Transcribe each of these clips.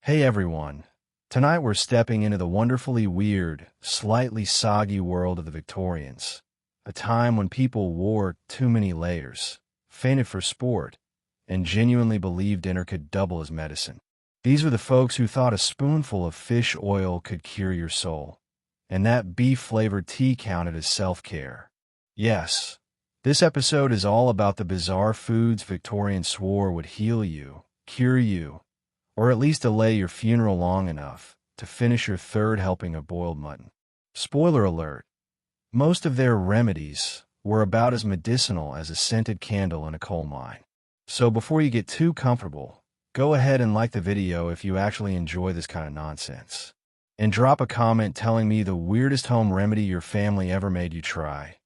Hey everyone. Tonight we're stepping into the wonderfully weird, slightly soggy world of the Victorians, a time when people wore too many layers, fainted for sport, and genuinely believed dinner could double as medicine. These are the folks who thought a spoonful of fish oil could cure your soul, and that beef-flavored tea counted as self-care. Yes, this episode is all about the bizarre foods Victorians swore would heal you, cure you, or at least delay your funeral long enough to finish your third helping of boiled mutton. Spoiler alert, most of their remedies were about as medicinal as a scented candle in a coal mine. So before you get too comfortable, go ahead and like the video if you actually enjoy this kind of nonsense. And drop a comment telling me the weirdest home remedy your family ever made you try.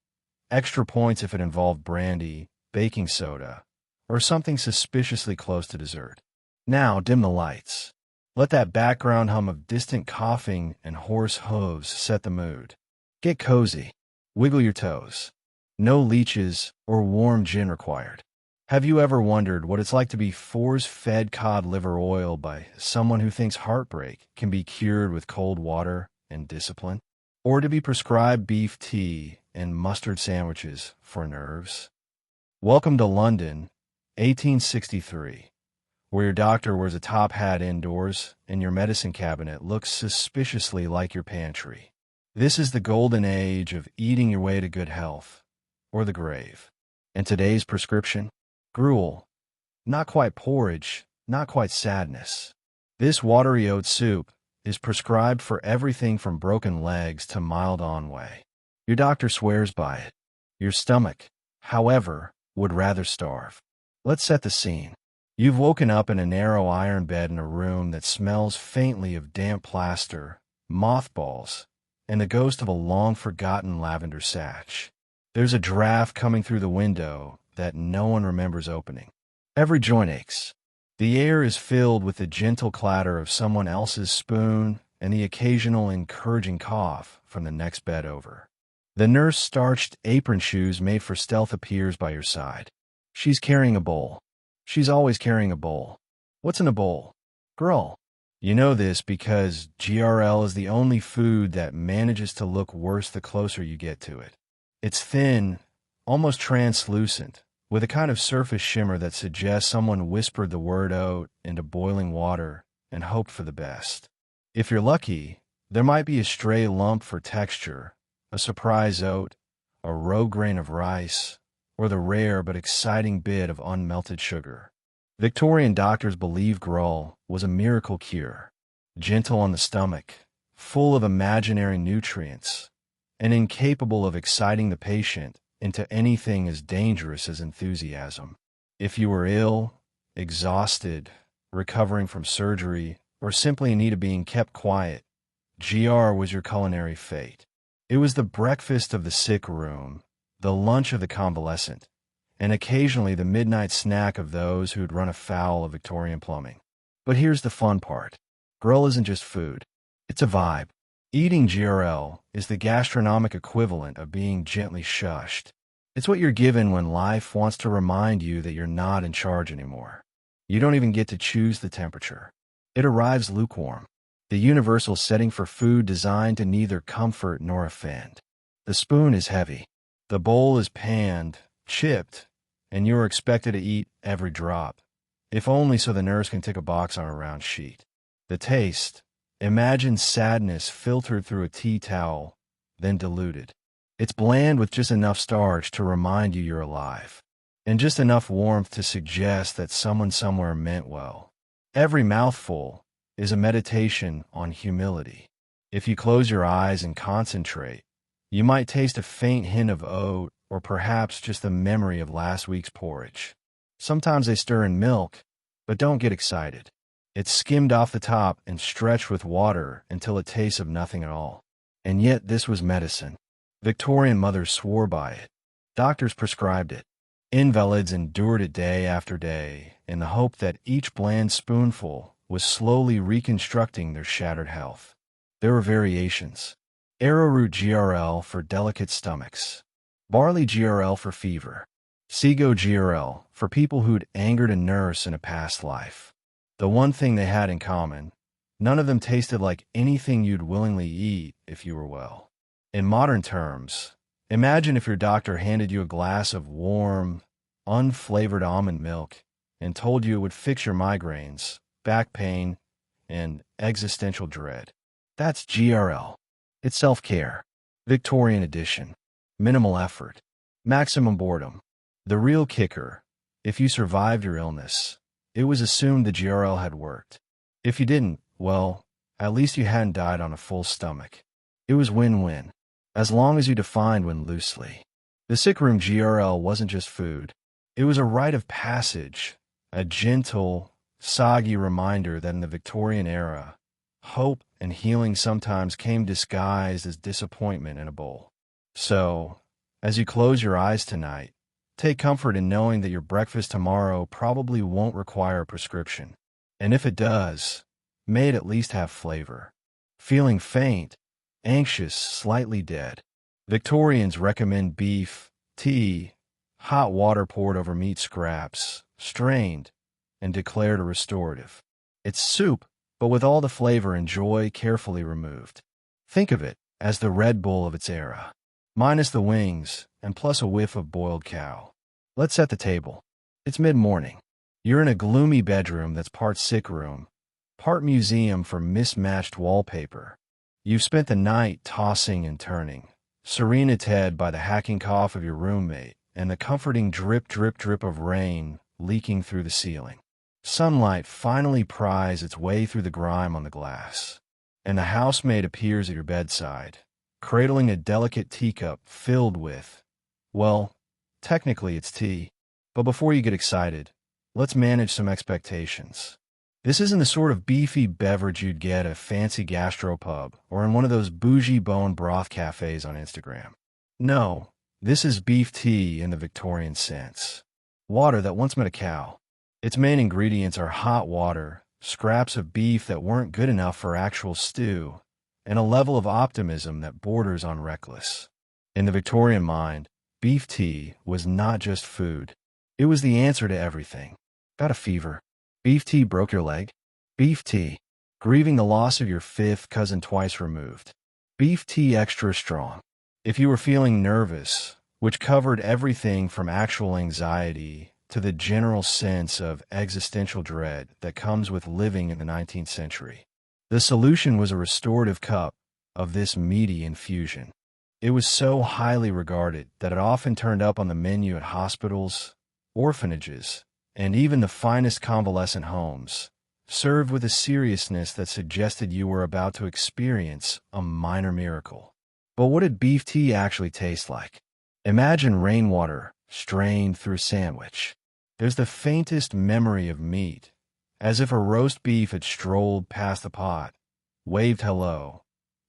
Extra points if it involved brandy, baking soda, or something suspiciously close to dessert. Now dim the lights. Let that background hum of distant coughing and horse hooves set the mood. Get cozy. Wiggle your toes. No leeches or warm gin required. Have you ever wondered what it's like to be force-fed cod liver oil by someone who thinks heartbreak can be cured with cold water and discipline? Or to be prescribed beef tea and mustard sandwiches for nerves? Welcome to London, 1863. Where your doctor wears a top hat indoors and your medicine cabinet looks suspiciously like your pantry. This is the golden age of eating your way to good health, or the grave. And today's prescription? Gruel. Not quite porridge, not quite sadness. This watery oat soup is prescribed for everything from broken legs to mild ennui. Your doctor swears by it. Your stomach, however, would rather starve. Let's set the scene. You've woken up in a narrow iron bed in a room that smells faintly of damp plaster, mothballs, and the ghost of a long-forgotten lavender satch. There's a draft coming through the window that no one remembers opening. Every joint aches. The air is filled with the gentle clatter of someone else's spoon and the occasional encouraging cough from the next bed over. The nurse-starched apron shoes made for stealth appears by your side. She's carrying a bowl. She's always carrying a bowl. What's in a bowl? Gruel. You know this because GRL is the only food that manages to look worse the closer you get to it. It's thin, almost translucent, with a kind of surface shimmer that suggests someone whispered the word oat into boiling water and hoped for the best. If you're lucky, there might be a stray lump for texture, a surprise oat, a rogue grain of rice, or the rare but exciting bit of unmelted sugar. Victorian doctors believed gruel was a miracle cure, gentle on the stomach, full of imaginary nutrients, and incapable of exciting the patient into anything as dangerous as enthusiasm. If you were ill, exhausted, recovering from surgery, or simply in need of being kept quiet, GR was your culinary fate. It was the breakfast of the sick room, the lunch of the convalescent, and occasionally the midnight snack of those who'd run afoul of Victorian plumbing. But here's the fun part. Gruel isn't just food. It's a vibe. Eating GRL is the gastronomic equivalent of being gently shushed. It's what you're given when life wants to remind you that you're not in charge anymore. You don't even get to choose the temperature. It arrives lukewarm, the universal setting for food designed to neither comfort nor offend. The spoon is heavy. The bowl is panned, chipped, and you're expected to eat every drop, if only so the nurse can tick a box on a round sheet. The taste, imagine sadness filtered through a tea towel, then diluted. It's bland with just enough starch to remind you you're alive, and just enough warmth to suggest that someone somewhere meant well. Every mouthful is a meditation on humility. If you close your eyes and concentrate, you might taste a faint hint of oat or perhaps just the memory of last week's porridge. Sometimes they stir in milk, but don't get excited. It's skimmed off the top and stretched with water until it tastes of nothing at all. And yet this was medicine. Victorian mothers swore by it. Doctors prescribed it. Invalids endured it day after day in the hope that each bland spoonful was slowly reconstructing their shattered health. There were variations. Arrowroot GRL for delicate stomachs, barley GRL for fever, Sego GRL for people who'd angered a nurse in a past life. The one thing they had in common, None of them tasted like anything you'd willingly eat if you were well. In modern terms, imagine if your doctor handed you a glass of warm, unflavored almond milk and told you it would fix your migraines, back pain, and existential dread. That's GRL. It's self-care. Victorian edition. Minimal effort. Maximum boredom. The real kicker: if you survived your illness, it was assumed the GRL had worked. If you didn't, well, at least you hadn't died on a full stomach. It was win-win, as long as you defined win loosely. The sickroom GRL wasn't just food. It was a rite of passage, a gentle, soggy reminder that in the Victorian era, hope and healing sometimes came disguised as disappointment in a bowl. So, as you close your eyes tonight, take comfort in knowing that your breakfast tomorrow probably won't require a prescription. And if it does, may it at least have flavor. Feeling faint, anxious, slightly dead? Victorians recommend beef, tea, hot water poured over meat scraps, strained, and declared a restorative. It's soup, but with all the flavor and joy carefully removed. Think of it as the Red Bull of its era, minus the wings and plus a whiff of boiled cow. Let's set the table. It's mid-morning. You're in a gloomy bedroom that's part sick room, part museum for mismatched wallpaper. You've spent the night tossing and turning, serenitated by the hacking cough of your roommate and the comforting drip, drip, drip of rain leaking through the ceiling. Sunlight finally pries its way through the grime on the glass, and the housemaid appears at your bedside, cradling a delicate teacup filled with, well, technically it's tea. But before you get excited, let's manage some expectations. This isn't the sort of beefy beverage you'd get at a fancy gastropub or in one of those bougie bone broth cafes on Instagram. No, this is beef tea in the Victorian sense. Water that once met a cow. Its main ingredients are hot water, scraps of beef that weren't good enough for actual stew, and a level of optimism that borders on reckless. In the Victorian mind, beef tea was not just food. It was the answer to everything. Got a fever? Beef tea broke your leg? Beef tea. Grieving the loss of your fifth cousin twice removed? Beef tea extra strong. If you were feeling nervous, which covered everything from actual anxiety to the general sense of existential dread that comes with living in the 19th century, the solution was a restorative cup of this meaty infusion. It was so highly regarded that it often turned up on the menu at hospitals, orphanages, and even the finest convalescent homes, served with a seriousness that suggested you were about to experience a minor miracle. But what did beef tea actually taste like? Imagine rainwater strained through a sandwich. There's the faintest memory of meat, as if a roast beef had strolled past the pot, waved hello,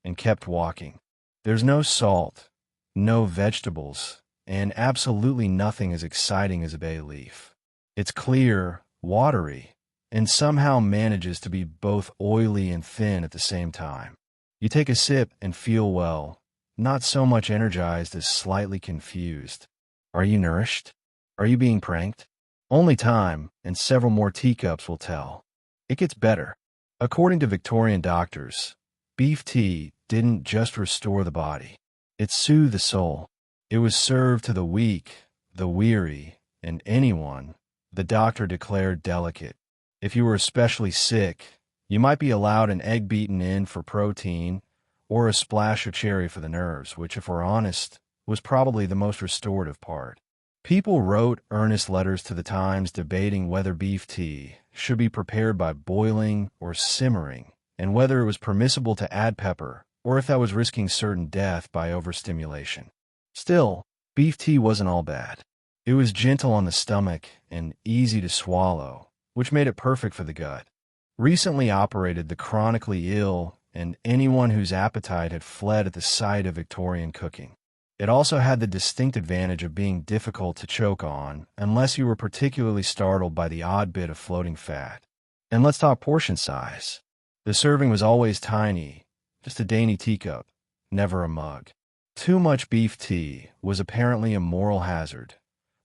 and kept walking. There's no salt, no vegetables, and absolutely nothing as exciting as a bay leaf. It's clear, watery, and somehow manages to be both oily and thin at the same time. You take a sip and feel, well, not so much energized as slightly confused. Are you nourished? Are you being pranked? Only time and several more teacups will tell. It gets better. According to Victorian doctors, beef tea didn't just restore the body. It soothed the soul. It was served to the weak, the weary, and anyone the doctor declared delicate. If you were especially sick, you might be allowed an egg beaten in for protein or a splash of cherry for the nerves, which, if we're honest, was probably the most restorative part. People wrote earnest letters to the Times debating whether beef tea should be prepared by boiling or simmering, and whether it was permissible to add pepper, or if that was risking certain death by overstimulation. Still, beef tea wasn't all bad. It was gentle on the stomach and easy to swallow, which made it perfect for the gut. Recently operated the chronically ill and anyone whose appetite had fled at the sight of Victorian cooking. It also had the distinct advantage of being difficult to choke on unless you were particularly startled by the odd bit of floating fat. And let's talk portion size. The serving was always tiny, just a dainty teacup, never a mug. Too much beef tea was apparently a moral hazard,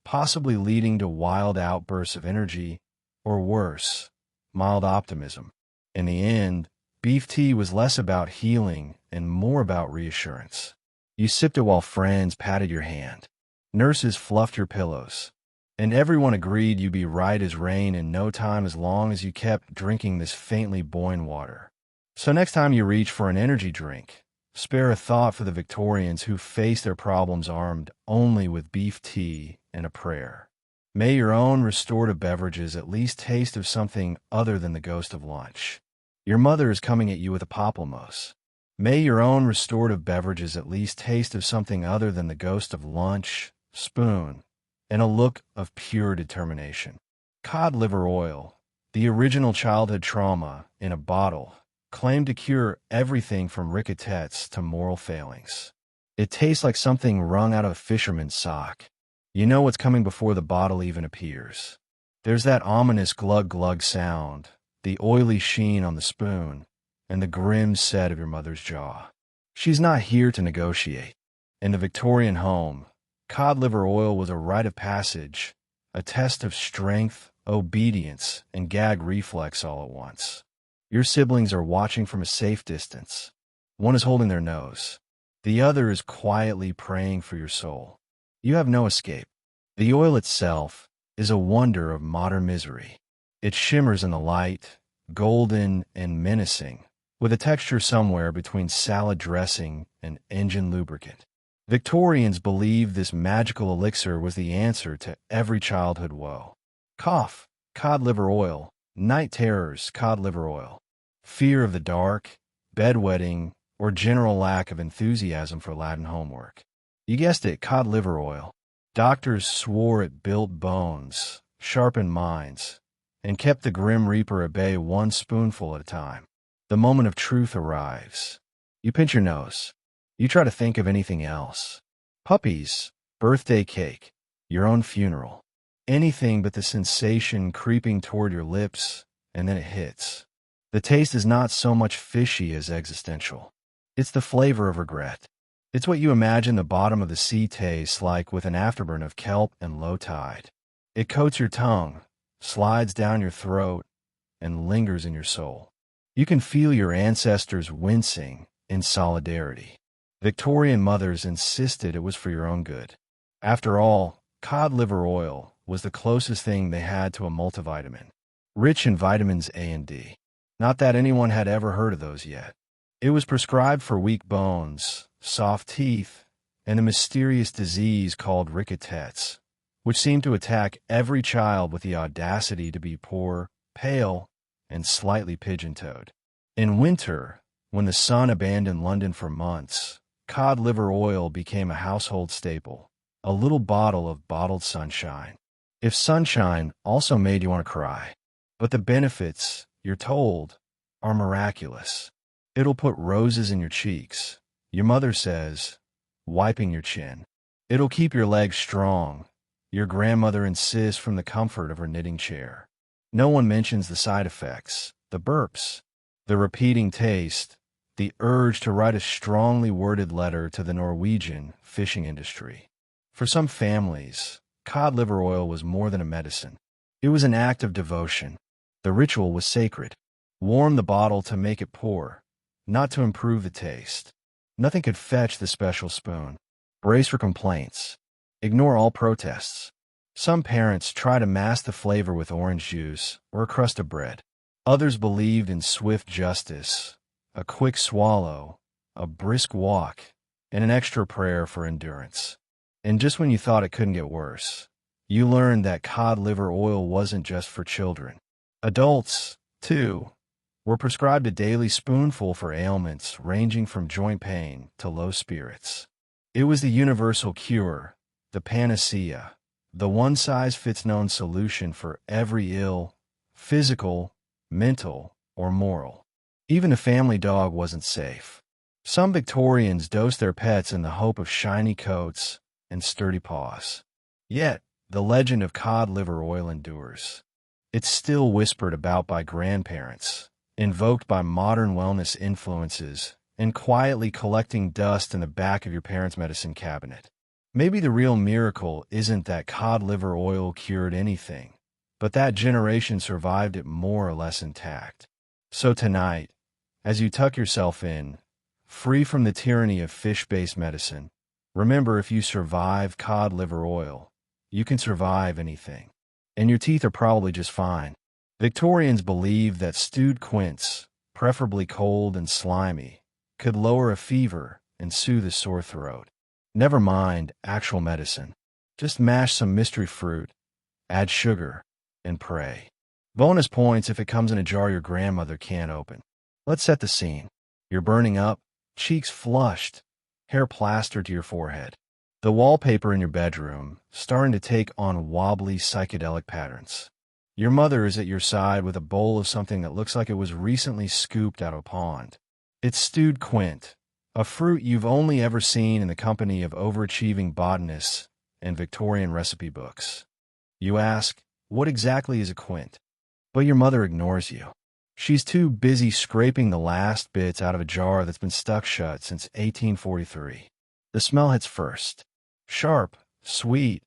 possibly leading to wild outbursts of energy, or worse, mild optimism. In the end, Beef tea was less about healing and more about reassurance. You sipped it while friends patted your hand. Nurses fluffed your pillows. And everyone agreed you'd be right as rain in no time as long as you kept drinking this faintly buoyant water. So next time you reach for an energy drink, spare a thought for the Victorians who faced their problems armed only with beef tea and a prayer. May your own restorative beverages at least taste of something other than the ghost of lunch. Your mother is coming at you with a pamplemousse. May your own restorative beverages at least taste of something other than the ghost of lunch, spoon, and a look of pure determination. Cod liver oil, the original childhood trauma in a bottle, claimed to cure everything from ricketts to moral failings. It tastes like something wrung out of a fisherman's sock. You know what's coming before the bottle even appears. There's that ominous glug-glug sound, the oily sheen on the spoon, and the grim set of your mother's jaw. She's not here to negotiate. In the Victorian home, cod liver oil was a rite of passage, a test of strength, obedience, and gag reflex all at once. Your siblings are watching from a safe distance. One is holding their nose. The other is quietly praying for your soul. You have no escape. The oil itself is a wonder of modern misery. It shimmers in the light, golden and menacing, with a texture somewhere between salad dressing and engine lubricant. Victorians believed this magical elixir was the answer to every childhood woe. Cough, cod liver oil. Night terrors, cod liver oil. Fear of the dark, bedwetting, or general lack of enthusiasm for Latin homework. You guessed it, cod liver oil. Doctors swore it built bones, sharpened minds, and kept the grim reaper at bay one spoonful at a time. The moment of truth arrives. You pinch your nose. You try to think of anything else. Puppies, birthday cake, your own funeral. Anything but the sensation creeping toward your lips, and then it hits. The taste is not so much fishy as existential. It's the flavor of regret. It's what you imagine the bottom of the sea tastes like with an afterburn of kelp and low tide. It coats your tongue, slides down your throat, and lingers in your soul. You can feel your ancestors wincing in solidarity. Victorian mothers insisted it was for your own good. After all, cod liver oil was the closest thing they had to a multivitamin, rich in vitamins A and D. Not that anyone had ever heard of those yet. It was prescribed for weak bones, soft teeth, and a mysterious disease called ricketts, which seemed to attack every child with the audacity to be poor, pale, and slightly pigeon-toed. In winter, when the sun abandoned London for months, cod liver oil became a household staple, a little bottle of bottled sunshine. If sunshine also made you want to cry. But the benefits, you're told, are miraculous. It'll put roses in your cheeks, your mother says, wiping your chin. It'll keep your legs strong, your grandmother insists from the comfort of her knitting chair. No one mentions the side effects, the burps, the repeating taste, the urge to write a strongly worded letter to the Norwegian fishing industry. For some families, cod liver oil was more than a medicine. It was an act of devotion. The ritual was sacred. Warm the bottle to make it pour, not to improve the taste. Nothing could fetch the special spoon. Brace for complaints. Ignore all protests. Some parents try to mask the flavor with orange juice or a crust of bread. Others believed in swift justice, a quick swallow, a brisk walk, and an extra prayer for endurance. And just when you thought it couldn't get worse, you learned that cod liver oil wasn't just for children. Adults, too, were prescribed a daily spoonful for ailments ranging from joint pain to low spirits. It was the universal cure, the panacea, the one-size-fits-none solution for every ill, physical, mental, or moral. Even a family dog wasn't safe. Some Victorians dosed their pets in the hope of shiny coats and sturdy paws. Yet, the legend of cod liver oil endures. It's still whispered about by grandparents, invoked by modern wellness influences, and quietly collecting dust in the back of your parents' medicine cabinet. Maybe the real miracle isn't that cod liver oil cured anything, but that generation survived it more or less intact. So tonight, As you tuck yourself in, free from the tyranny of fish-based medicine, remember, if you survive cod liver oil, you can survive anything. And your teeth are probably just fine. Victorians believed that stewed quince, preferably cold and slimy, could lower a fever and soothe a sore throat. Never mind actual medicine. Just mash some mystery fruit, add sugar, and pray. Bonus points if it comes in a jar your grandmother can't open. Let's set the scene. You're burning up, cheeks flushed, hair plastered to your forehead. The wallpaper in your bedroom starting to take on wobbly psychedelic patterns. Your mother is at your side with a bowl of something that looks like it was recently scooped out of a pond. It's stewed quint, a fruit you've only ever seen in the company of overachieving botanists and Victorian recipe books. You ask, what exactly is a quint? But your mother ignores you. She's too busy scraping the last bits out of a jar that's been stuck shut since 1843. The smell hits first. Sharp, sweet,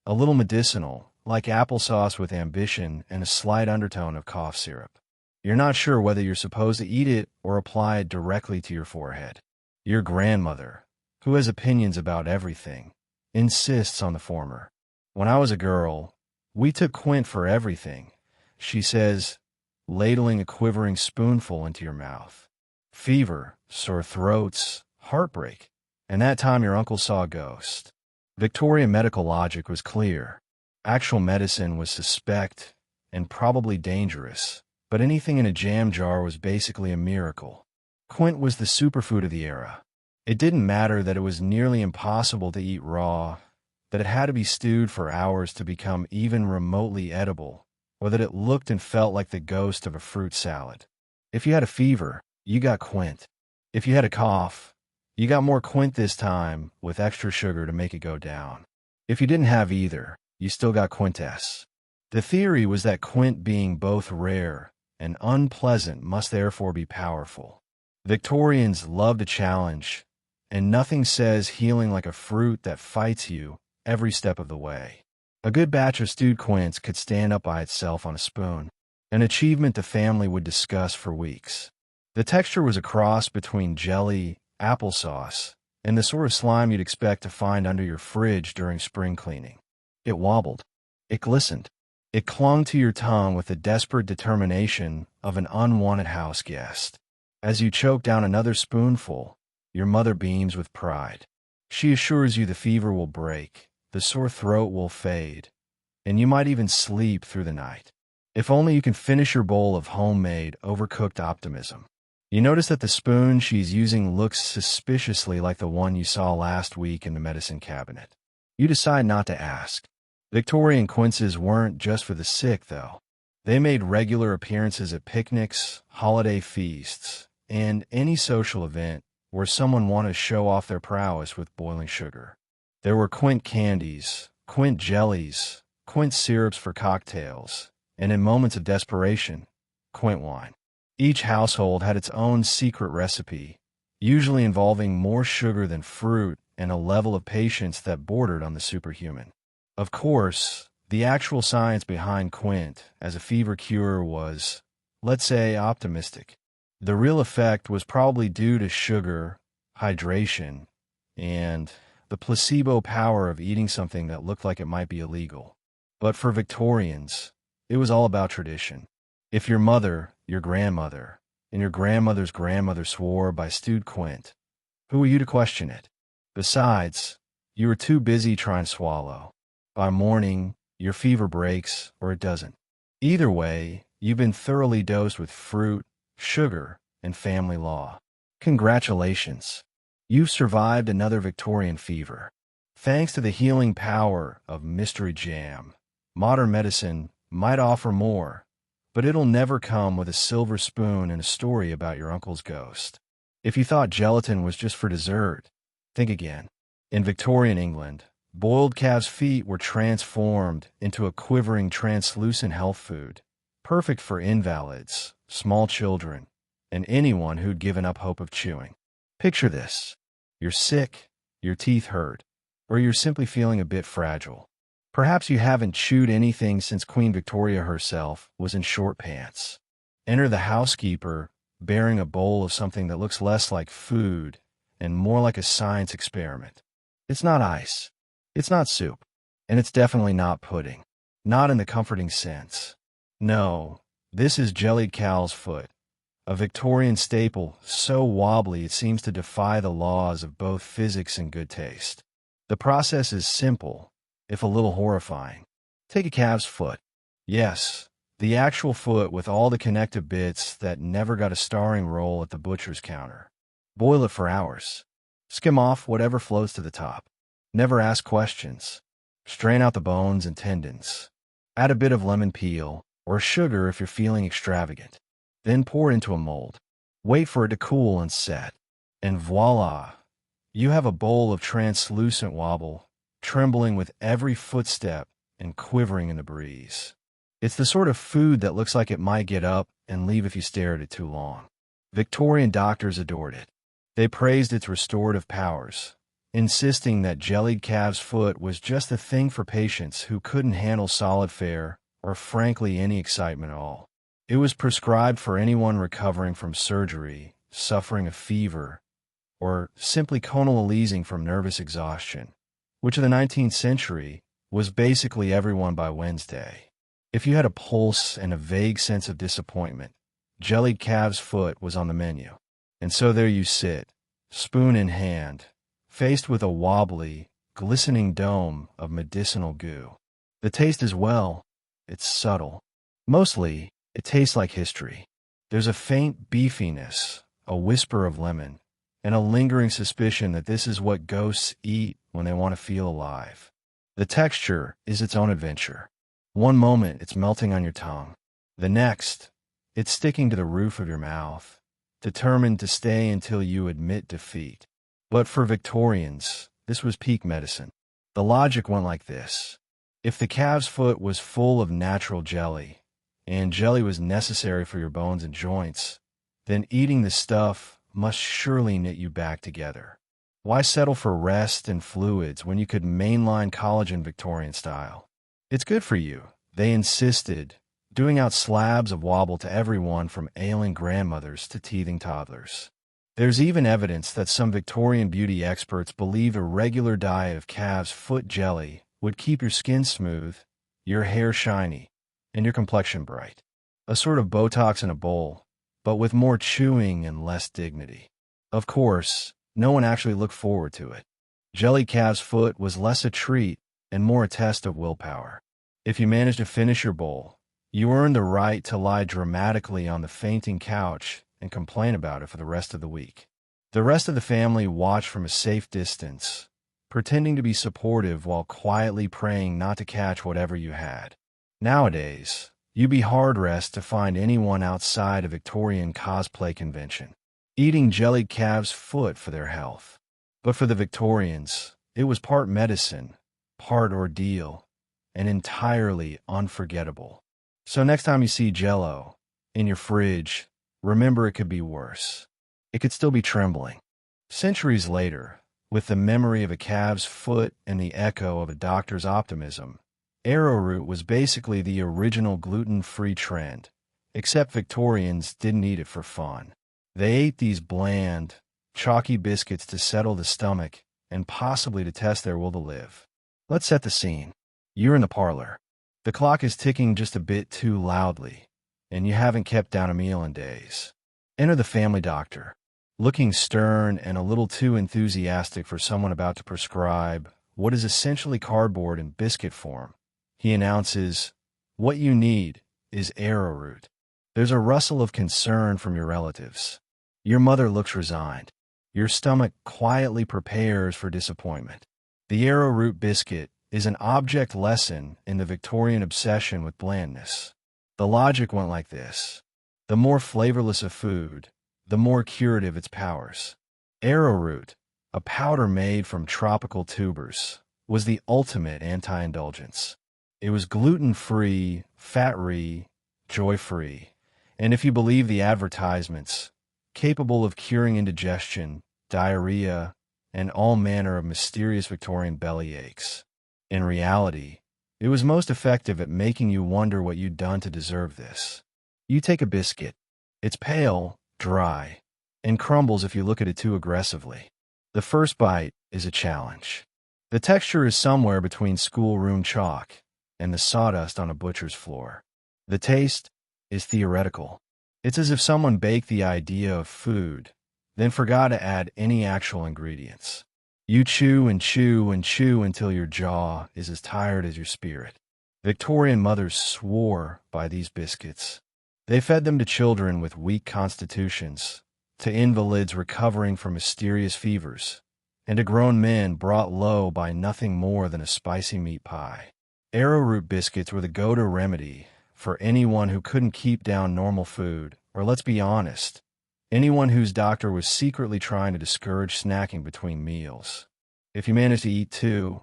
a little medicinal, like applesauce with ambition and a slight undertone of cough syrup. You're not sure whether you're supposed to eat it or apply it directly to your forehead. Your grandmother, who has opinions about everything, insists on the former. When I was a girl, we took quint for everything, she says, ladling a quivering spoonful into your mouth. Fever, sore throats, heartbreak, and that time your uncle saw a ghost. Victorian medical logic was clear. Actual medicine was suspect and probably dangerous, but anything in a jam jar was basically a miracle. Quint was the superfood of the era. It didn't matter that it was nearly impossible to eat raw, that it had to be stewed for hours to become even remotely edible, or that it looked and felt like the ghost of a fruit salad. If you had a fever, you got quint. If you had a cough, you got more quint, this time with extra sugar to make it go down. If you didn't have either, you still got quintess. The theory was that quint, being both rare and unpleasant, must therefore be powerful. Victorians loved a challenge, and nothing says healing like a fruit that fights you every step of the way. A good batch of stewed quince could stand up by itself on a spoon, an achievement the family would discuss for weeks. The texture was a cross between jelly, applesauce, and the sort of slime you'd expect to find under your fridge during spring cleaning. It wobbled. It glistened. It clung to your tongue with the desperate determination of an unwanted house guest. As you choke down another spoonful, your mother beams with pride. She assures you the fever will break, the sore throat will fade, and you might even sleep through the night. If only you can finish your bowl of homemade, overcooked optimism. You notice that the spoon she's using looks suspiciously like the one you saw last week in the medicine cabinet. You decide not to ask. Victorian quinces weren't just for the sick, though. They made regular appearances at picnics, holiday feasts, and any social event where someone wanted to show off their prowess with boiling sugar. There were quint candies, quint jellies, quint syrups for cocktails, and in moments of desperation, quint wine. Each household had its own secret recipe, usually involving more sugar than fruit and a level of patience that bordered on the superhuman. Of course, the actual science behind quint as a fever cure was, let's say, optimistic. The real effect was probably due to sugar, hydration, and the placebo power of eating something that looked like it might be illegal. But for Victorians, it was all about tradition. If your mother, your grandmother, and your grandmother's grandmother swore by stewed quint, who were you to question it? Besides, you were too busy trying to swallow. By morning, your fever breaks or it doesn't. Either way, you've been thoroughly dosed with fruit, sugar, and family law. Congratulations. You've survived another Victorian fever. Thanks to the healing power of mystery jam, modern medicine might offer more, but it'll never come with a silver spoon and a story about your uncle's ghost. If you thought gelatin was just for dessert, think again. In Victorian England, boiled calves' feet were transformed into a quivering, translucent health food, perfect for invalids, small children, and anyone who'd given up hope of chewing. Picture this. You're sick, your teeth hurt, or you're simply feeling a bit fragile. Perhaps you haven't chewed anything since Queen Victoria herself was in short pants. Enter the housekeeper, bearing a bowl of something that looks less like food and more like a science experiment. It's not ice. It's not soup. And it's definitely not pudding. Not in the comforting sense. No, this is jellied cow's foot, a Victorian staple so wobbly it seems to defy the laws of both physics and good taste. The process is simple, if a little horrifying. Take a calf's foot. Yes, the actual foot with all the connective bits that never got a starring role at the butcher's counter. Boil it for hours. Skim off whatever floats to the top. Never ask questions. Strain out the bones and tendons. Add a bit of lemon peel or sugar if you're feeling extravagant. Then pour it into a mold. Wait for it to cool and set. And voila! You have a bowl of translucent wobble, trembling with every footstep and quivering in the breeze. It's the sort of food that looks like it might get up and leave if you stare at it too long. Victorian doctors adored it. They praised its restorative powers, insisting that jellied calf's foot was just the thing for patients who couldn't handle solid fare or frankly any excitement at all. It was prescribed for anyone recovering from surgery, suffering a fever, or simply convalescing from nervous exhaustion, which in the 19th century was basically everyone by Wednesday. If you had a pulse and a vague sense of disappointment, jellied calf's foot was on the menu. And so there you sit, spoon in hand, faced with a wobbly, glistening dome of medicinal goo. The taste as well, it's subtle. Mostly, it tastes like history. There's a faint beefiness, a whisper of lemon, and a lingering suspicion that this is what ghosts eat when they want to feel alive. The texture is its own adventure. One moment, it's melting on your tongue. The next, it's sticking to the roof of your mouth, determined to stay until you admit defeat. But for Victorians, this was peak medicine. The logic went like this. If the calf's foot was full of natural jelly, and jelly was necessary for your bones and joints, then eating the stuff must surely knit you back together. Why settle for rest and fluids when you could mainline collagen Victorian style? It's good for you, they insisted, doing out slabs of wobble to everyone from ailing grandmothers to teething toddlers. There's even evidence that some Victorian beauty experts believed a regular diet of calf's foot jelly would keep your skin smooth, your hair shiny, and your complexion bright. A sort of Botox in a bowl, but with more chewing and less dignity. Of course, no one actually looked forward to it. Jellied calf's foot was less a treat and more a test of willpower. If you managed to finish your bowl, you earned the right to lie dramatically on the fainting couch and complain about it for the rest of the week. The rest of the family watched from a safe distance, pretending to be supportive while quietly praying not to catch whatever you had. Nowadays, you'd be hard-pressed to find anyone outside a Victorian cosplay convention eating jellied calf's foot for their health. But for the Victorians, it was part medicine, part ordeal, and entirely unforgettable. So next time you see Jell-O in your fridge, remember it could be worse. It could still be trembling. Centuries later, with the memory of a calf's foot and the echo of a doctor's optimism, arrowroot was basically the original gluten-free trend, except Victorians didn't eat it for fun. They ate these bland, chalky biscuits to settle the stomach and possibly to test their will to live. Let's set the scene. You're in the parlor. The clock is ticking just a bit too loudly, and you haven't kept down a meal in days. Enter the family doctor, looking stern and a little too enthusiastic for someone about to prescribe what is essentially cardboard in biscuit form. He announces, "What you need is arrowroot." There's a rustle of concern from your relatives. Your mother looks resigned. Your stomach quietly prepares for disappointment. The arrowroot biscuit is an object lesson in the Victorian obsession with blandness. The logic went like this. The more flavorless a food, the more curative its powers. Arrowroot, a powder made from tropical tubers, was the ultimate anti-indulgence. It was gluten-free, fat-free, joy-free, and if you believe the advertisements, capable of curing indigestion, diarrhea, and all manner of mysterious Victorian belly aches. In reality, it was most effective at making you wonder what you'd done to deserve this. You take a biscuit. It's pale, dry, and crumbles if you look at it too aggressively. The first bite is a challenge. The texture is somewhere between schoolroom chalk and the sawdust on a butcher's floor. The taste is theoretical. It's as if someone baked the idea of food, then forgot to add any actual ingredients. You chew and chew and chew until your jaw is as tired as your spirit. Victorian mothers swore by these biscuits. They fed them to children with weak constitutions, to invalids recovering from mysterious fevers, and to grown men brought low by nothing more than a spicy meat pie. Arrowroot biscuits were the go-to remedy for anyone who couldn't keep down normal food, or let's be honest, anyone whose doctor was secretly trying to discourage snacking between meals. If you managed to eat two,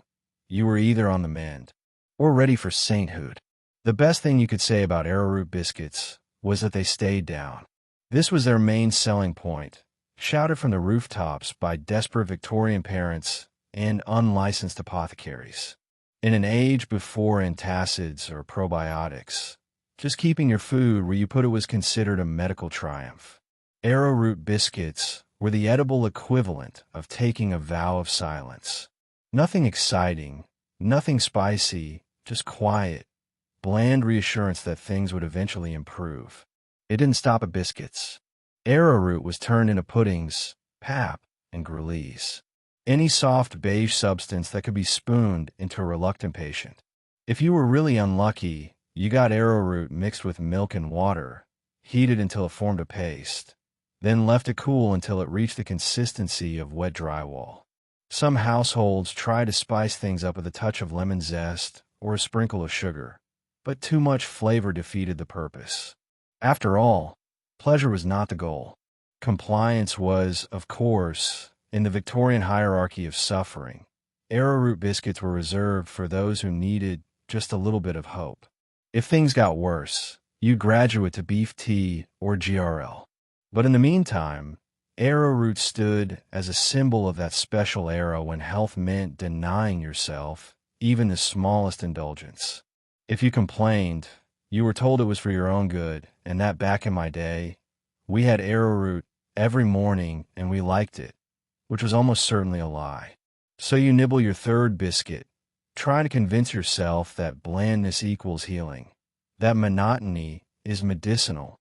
you were either on the mend or ready for sainthood. The best thing you could say about arrowroot biscuits was that they stayed down. This was their main selling point, shouted from the rooftops by desperate Victorian parents and unlicensed apothecaries. In an age before antacids or probiotics, just keeping your food where you put it was considered a medical triumph. Arrowroot biscuits were the edible equivalent of taking a vow of silence. Nothing exciting, nothing spicy, just quiet, bland reassurance that things would eventually improve. It didn't stop at biscuits. Arrowroot was turned into puddings, pap, and gruelies. Any soft beige substance that could be spooned into a reluctant patient. If you were really unlucky, you got arrowroot mixed with milk and water, heated until it formed a paste, then left to cool until it reached the consistency of wet drywall. Some households try to spice things up with a touch of lemon zest or a sprinkle of sugar, but too much flavor defeated the purpose. After all, pleasure was not the goal. Compliance was, of course, in the Victorian hierarchy of suffering. Arrowroot biscuits were reserved for those who needed just a little bit of hope. If things got worse, you'd graduate to beef tea or GRL. But in the meantime, arrowroot stood as a symbol of that special era when health meant denying yourself even the smallest indulgence. If you complained, you were told it was for your own good, and that back in my day, we had arrowroot every morning and we liked it, which was almost certainly a lie. So you nibble your third biscuit, trying to convince yourself that blandness equals healing, that monotony is medicinal,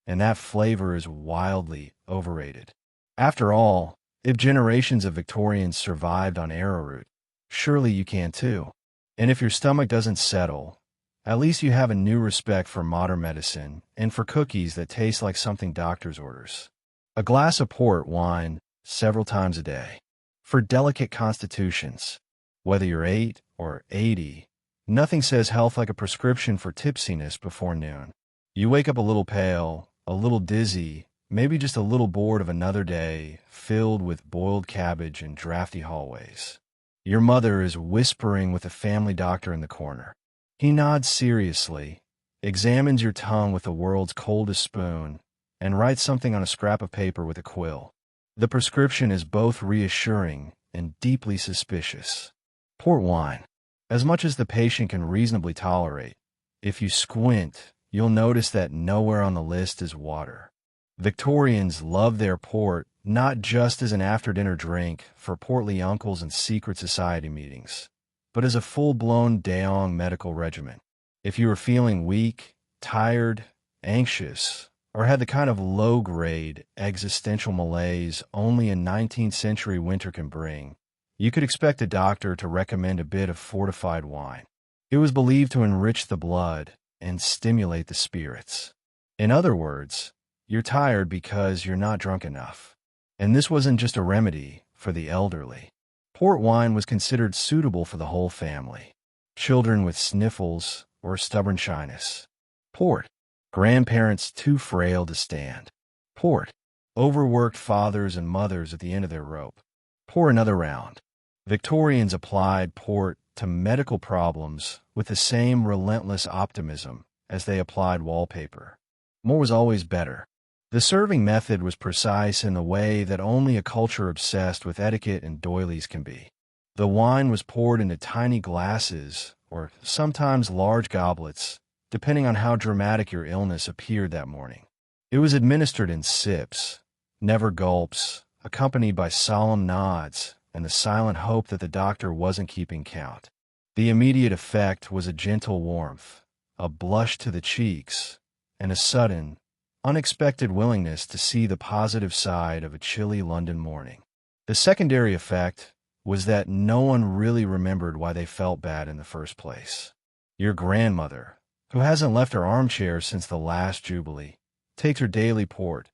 and that flavor is wildly overrated. After all, if generations of Victorians survived on arrowroot, surely you can too. And if your stomach doesn't settle, at least you have a new respect for modern medicine and for cookies that taste like something doctors orders. A glass of port wine several times a day. For delicate constitutions, whether you're 8 or 80, nothing says health like a prescription for tipsiness before noon. You wake up a little pale, a little dizzy, maybe just a little bored of another day filled with boiled cabbage and drafty hallways. Your mother is whispering with a family doctor in the corner. He nods seriously, examines your tongue with the world's coldest spoon, and writes something on a scrap of paper with a quill. The prescription is both reassuring and deeply suspicious. Port wine, as much as the patient can reasonably tolerate. If you squint, you'll notice that nowhere on the list is water. Victorians love their port not just as an after-dinner drink for portly uncles and secret society meetings, but as a full-blown Daong medical regimen. If you were feeling weak, tired, anxious, or had the kind of low-grade existential malaise only a 19th century winter can bring, you could expect a doctor to recommend a bit of fortified wine. It was believed to enrich the blood and stimulate the spirits. In other words, you're tired because you're not drunk enough. And this wasn't just a remedy for the elderly. Port wine was considered suitable for the whole family. Children with sniffles or stubborn shyness. Port. Grandparents too frail to stand. Port. Overworked fathers and mothers at the end of their rope. Pour another round. Victorians applied port to medical problems with the same relentless optimism as they applied wallpaper. More was always better. The serving method was precise in the way that only a culture obsessed with etiquette and doilies can be. The wine was poured into tiny glasses, or sometimes large goblets, depending on how dramatic your illness appeared that morning. It was administered in sips, never gulps, accompanied by solemn nods and the silent hope that the doctor wasn't keeping count. The immediate effect was a gentle warmth, a blush to the cheeks, and a sudden, unexpected willingness to see the positive side of a chilly London morning. The secondary effect was that no one really remembered why they felt bad in the first place. Your grandmother, who hasn't left her armchair since the last Jubilee, takes her daily port,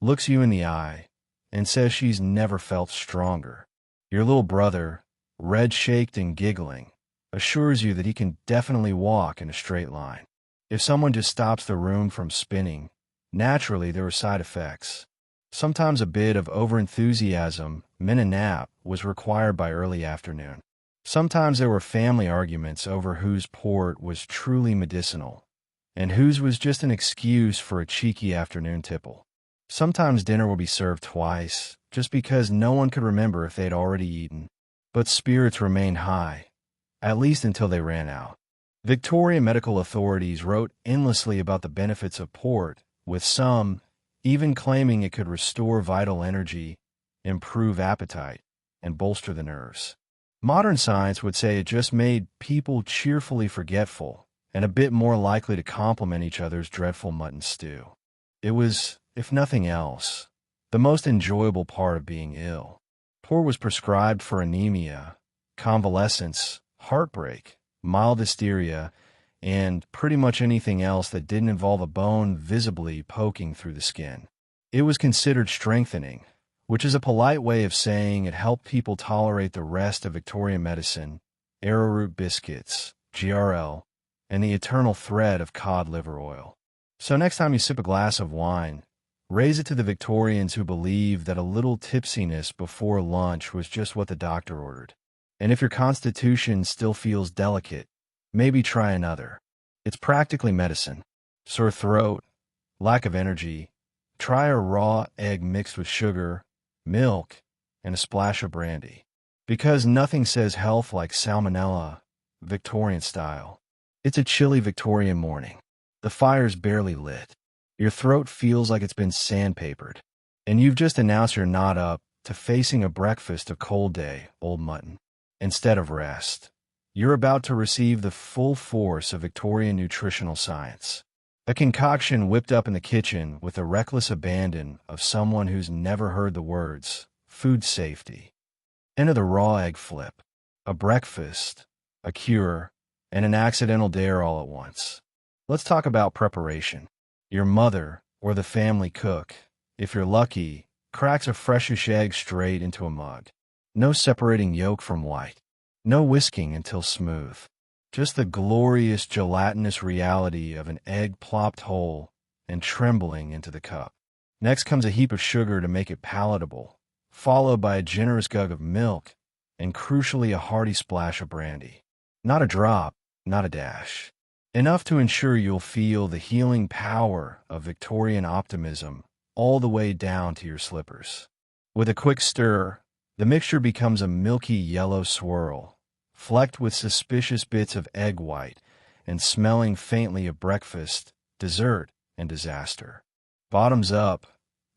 looks you in the eye, and says she's never felt stronger. Your little brother, red-shaked and giggling, assures you that he can definitely walk in a straight line. If someone just stops the room from spinning, naturally there are side effects. Sometimes a bit of overenthusiasm, min a nap, was required by early afternoon. Sometimes there were family arguments over whose port was truly medicinal, and whose was just an excuse for a cheeky afternoon tipple. Sometimes dinner would be served twice, just because no one could remember if they'd already eaten. But spirits remained high, at least until they ran out. Victorian medical authorities wrote endlessly about the benefits of port, with some even claiming it could restore vital energy, improve appetite, and bolster the nerves. Modern science would say it just made people cheerfully forgetful and a bit more likely to compliment each other's dreadful mutton stew. It was, if nothing else, the most enjoyable part of being ill. Port was prescribed for anemia, convalescence, heartbreak, mild hysteria, and pretty much anything else that didn't involve a bone visibly poking through the skin. It was considered strengthening, which is a polite way of saying it helped people tolerate the rest of Victorian medicine, arrowroot biscuits, GRL, and the eternal threat of cod liver oil. So next time you sip a glass of wine, raise it to the Victorians who believed that a little tipsiness before lunch was just what the doctor ordered. And if your constitution still feels delicate, maybe try another. It's practically medicine. Sore throat, lack of energy, try a raw egg mixed with sugar, milk, and a splash of brandy. Because nothing says health like salmonella, Victorian style. It's a chilly Victorian morning. The fire's barely lit. Your throat feels like it's been sandpapered. And you've just announced you're not up to facing a breakfast of cold day, old mutton. Instead of rest, you're about to receive the full force of Victorian nutritional science. A concoction whipped up in the kitchen with the reckless abandon of someone who's never heard the words, food safety. Enter the raw egg flip, a breakfast, a cure, and an accidental dare all at once. Let's talk about preparation. Your mother, or the family cook, if you're lucky, cracks a freshish egg straight into a mug. No separating yolk from white. No whisking until smooth. Just the glorious gelatinous reality of an egg plopped whole and trembling into the cup. Next comes a heap of sugar to make it palatable, followed by a generous gug of milk, and crucially a hearty splash of brandy. Not a drop, not a dash. Enough to ensure you'll feel the healing power of Victorian optimism all the way down to your slippers. With a quick stir, the mixture becomes a milky yellow swirl, flecked with suspicious bits of egg white and smelling faintly of breakfast, dessert, and disaster. Bottoms up,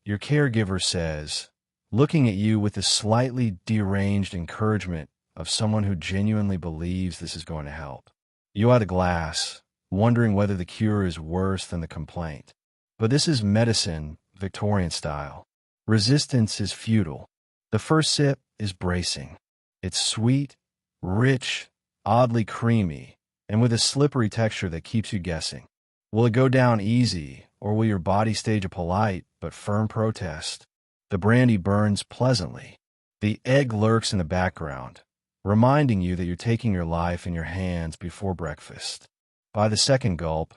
your caregiver says, looking at you with the slightly deranged encouragement of someone who genuinely believes this is going to help. You eye the glass, wondering whether the cure is worse than the complaint. But this is medicine, Victorian style. Resistance is futile. The first sip is bracing. It's sweet, rich, oddly creamy, and with a slippery texture that keeps you guessing. Will it go down easy, or will your body stage a polite but firm protest? The brandy burns pleasantly. The egg lurks in the background, reminding you that you're taking your life in your hands before breakfast. By the second gulp,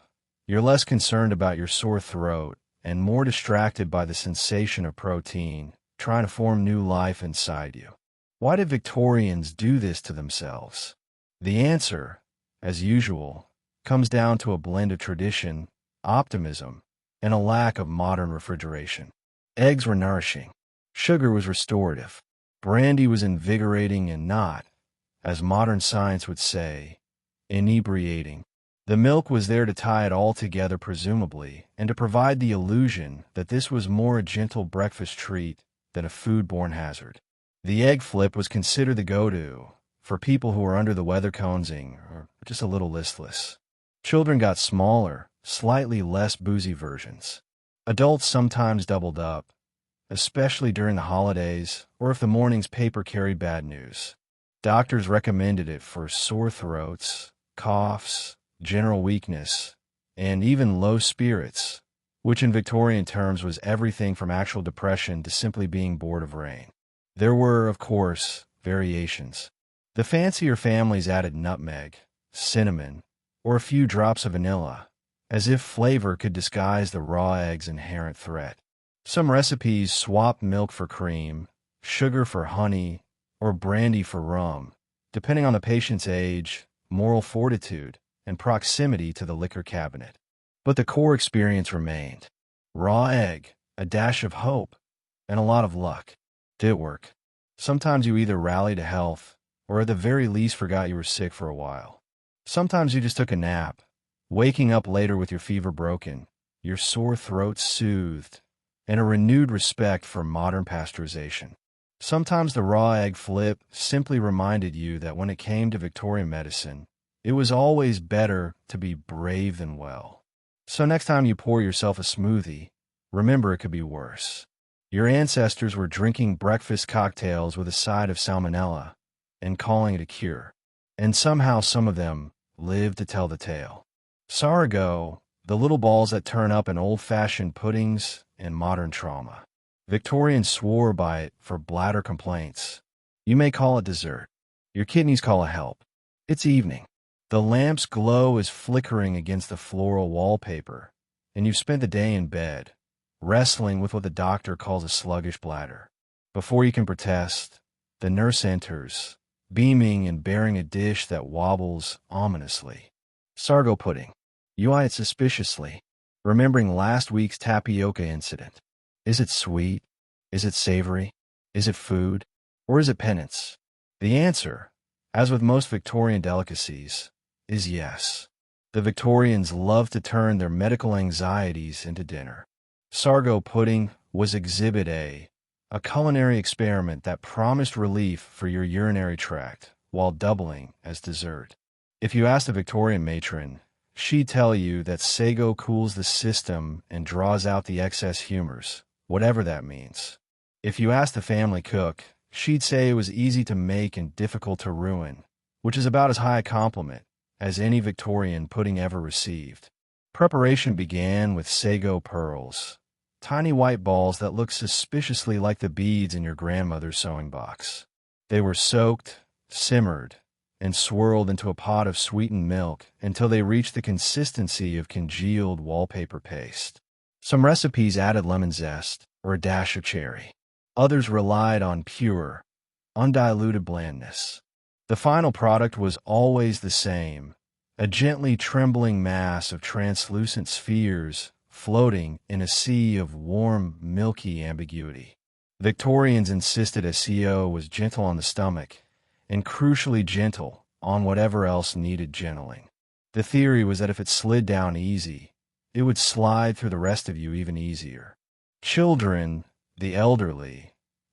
you're less concerned about your sore throat and more distracted by the sensation of protein trying to form new life inside you. Why did Victorians do this to themselves? The answer, as usual, comes down to a blend of tradition, optimism, and a lack of modern refrigeration. Eggs were nourishing. Sugar was restorative. Brandy was invigorating and not, as modern science would say, inebriating. The milk was there to tie it all together presumably, and to provide the illusion that this was more a gentle breakfast treat than a foodborne hazard. The egg flip was considered the go-to for people who were under the weather conesing or just a little listless. Children got smaller, slightly less boozy versions. Adults sometimes doubled up, especially during the holidays or if the morning's paper carried bad news. Doctors recommended it for sore throats, coughs, general weakness, and even low spirits, which in Victorian terms was everything from actual depression to simply being bored of rain. There were, of course, variations. The fancier families added nutmeg, cinnamon, or a few drops of vanilla, as if flavor could disguise the raw egg's inherent threat. Some recipes swapped milk for cream, sugar for honey, or brandy for rum, depending on the patient's age, moral fortitude, and proximity to the liquor cabinet. But the core experience remained. Raw egg, a dash of hope, and a lot of luck. Did it work? Sometimes you either rallied to health, or at the very least forgot you were sick for a while. Sometimes you just took a nap, waking up later with your fever broken, your sore throat soothed, and a renewed respect for modern pasteurization. Sometimes the raw egg flip simply reminded you that when it came to Victorian medicine, it was always better to be brave than well. So next time you pour yourself a smoothie, remember it could be worse. Your ancestors were drinking breakfast cocktails with a side of salmonella and calling it a cure. And somehow some of them lived to tell the tale. Sargo, the little balls that turn up in old-fashioned puddings and modern trauma. Victorians swore by it for bladder complaints. You may call it dessert. Your kidneys call it help. It's evening. The lamp's glow is flickering against the floral wallpaper, and you've spent the day in bed, wrestling with what the doctor calls a sluggish bladder. Before you can protest, the nurse enters, beaming and bearing a dish that wobbles ominously. Sargo pudding. You eye it suspiciously, remembering last week's tapioca incident. Is it sweet? Is it savory? Is it food? Or is it penance? The answer, as with most Victorian delicacies, is yes. The Victorians loved to turn their medical anxieties into dinner. Sargo pudding was Exhibit A, a culinary experiment that promised relief for your urinary tract while doubling as dessert. If you asked a Victorian matron, she'd tell you that sago cools the system and draws out the excess humors, whatever that means. If you asked a family cook, she'd say it was easy to make and difficult to ruin, which is about as high a compliment as any Victorian pudding ever received. Preparation began with sago pearls, tiny white balls that looked suspiciously like the beads in your grandmother's sewing box. They were soaked, simmered, and swirled into a pot of sweetened milk until they reached the consistency of congealed wallpaper paste. Some recipes added lemon zest or a dash of cherry. Others relied on pure, undiluted blandness. The final product was always the same, a gently trembling mass of translucent spheres floating in a sea of warm, milky ambiguity. Victorians insisted SEO was gentle on the stomach, and crucially gentle on whatever else needed gentling. The theory was that if it slid down easy, it would slide through the rest of you even easier. Children, the elderly,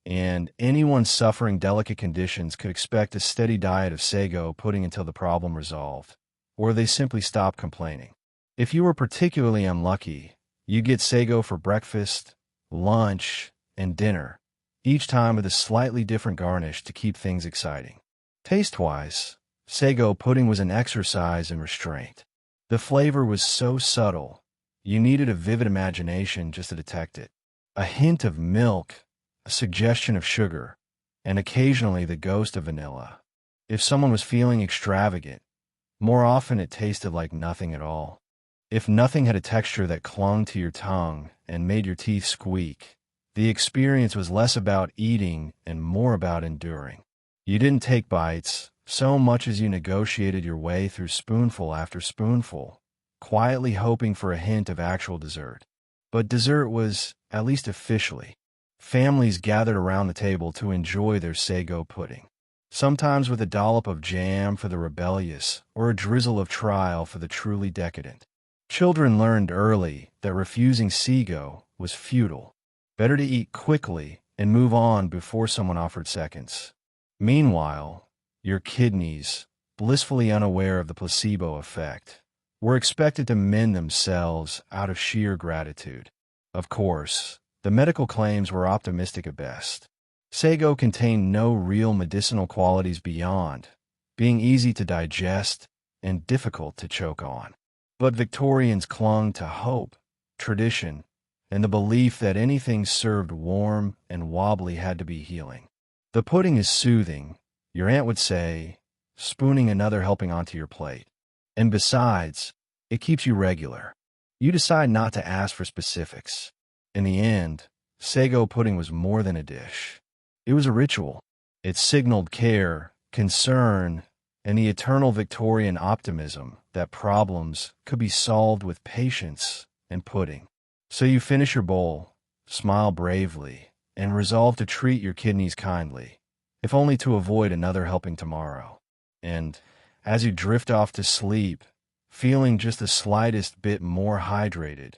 and anyone suffering delicate conditions could expect a steady diet of sago pudding until the problem resolved, or they simply stopped complaining. If you were particularly unlucky, you'd get sago for breakfast, lunch, and dinner, each time with a slightly different garnish to keep things exciting. Taste-wise, sago pudding was an exercise in restraint. The flavor was so subtle, you needed a vivid imagination just to detect it. A hint of milk, a suggestion of sugar, and occasionally the ghost of vanilla. If someone was feeling extravagant, more often it tasted like nothing at all. If nothing had a texture that clung to your tongue and made your teeth squeak, the experience was less about eating and more about enduring. You didn't take bites so much as you negotiated your way through spoonful after spoonful, quietly hoping for a hint of actual dessert. But dessert was, at least officially, families gathered around the table to enjoy their sago pudding. sometimes with a dollop of jam for the rebellious or a drizzle of trial for the truly decadent. Children learned early that refusing sago was futile. Better to eat quickly and move on before someone offered seconds. Meanwhile, your kidneys, blissfully unaware of the placebo effect, were expected to mend themselves out of sheer gratitude. Of course, the medical claims were optimistic at best. Sago contained no real medicinal qualities beyond being easy to digest and difficult to choke on. But Victorians clung to hope, tradition, and the belief that anything served warm and wobbly had to be healing. The pudding is soothing, your aunt would say, spooning another helping onto your plate. And besides, it keeps you regular. You decide not to ask for specifics. In the end, sago pudding was more than a dish. It was a ritual. It signaled care, concern, and the eternal Victorian optimism that problems could be solved with patience and pudding. So you finish your bowl, smile bravely, and resolve to treat your kidneys kindly, if only to avoid another helping tomorrow. And as you drift off to sleep, feeling just the slightest bit more hydrated,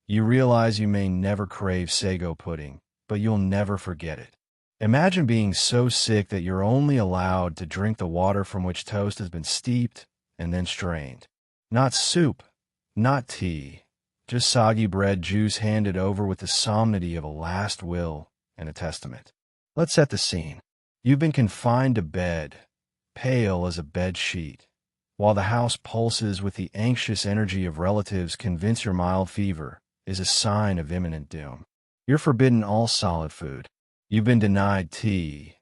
you realize you may never crave sago pudding, but you'll never forget it. Imagine being so sick that you're only allowed to drink the water from which toast has been steeped and then strained. Not soup, not tea, just soggy bread juice handed over with the solemnity of a last will and a testament. Let's set the scene. You've been confined to bed, pale as a bed sheet, while the house pulses with the anxious energy of relatives convinced your mild fever is a sign of imminent doom. You're forbidden all solid food. You've been denied tea,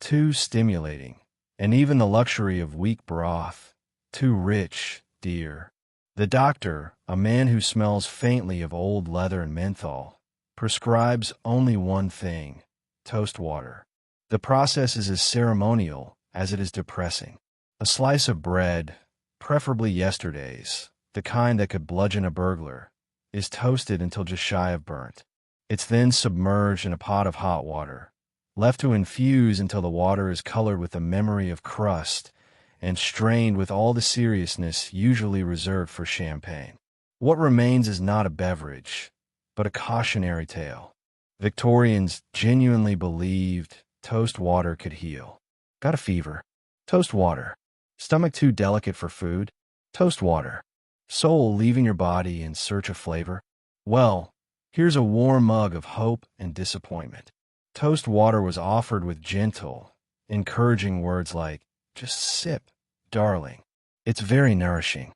too stimulating, and even the luxury of weak broth, too rich, dear. The doctor, a man who smells faintly of old leather and menthol, prescribes only one thing: toast water. The process is as ceremonial as it is depressing. A slice of bread, preferably yesterday's, the kind that could bludgeon a burglar, is toasted until just shy of burnt. It's then submerged in a pot of hot water, left to infuse until the water is colored with the memory of crust and strained with all the seriousness usually reserved for champagne. What remains is not a beverage, but a cautionary tale. Victorians genuinely believed toast water could heal. Got a fever? Toast water. Stomach too delicate for food? Toast water. Soul leaving your body in search of flavor? Well, here's a warm mug of hope and disappointment. Toast water was offered with gentle, encouraging words like, "Just sip, darling. It's very nourishing."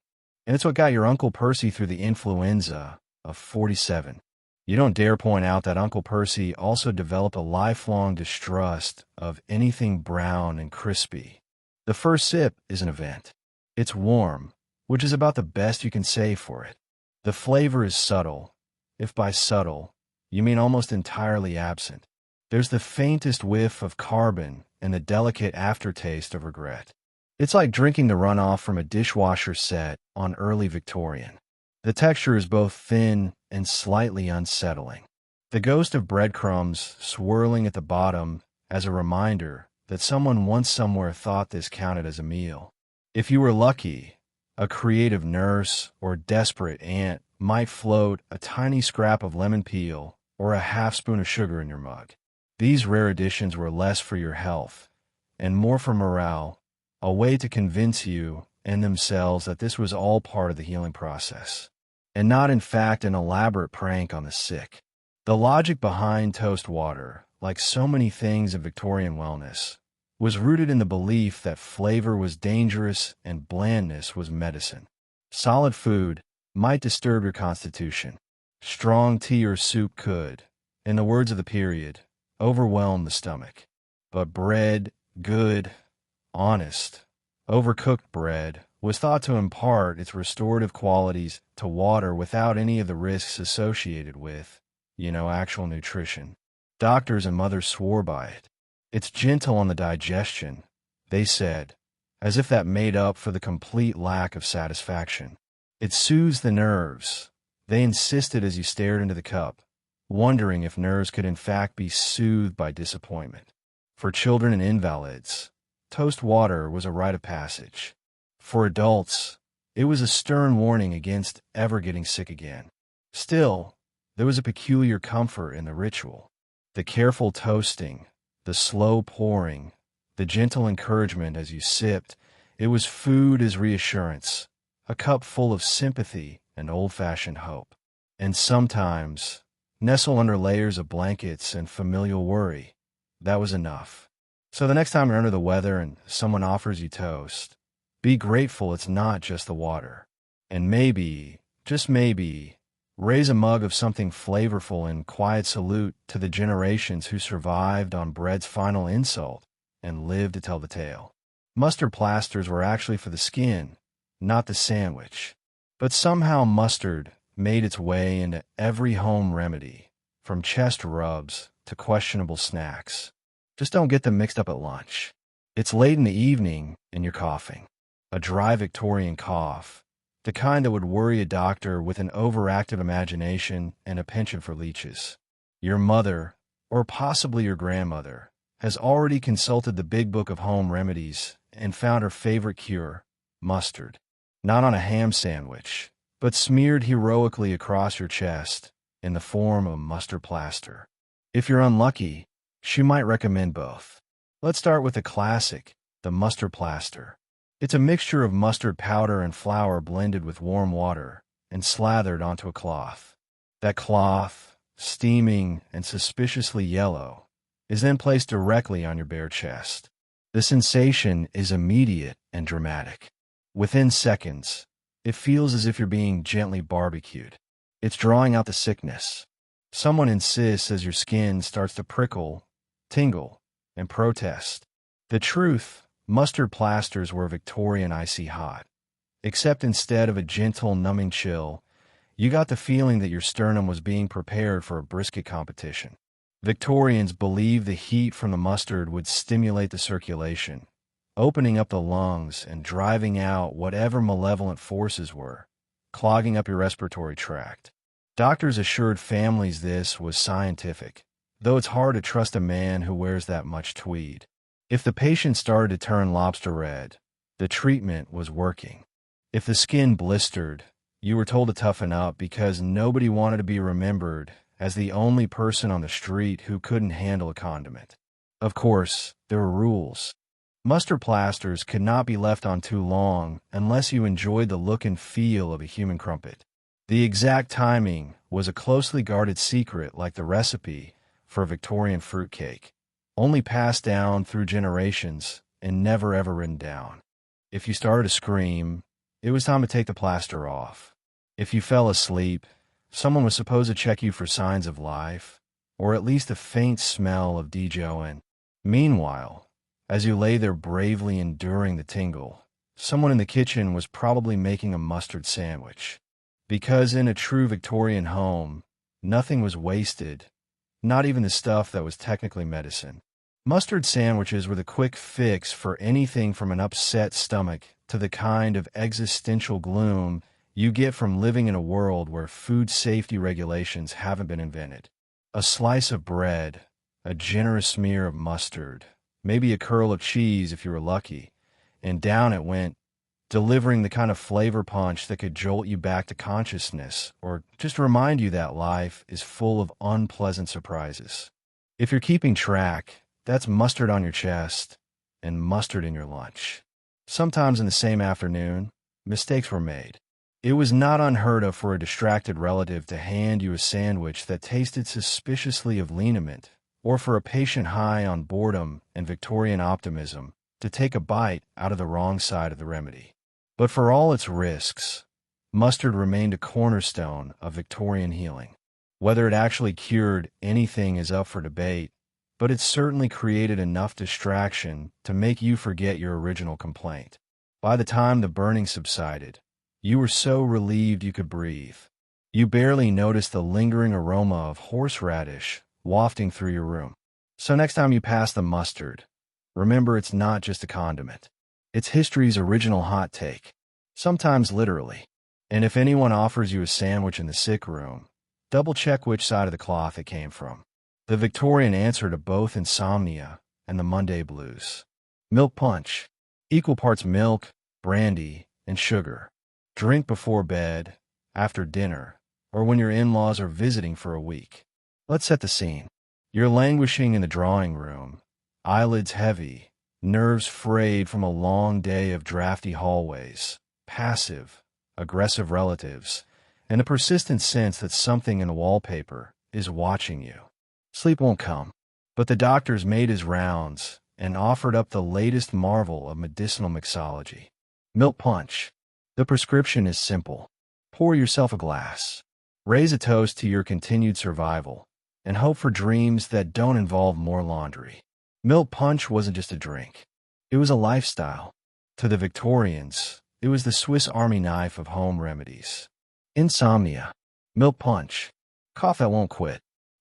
And it's what got your Uncle Percy through the influenza of 47. You don't dare point out that Uncle Percy also developed a lifelong distrust of anything brown and crispy. The first sip is an event. It's warm, which is about the best you can say for it. The flavor is subtle, if by subtle, you mean almost entirely absent. There's the faintest whiff of carbon and the delicate aftertaste of regret. It's like drinking the runoff from a dishwasher set on early Victorian. The texture is both thin and slightly unsettling. The ghost of breadcrumbs swirling at the bottom as a reminder that someone once somewhere thought this counted as a meal. If you were lucky, a creative nurse or desperate aunt might float a tiny scrap of lemon peel or a half spoon of sugar in your mug. These rare additions were less for your health and more for morale, a way to convince you and themselves that this was all part of the healing process, and not in fact an elaborate prank on the sick. The logic behind toast water, like so many things in Victorian wellness, was rooted in the belief that flavor was dangerous and blandness was medicine. Solid food might disturb your constitution. Strong tea or soup could, in the words of the period, overwhelm the stomach. But bread, good, honest, overcooked bread, was thought to impart its restorative qualities to water without any of the risks associated with, actual nutrition. Doctors and mothers swore by it. It's gentle on the digestion, they said, as if that made up for the complete lack of satisfaction. It soothes the nerves, they insisted as you stared into the cup, wondering if nerves could in fact be soothed by disappointment. For children and invalids, toast water was a rite of passage. For adults, it was a stern warning against ever getting sick again. Still, there was a peculiar comfort in the ritual. The careful toasting, the slow pouring, the gentle encouragement as you sipped, it was food as reassurance, a cup full of sympathy and old-fashioned hope. And sometimes, nestled under layers of blankets and familial worry, that was enough. So the next time you're under the weather and someone offers you toast, be grateful it's not just the water. And maybe, just maybe, raise a mug of something flavorful in quiet salute to the generations who survived on bread's final insult and lived to tell the tale. Mustard plasters were actually for the skin, not the sandwich. But somehow mustard made its way into every home remedy, from chest rubs to questionable snacks. Just don't get them mixed up at lunch. It's late in the evening and you're coughing. A dry Victorian cough, the kind that would worry a doctor with an overactive imagination and a penchant for leeches. Your mother, or possibly your grandmother, has already consulted the big book of home remedies and found her favorite cure, mustard. Not on a ham sandwich, but smeared heroically across your chest in the form of mustard plaster. If you're unlucky, she might recommend both. Let's start with the classic, the mustard plaster. It's a mixture of mustard powder and flour blended with warm water and slathered onto a cloth. That cloth, steaming and suspiciously yellow, is then placed directly on your bare chest. The sensation is immediate and dramatic. Within seconds, it feels as if you're being gently barbecued. It's drawing out the sickness. Someone insists as your skin starts to prickle, tingle, and protest. The truth, mustard plasters were Victorian icy hot. Except instead of a gentle, numbing chill, you got the feeling that your sternum was being prepared for a brisket competition. Victorians believed the heat from the mustard would stimulate the circulation, opening up the lungs and driving out whatever malevolent forces were, clogging up your respiratory tract. Doctors assured families this was scientific, though it's hard to trust a man who wears that much tweed. If the patient started to turn lobster red, the treatment was working. If the skin blistered, you were told to toughen up because nobody wanted to be remembered as the only person on the street who couldn't handle a condiment. Of course, there were rules. Mustard plasters could not be left on too long unless you enjoyed the look and feel of a human crumpet. The exact timing was a closely guarded secret like the recipe for a Victorian fruitcake, only passed down through generations and never ever written down. If you started to scream, it was time to take the plaster off. If you fell asleep, someone was supposed to check you for signs of life, or at least a faint smell of dejoin. Meanwhile, as you lay there bravely enduring the tingle, someone in the kitchen was probably making a mustard sandwich. Because in a true Victorian home, nothing was wasted, not even the stuff that was technically medicine. Mustard sandwiches were the quick fix for anything from an upset stomach to the kind of existential gloom you get from living in a world where food safety regulations haven't been invented. A slice of bread, a generous smear of mustard, maybe a curl of cheese if you were lucky, and down it went, delivering the kind of flavor punch that could jolt you back to consciousness or just remind you that life is full of unpleasant surprises. If you're keeping track, that's mustard on your chest and mustard in your lunch. Sometimes in the same afternoon, mistakes were made. It was not unheard of for a distracted relative to hand you a sandwich that tasted suspiciously of liniment, or for a patient high on boredom and Victorian optimism to take a bite out of the wrong side of the remedy. But for all its risks, mustard remained a cornerstone of Victorian healing. Whether it actually cured anything is up for debate, but it certainly created enough distraction to make you forget your original complaint. By the time the burning subsided, you were so relieved you could breathe. You barely noticed the lingering aroma of horseradish wafting through your room. So next time you pass the mustard, remember it's not just a condiment. It's history's original hot take, sometimes literally. And if anyone offers you a sandwich in the sick room, double-check which side of the cloth it came from. The Victorian answer to both insomnia and the Monday blues. Milk punch. Equal parts milk, brandy, and sugar. Drink before bed, after dinner, or when your in-laws are visiting for a week. Let's set the scene. You're languishing in the drawing room, eyelids heavy, nerves frayed from a long day of drafty hallways, passive, aggressive relatives, and a persistent sense that something in the wallpaper is watching you. Sleep won't come, but the doctor's made his rounds and offered up the latest marvel of medicinal mixology. Milk punch. The prescription is simple. Pour yourself a glass. Raise a toast to your continued survival, and hope for dreams that don't involve more laundry. Milk punch wasn't just a drink. It was a lifestyle. To the Victorians, it was the Swiss Army knife of home remedies. Insomnia. Milk punch. Cough that won't quit.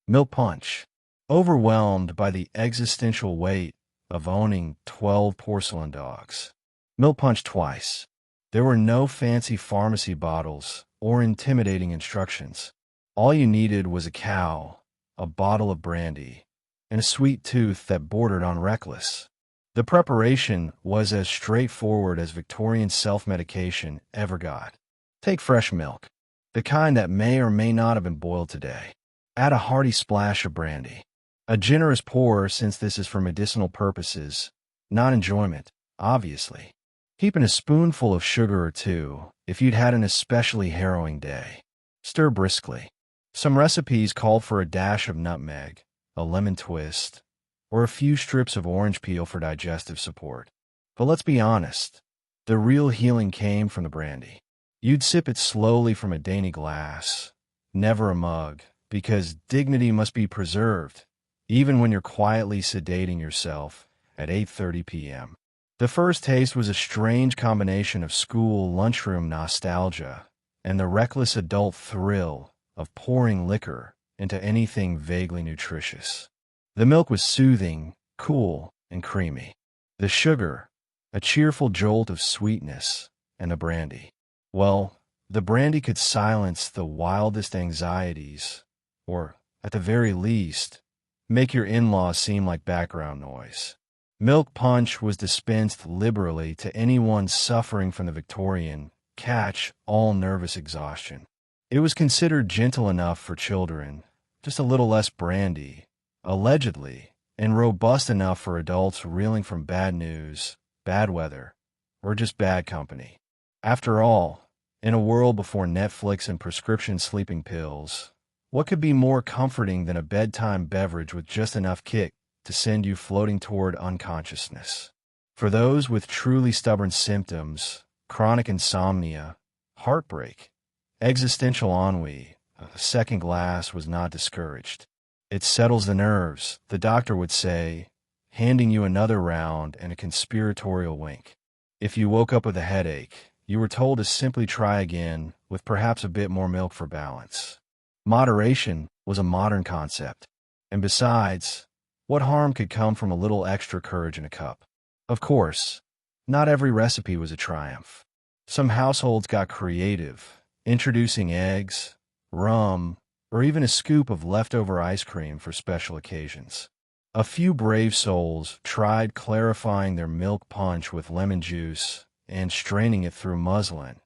Milk punch. Overwhelmed by the existential weight of owning 12 porcelain dogs. Milk punch twice. There were no fancy pharmacy bottles or intimidating instructions. All you needed was a cow, a bottle of brandy, and a sweet tooth that bordered on reckless. The preparation was as straightforward as Victorian self-medication ever got. Take fresh milk, the kind that may or may not have been boiled today. Add a hearty splash of brandy. A generous pour, since this is for medicinal purposes, not enjoyment, obviously. Keep in a spoonful of sugar or two if you'd had an especially harrowing day. Stir briskly. Some recipes called for a dash of nutmeg, a lemon twist, or a few strips of orange peel for digestive support. But let's be honest, the real healing came from the brandy. You'd sip it slowly from a dainty glass, never a mug, because dignity must be preserved, even when you're quietly sedating yourself at 8:30 p.m. The first taste was a strange combination of school lunchroom nostalgia and the reckless adult thrill of pouring liquor into anything vaguely nutritious. The milk was soothing, cool, and creamy. The sugar, a cheerful jolt of sweetness, and the brandy. Well, the brandy could silence the wildest anxieties, or, at the very least, make your in-laws seem like background noise. Milk punch was dispensed liberally to anyone suffering from the Victorian catch-all nervous exhaustion. It was considered gentle enough for children, just a little less brandy, allegedly, and robust enough for adults reeling from bad news, bad weather, or just bad company. After all, in a world before Netflix and prescription sleeping pills, what could be more comforting than a bedtime beverage with just enough kick to send you floating toward unconsciousness? For those with truly stubborn symptoms, chronic insomnia, heartbreak, existential ennui, a second glass was not discouraged. It settles the nerves, the doctor would say, handing you another round and a conspiratorial wink. If you woke up with a headache, you were told to simply try again with perhaps a bit more milk for balance. Moderation was a modern concept. And besides, what harm could come from a little extra courage in a cup? Of course, not every recipe was a triumph. Some households got creative, introducing eggs, rum, or even a scoop of leftover ice cream for special occasions. A few brave souls tried clarifying their milk punch with lemon juice and straining it through muslin,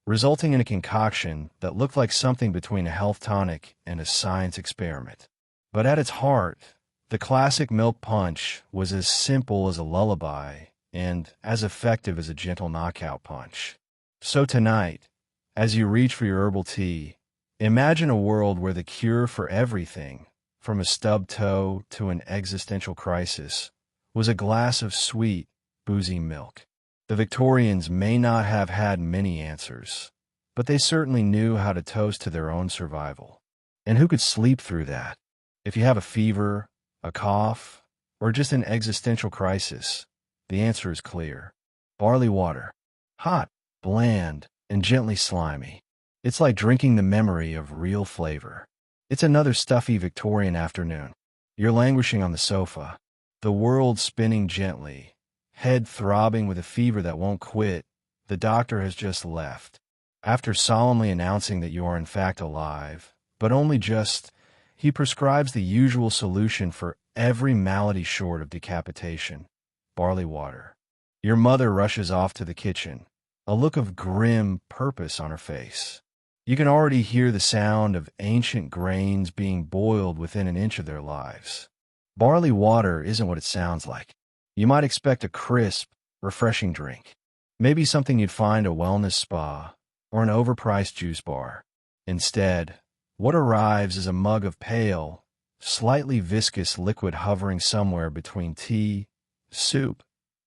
resulting in a concoction that looked like something between a health tonic and a science experiment. But at its heart, the classic milk punch was as simple as a lullaby and as effective as a gentle knockout punch. So tonight, as you reach for your herbal tea, imagine a world where the cure for everything, from a stubbed toe to an existential crisis, was a glass of sweet, boozy milk. The Victorians may not have had many answers, but they certainly knew how to toast to their own survival. And who could sleep through that? If you have a fever, a cough, or just an existential crisis, the answer is clear. Barley water. Hot, bland, and gently slimy. It's like drinking the memory of real flavor. It's another stuffy Victorian afternoon. You're languishing on the sofa, the world spinning gently, head throbbing with a fever that won't quit. The doctor has just left. After solemnly announcing that you are in fact alive, but only just, he prescribes the usual solution for every malady short of decapitation: barley water. Your mother rushes off to the kitchen, a look of grim purpose on her face. You can already hear the sound of ancient grains being boiled within an inch of their lives. Barley water isn't what it sounds like. You might expect a crisp, refreshing drink. Maybe something you'd find at a wellness spa or an overpriced juice bar. Instead, what arrives is a mug of pale, slightly viscous liquid hovering somewhere between tea, soup,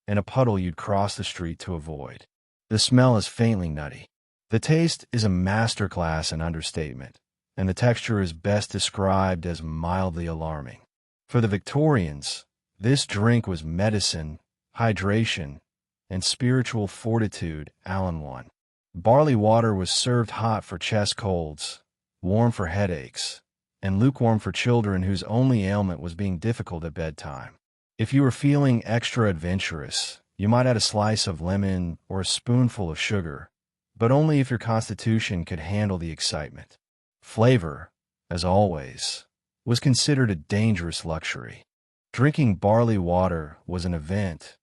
and a puddle you'd cross the street to avoid. The smell is faintly nutty. The taste is a masterclass in understatement, and the texture is best described as mildly alarming. For the Victorians, this drink was medicine, hydration, and spiritual fortitude all in one. Barley water was served hot for chest colds, warm for headaches, and lukewarm for children whose only ailment was being difficult at bedtime. If you were feeling extra adventurous, you might add a slice of lemon or a spoonful of sugar, but only if your constitution could handle the excitement. Flavor, as always, was considered a dangerous luxury. Drinking barley water was an event,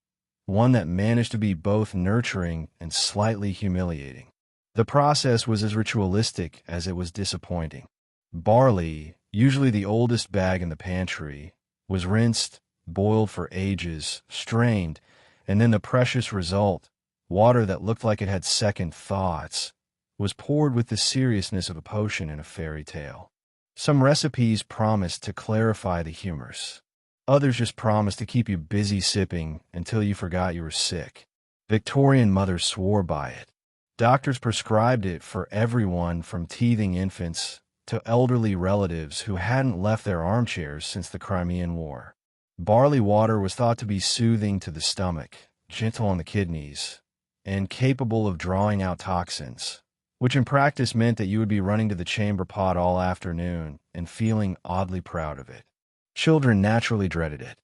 one that managed to be both nurturing and slightly humiliating. The process was as ritualistic as it was disappointing. Barley, usually the oldest bag in the pantry, was rinsed, boiled for ages, strained, and then the precious result, water that looked like it had second thoughts, was poured with the seriousness of a potion in a fairy tale. Some recipes promised to clarify the humors. Others just promised to keep you busy sipping until you forgot you were sick. Victorian mothers swore by it. Doctors prescribed it for everyone from teething infants to elderly relatives who hadn't left their armchairs since the Crimean War. Barley water was thought to be soothing to the stomach, gentle on the kidneys, and capable of drawing out toxins, which in practice meant that you would be running to the chamber pot all afternoon and feeling oddly proud of it. Children naturally dreaded it.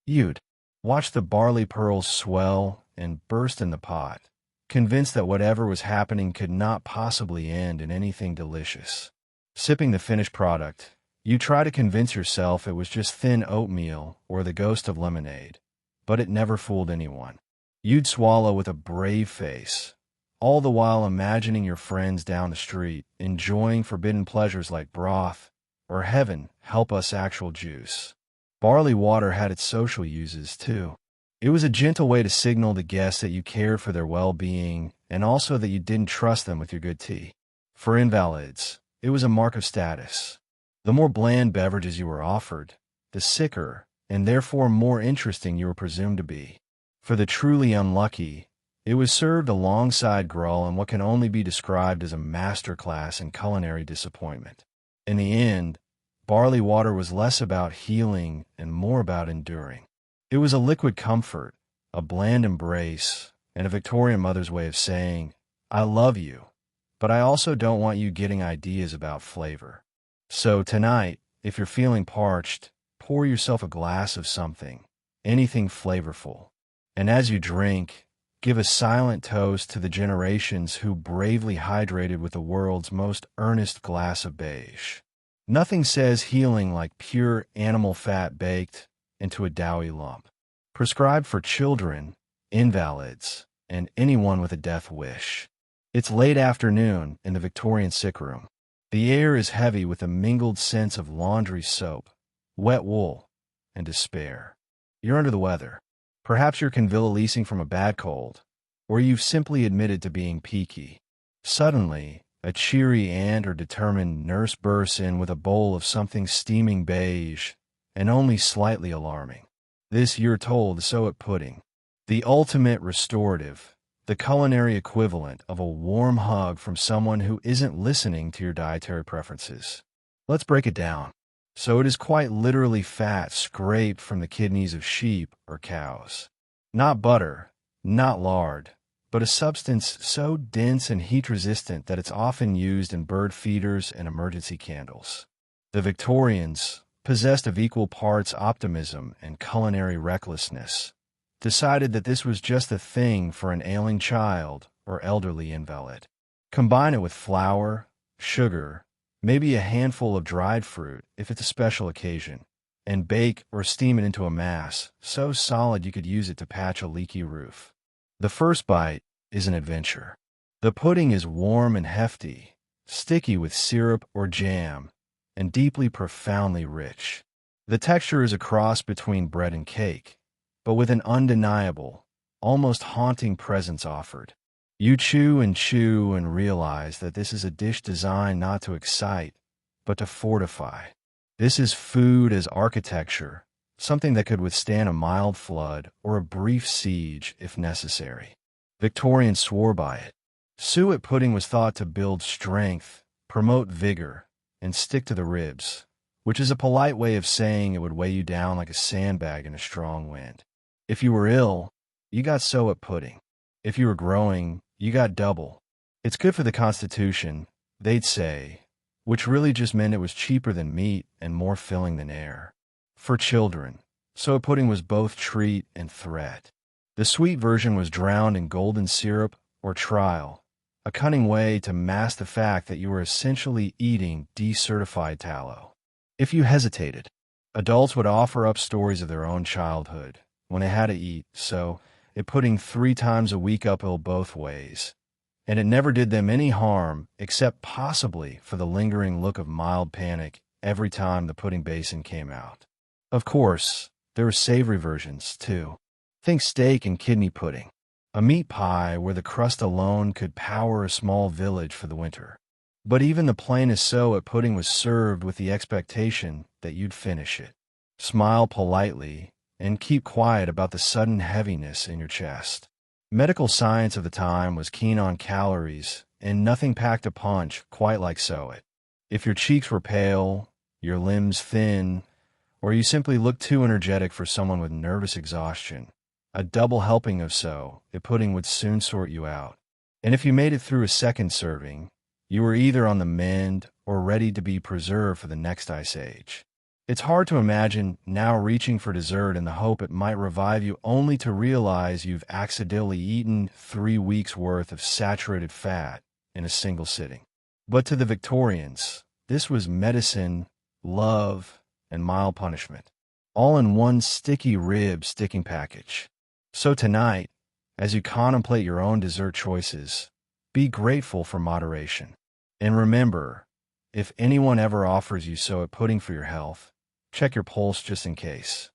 You'd watch the barley pearls swell and burst in the pot, convinced that whatever was happening could not possibly end in anything delicious. Sipping the finished product, you try to convince yourself it was just thin oatmeal or the ghost of lemonade, but it never fooled anyone. You'd swallow with a brave face, all the while imagining your friends down the street enjoying forbidden pleasures like broth, or heaven help us actual juice. Barley water had its social uses, too. It was a gentle way to signal the guests that you cared for their well-being and also that you didn't trust them with your good tea. For invalids, it was a mark of status. The more bland beverages you were offered, the sicker and therefore more interesting you were presumed to be. For the truly unlucky, it was served alongside gruel in what can only be described as a masterclass in culinary disappointment. In the end, barley water was less about healing and more about enduring. It was a liquid comfort, a bland embrace, and a Victorian mother's way of saying, "I love you, but I also don't want you getting ideas about flavor." So tonight, if you're feeling parched, pour yourself a glass of something, anything flavorful. And as you drink, give a silent toast to the generations who bravely hydrated with the world's most earnest glass of beige. Nothing says healing like pure animal fat baked into a doughy lump. Prescribed for children, invalids, and anyone with a death wish. It's late afternoon in the Victorian sickroom. The air is heavy with a mingled sense of laundry soap, wet wool, and despair. You're under the weather. Perhaps you're convalescing from a bad cold, or you've simply admitted to being peaky. Suddenly, a cheery aunt or determined nurse bursts in with a bowl of something steaming beige and only slightly alarming. This, you're told, is suet pudding, the ultimate restorative, the culinary equivalent of a warm hug from someone who isn't listening to your dietary preferences. Let's break it down. So it is quite literally fat scraped from the kidneys of sheep or cows. Not butter, not lard, but a substance so dense and heat-resistant that it's often used in bird feeders and emergency candles. The Victorians, possessed of equal parts optimism and culinary recklessness, decided that this was just a thing for an ailing child or elderly invalid. Combine it with flour, sugar, maybe a handful of dried fruit if it's a special occasion, and bake or steam it into a mass so solid you could use it to patch a leaky roof. The first bite is an adventure. The pudding is warm and hefty, sticky with syrup or jam, and deeply, profoundly rich. The texture is a cross between bread and cake, but with an undeniable, almost haunting presence offered. You chew and realize that this is a dish designed not to excite, but to fortify. This is food as architecture, something that could withstand a mild flood or a brief siege if necessary. Victorians swore by it. Suet pudding was thought to build strength, promote vigor, and stick to the ribs, which is a polite way of saying it would weigh you down like a sandbag in a strong wind. If you were ill, you got suet pudding. If you were growing, you got double. It's good for the constitution, they'd say, which really just meant it was cheaper than meat and more filling than air. For children, suet pudding was both treat and threat. The sweet version was drowned in golden syrup or trial, a cunning way to mask the fact that you were essentially eating decertified tallow. If you hesitated, adults would offer up stories of their own childhood when they had to eat, so it pudding 3 times a week uphill both ways. And it never did them any harm, except possibly for the lingering look of mild panic every time the pudding basin came out. Of course, there were savory versions, too. Think steak and kidney pudding, a meat pie where the crust alone could power a small village for the winter. But even the plainest suet pudding was served with the expectation that you'd finish it, smile politely, and keep quiet about the sudden heaviness in your chest. Medical science of the time was keen on calories, and nothing packed a punch quite like suet. If your cheeks were pale, your limbs thin, or you simply looked too energetic for someone with nervous exhaustion, a double helping of suet pudding would soon sort you out. And if you made it through a second serving, you were either on the mend or ready to be preserved for the next ice age. It's hard to imagine now reaching for dessert in the hope it might revive you, only to realize you've accidentally eaten 3 weeks' worth of saturated fat in a single sitting. But to the Victorians, this was medicine, love, and mild punishment, all in one sticky rib sticking package. So tonight, as you contemplate your own dessert choices, be grateful for moderation. And remember, if anyone ever offers you suet pudding for your health, check your pulse just in case.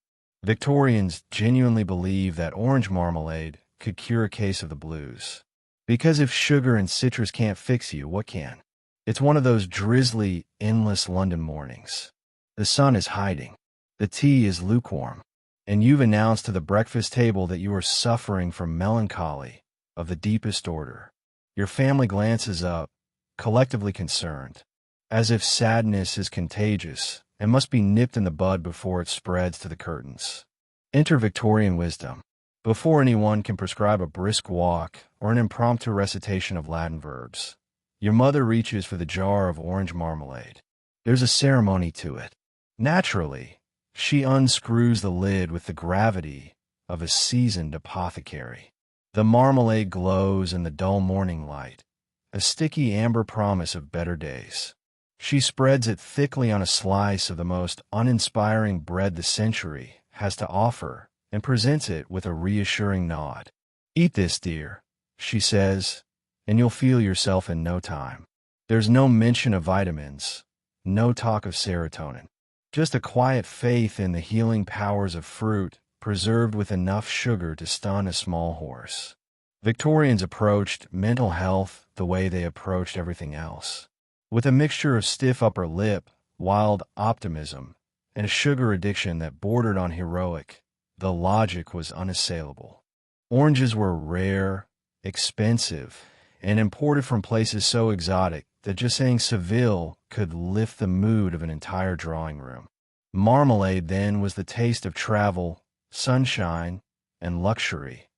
Victorians genuinely believed that orange marmalade could cure a case of the blues. Because if sugar and citrus can't fix you, what can? It's one of those drizzly, endless London mornings. The sun is hiding. The tea is lukewarm. And you've announced to the breakfast table that you are suffering from melancholy of the deepest order. Your family glances up, collectively concerned, as if sadness is contagious and must be nipped in the bud before it spreads to the curtains. Enter Victorian wisdom. Before anyone can prescribe a brisk walk or an impromptu recitation of Latin verbs, your mother reaches for the jar of orange marmalade. There's a ceremony to it. Naturally, she unscrews the lid with the gravity of a seasoned apothecary. The marmalade glows in the dull morning light, a sticky amber promise of better days. She spreads it thickly on a slice of the most uninspiring bread the century has to offer and presents it with a reassuring nod. "Eat this, dear," she says, "and you'll feel yourself in no time." There's no mention of vitamins, no talk of serotonin, just a quiet faith in the healing powers of fruit preserved with enough sugar to stun a small horse. Victorians approached mental health the way they approached everything else, with a mixture of stiff upper lip, wild optimism, and a sugar addiction that bordered on heroic. The logic was unassailable. Oranges were rare, expensive, and imported from places so exotic that just saying Seville could lift the mood of an entire drawing room. Marmalade, then, was the taste of travel, sunshine, and luxury,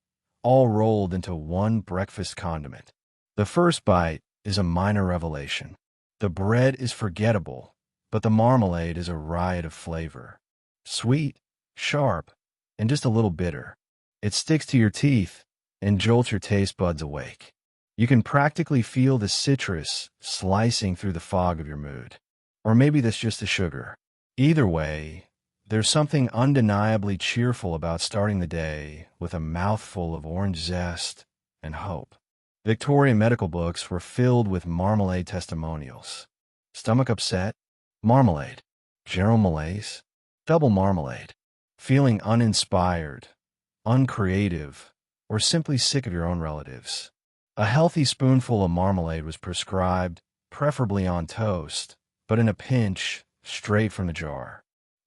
all rolled into one breakfast condiment. The first bite is a minor revelation. The bread is forgettable, but the marmalade is a riot of flavor. Sweet, sharp, and just a little bitter. It sticks to your teeth and jolts your taste buds awake. You can practically feel the citrus slicing through the fog of your mood. Or maybe that's just the sugar. Either way, There's something undeniably cheerful about starting the day with a mouthful of orange zest and hope. Victorian medical books were filled with marmalade testimonials. Stomach upset? Marmalade. General malaise? Double marmalade. Feeling uninspired, uncreative, or simply sick of your own relatives? A healthy spoonful of marmalade was prescribed, preferably on toast, but in a pinch, straight from the jar.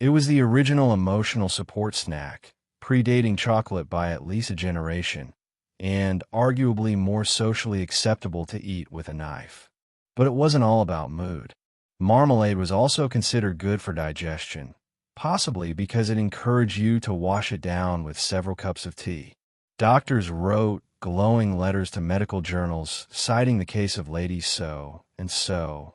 It was the original emotional support snack, predating chocolate by at least a generation, and arguably more socially acceptable to eat with a knife. But it wasn't all about mood. Marmalade was also considered good for digestion, possibly because it encouraged you to wash it down with several cups of tea. Doctors wrote glowing letters to medical journals citing the case of Lady So and So,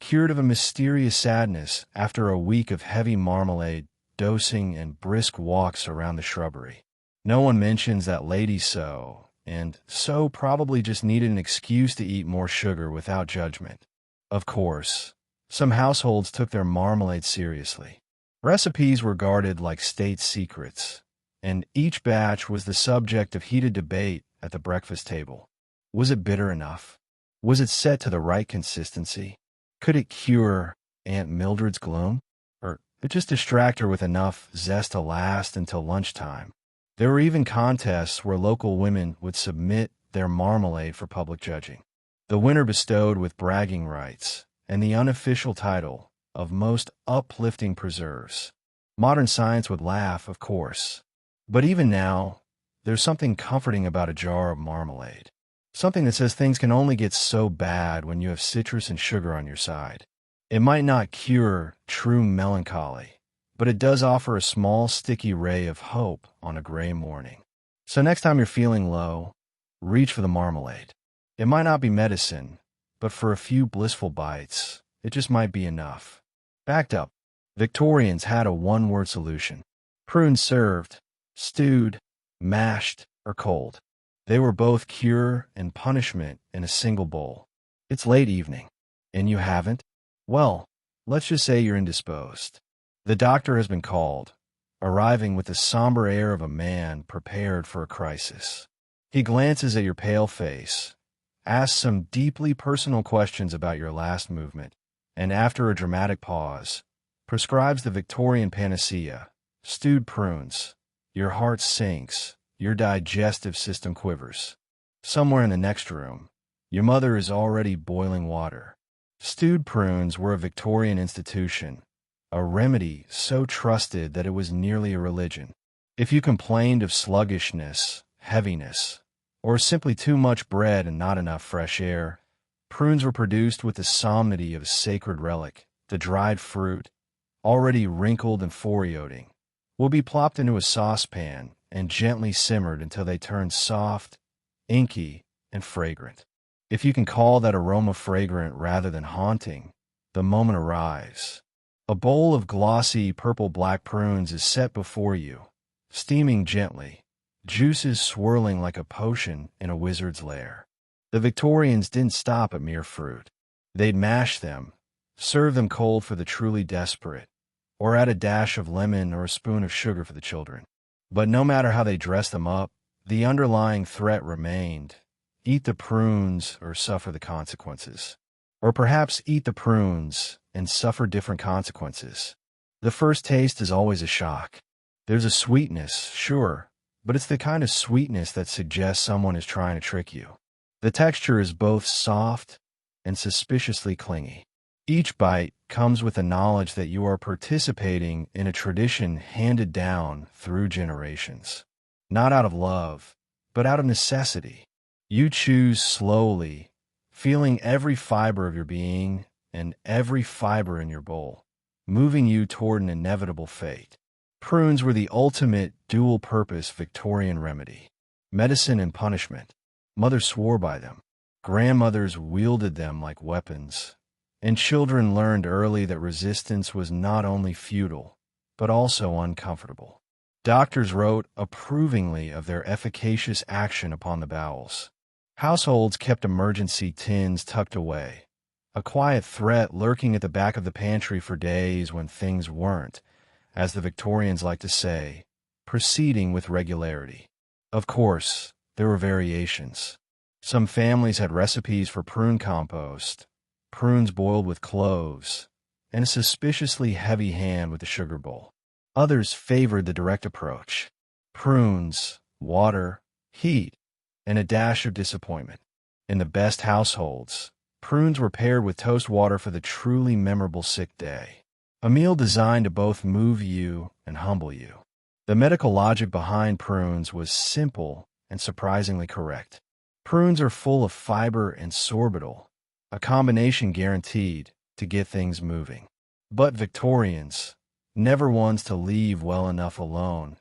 cured of a mysterious sadness after a week of heavy marmalade dosing and brisk walks around the shrubbery. No one mentions that Lady So and So probably just needed an excuse to eat more sugar without judgment. Of course, some households took their marmalade seriously. Recipes were guarded like state secrets, and each batch was the subject of heated debate at the breakfast table. Was it bitter enough? Was it set to the right consistency? Could it cure Aunt Mildred's gloom? Or just distract her with enough zest to last until lunchtime? There were even contests where local women would submit their marmalade for public judging. The winner bestowed with bragging rights and the unofficial title of most uplifting preserves. Modern science would laugh, of course. But even now, there's something comforting about a jar of marmalade. Something that says things can only get so bad when you have citrus and sugar on your side. It might not cure true melancholy, but it does offer a small, sticky ray of hope on a gray morning. So next time you're feeling low, reach for the marmalade. It might not be medicine, but for a few blissful bites, it just might be enough. Backed up, Victorians had a one-word solution. Prunes served, stewed, mashed, or cold. They were both cure and punishment in a single bowl. It's late evening, and you haven't? Well, let's just say you're indisposed. The doctor has been called, arriving with the somber air of a man prepared for a crisis. He glances at your pale face, asks some deeply personal questions about your last movement, and after a dramatic pause, prescribes the Victorian panacea, stewed prunes. Your heart sinks, your digestive system quivers. Somewhere in the next room, your mother is already boiling water. Stewed prunes were a Victorian institution, a remedy so trusted that it was nearly a religion. If you complained of sluggishness, heaviness, or simply too much bread and not enough fresh air, prunes were produced with the solemnity of a sacred relic. The dried fruit, already wrinkled and foreboding, will be plopped into a saucepan and gently simmered until they turn soft, inky, and fragrant. If you can call that aroma fragrant rather than haunting, the moment arrives. A bowl of glossy purple-black prunes is set before you, steaming gently, juices swirling like a potion in a wizard's lair. The Victorians didn't stop at mere fruit. They'd mash them, serve them cold for the truly desperate, or add a dash of lemon or a spoon of sugar for the children. But no matter how they dressed them up, the underlying threat remained: eat the prunes or suffer the consequences. Or perhaps eat the prunes and suffer different consequences. The first taste is always a shock. There's a sweetness, sure, but it's the kind of sweetness that suggests someone is trying to trick you. The texture is both soft and suspiciously clingy. Each bite comes with the knowledge that you are participating in a tradition handed down through generations. Not out of love, but out of necessity. You choose slowly, feeling every fiber of your being and every fiber in your bowl, moving you toward an inevitable fate. Prunes were the ultimate dual-purpose Victorian remedy. Medicine and punishment. Mothers swore by them. Grandmothers wielded them like weapons. And children learned early that resistance was not only futile, but also uncomfortable. Doctors wrote approvingly of their efficacious action upon the bowels. Households kept emergency tins tucked away, a quiet threat lurking at the back of the pantry for days when things weren't, as the Victorians like to say, proceeding with regularity. Of course, there were variations. Some families had recipes for prune compost, prunes boiled with cloves, and a suspiciously heavy hand with the sugar bowl. Others favored the direct approach: prunes, water, heat, and a dash of disappointment. In the best households, prunes were paired with toast water for the truly memorable sick day, a meal designed to both move you and humble you. The medical logic behind prunes was simple and surprisingly correct. Prunes are full of fiber and sorbitol, a combination guaranteed to get things moving. But Victorians, never ones to leave well enough alone,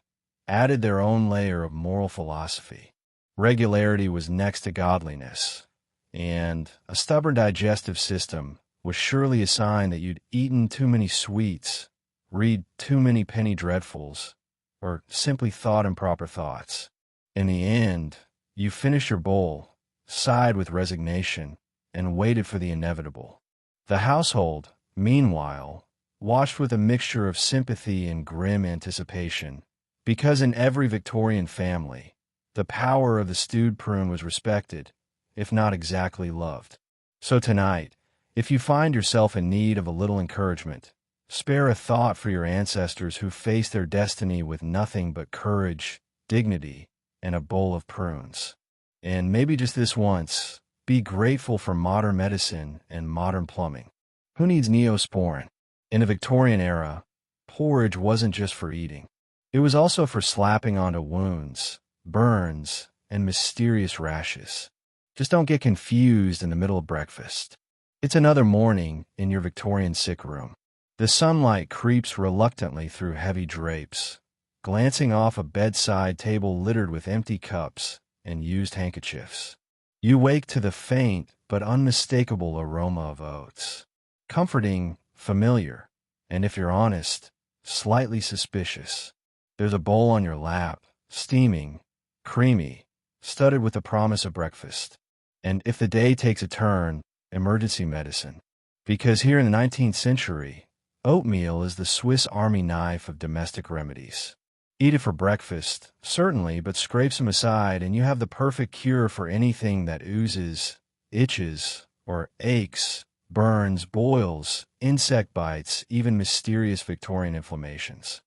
added their own layer of moral philosophy. Regularity was next to godliness, and a stubborn digestive system was surely a sign that you'd eaten too many sweets, read too many penny dreadfuls, or simply thought improper thoughts. In the end, you finished your bowl, sighed with resignation, and waited for the inevitable. The household, meanwhile, watched with a mixture of sympathy and grim anticipation, because in every Victorian family, the power of the stewed prune was respected, if not exactly loved. So tonight, if you find yourself in need of a little encouragement, spare a thought for your ancestors who faced their destiny with nothing but courage, dignity, and a bowl of prunes. And maybe just this once, be grateful for modern medicine and modern plumbing. Who needs Neosporin? In the Victorian era, porridge wasn't just for eating. It was also for slapping onto wounds, burns, and mysterious rashes. Just don't get confused in the middle of breakfast. It's another morning in your Victorian sick room. The sunlight creeps reluctantly through heavy drapes, glancing off a bedside table littered with empty cups and used handkerchiefs. You wake to the faint but unmistakable aroma of oats. Comforting, familiar, and if you're honest, slightly suspicious. There's a bowl on your lap, steaming, creamy, studded with the promise of breakfast. And if the day takes a turn, emergency medicine. Because here in the 19th century, oatmeal is the Swiss Army knife of domestic remedies. Eat it for breakfast, certainly, but scrape some aside and you have the perfect cure for anything that oozes, itches, or aches, burns, boils, insect bites, even mysterious Victorian inflammations.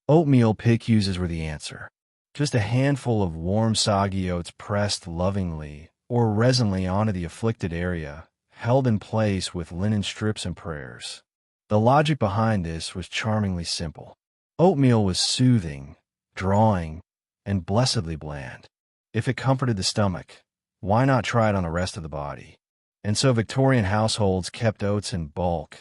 Oatmeal PICUs were the answer. Just a handful of warm, soggy oats pressed lovingly or resinly onto the afflicted area, held in place with linen strips and prayers. The logic behind this was charmingly simple. Oatmeal was soothing, drawing, and blessedly bland. If it comforted the stomach, why not try it on the rest of the body? And so Victorian households kept oats in bulk,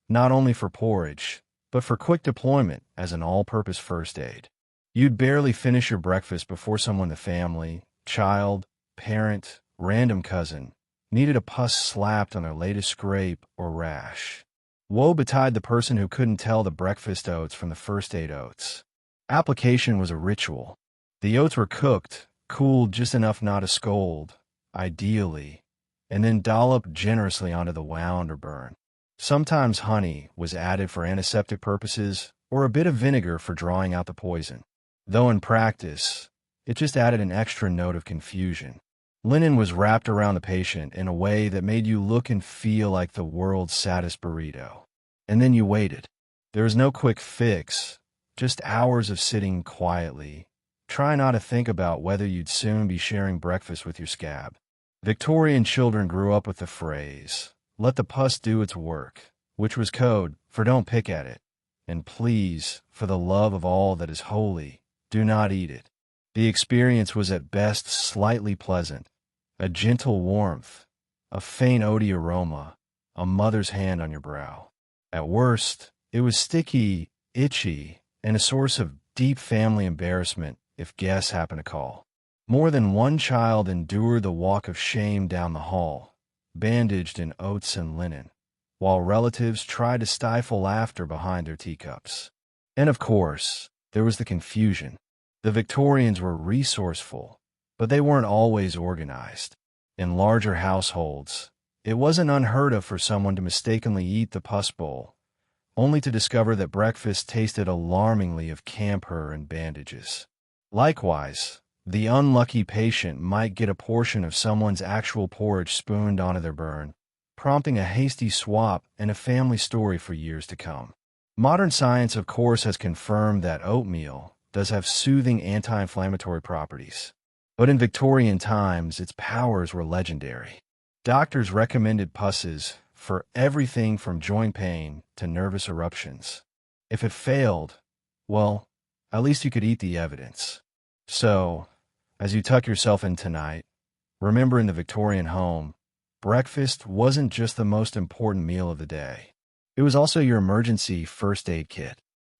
not only for porridge, but for quick deployment as an all-purpose first aid. You'd barely finish your breakfast before someone in the family, child, parent, random cousin, needed a pus slapped on their latest scrape or rash. Woe betide the person who couldn't tell the breakfast oats from the first aid oats. Application was a ritual. The oats were cooked, cooled just enough not to scold, ideally, and then dolloped generously onto the wound or burn. Sometimes honey was added for antiseptic purposes or a bit of vinegar for drawing out the poison, though in practice, it just added an extra note of confusion. Linen was wrapped around the patient in a way that made you look and feel like the world's saddest burrito. And then you waited. There was no quick fix, just hours of sitting quietly. Try not to think about whether you'd soon be sharing breakfast with your scab. Victorian children grew up with the phrase, "Let the pus do its work," which was code for don't pick at it, and please, for the love of all that is holy, do not eat it. The experience was at best slightly pleasant, a gentle warmth, a faint oaty aroma, a mother's hand on your brow. At worst, it was sticky, itchy, and a source of deep family embarrassment if guests happened to call. More than one child endured the walk of shame down the hall, bandaged in oats and linen, while relatives tried to stifle laughter behind their teacups. And of course, there was the confusion. The Victorians were resourceful, but they weren't always organized. In larger households, it wasn't unheard of for someone to mistakenly eat the pus bowl, only to discover that breakfast tasted alarmingly of camphor and bandages. Likewise, the unlucky patient might get a portion of someone's actual porridge spooned onto their burn, prompting a hasty swap and a family story for years to come. Modern science, of course, has confirmed that oatmeal does have soothing anti-inflammatory properties. But in Victorian times, its powers were legendary. Doctors recommended pusses for everything from joint pain to nervous eruptions. If it failed, well, at least you could eat the evidence. So, as you tuck yourself in tonight, remember, in the Victorian home, breakfast wasn't just the most important meal of the day. It was also your emergency first aid kit.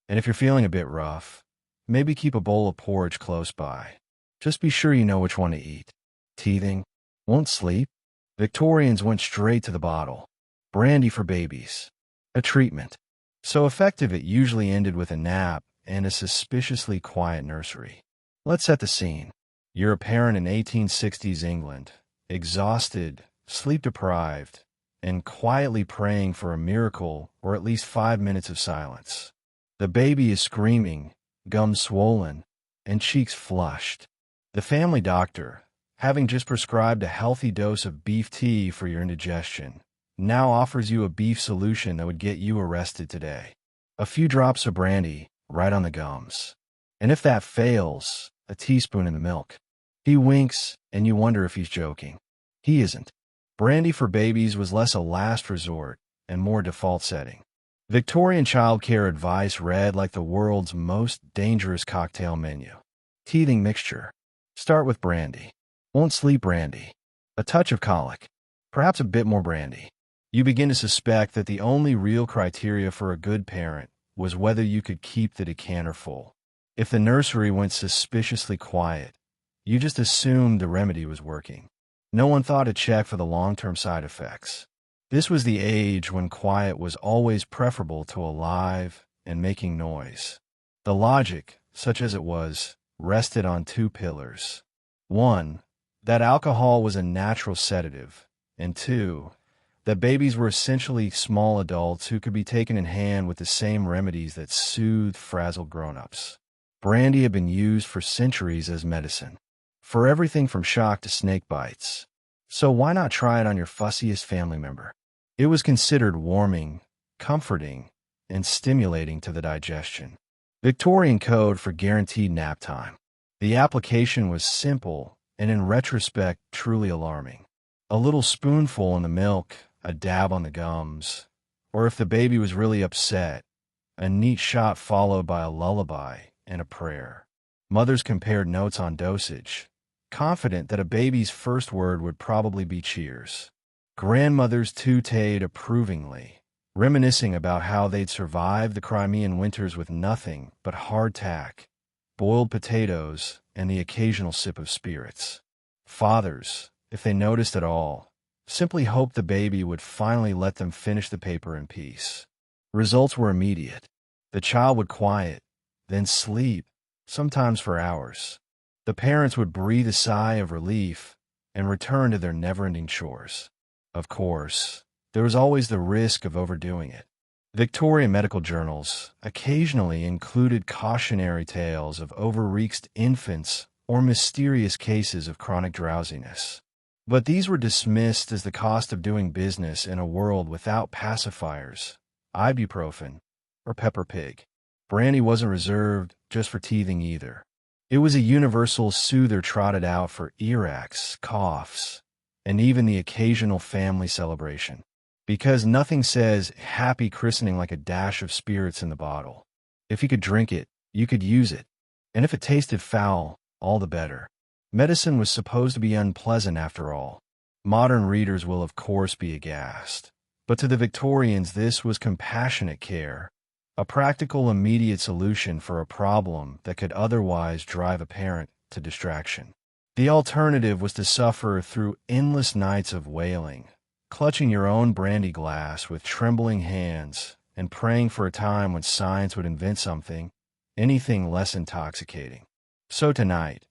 And if you're feeling a bit rough, maybe keep a bowl of porridge close by. Just be sure you know which one to eat. Teething? Won't sleep? Victorians went straight to the bottle. Brandy for babies. A treatment. So effective it usually ended with a nap and a suspiciously quiet nursery. Let's set the scene. You're a parent in 1860s England, exhausted, sleep-deprived, and quietly praying for a miracle or at least 5 minutes of silence. The baby is screaming, gums swollen, and cheeks flushed. The family doctor, having just prescribed a healthy dose of beef tea for your indigestion, now offers you a beef solution that would get you arrested today. A few drops of brandy, right on the gums. And if that fails, a teaspoon in the milk. He winks, and you wonder if he's joking. He isn't. Brandy for babies was less a last resort and more default setting. Victorian childcare advice read like the world's most dangerous cocktail menu. Teething mixture. Start with brandy. Won't sleep brandy. A touch of colic. Perhaps a bit more brandy. You begin to suspect that the only real criteria for a good parent was whether you could keep the decanter full. If the nursery went suspiciously quiet, you just assumed the remedy was working. No one thought to check for the long-term side effects. This was the age when quiet was always preferable to alive and making noise. The logic, such as it was, rested on two pillars. One, that alcohol was a natural sedative, and two, that babies were essentially small adults who could be taken in hand with the same remedies that soothed frazzled grown-ups. Brandy had been used for centuries as medicine, for everything from shock to snake bites. So why not try it on your fussiest family member? It was considered warming, comforting, and stimulating to the digestion. Victorian code for guaranteed nap time. The application was simple and, in retrospect, truly alarming. A little spoonful in the milk, a dab on the gums, or if the baby was really upset, a neat shot followed by a lullaby and a prayer. Mothers compared notes on dosage, confident that a baby's first word would probably be cheers. Grandmothers tooted approvingly, reminiscing about how they'd survived the Crimean winters with nothing but hardtack, boiled potatoes, and the occasional sip of spirits. Fathers, if they noticed at all, simply hoped the baby would finally let them finish the paper in peace. Results were immediate. The child would quiet, then sleep, sometimes for hours. The parents would breathe a sigh of relief and return to their never-ending chores. Of course, there was always the risk of overdoing it. Victorian medical journals occasionally included cautionary tales of overreached infants or mysterious cases of chronic drowsiness. But these were dismissed as the cost of doing business in a world without pacifiers, ibuprofen, or pepper pig. Brandy wasn't reserved just for teething either. It was a universal soother trotted out for earaches, coughs, and even the occasional family celebration. Because nothing says happy christening like a dash of spirits in the bottle. If you could drink it, you could use it. And if it tasted foul, all the better. Medicine was supposed to be unpleasant after all. Modern readers will of course be aghast. But to the Victorians this was compassionate care, a practical immediate solution for a problem that could otherwise drive a parent to distraction. The alternative was to suffer through endless nights of wailing, clutching your own brandy glass with trembling hands and praying for a time when science would invent something, anything less intoxicating. So tonight,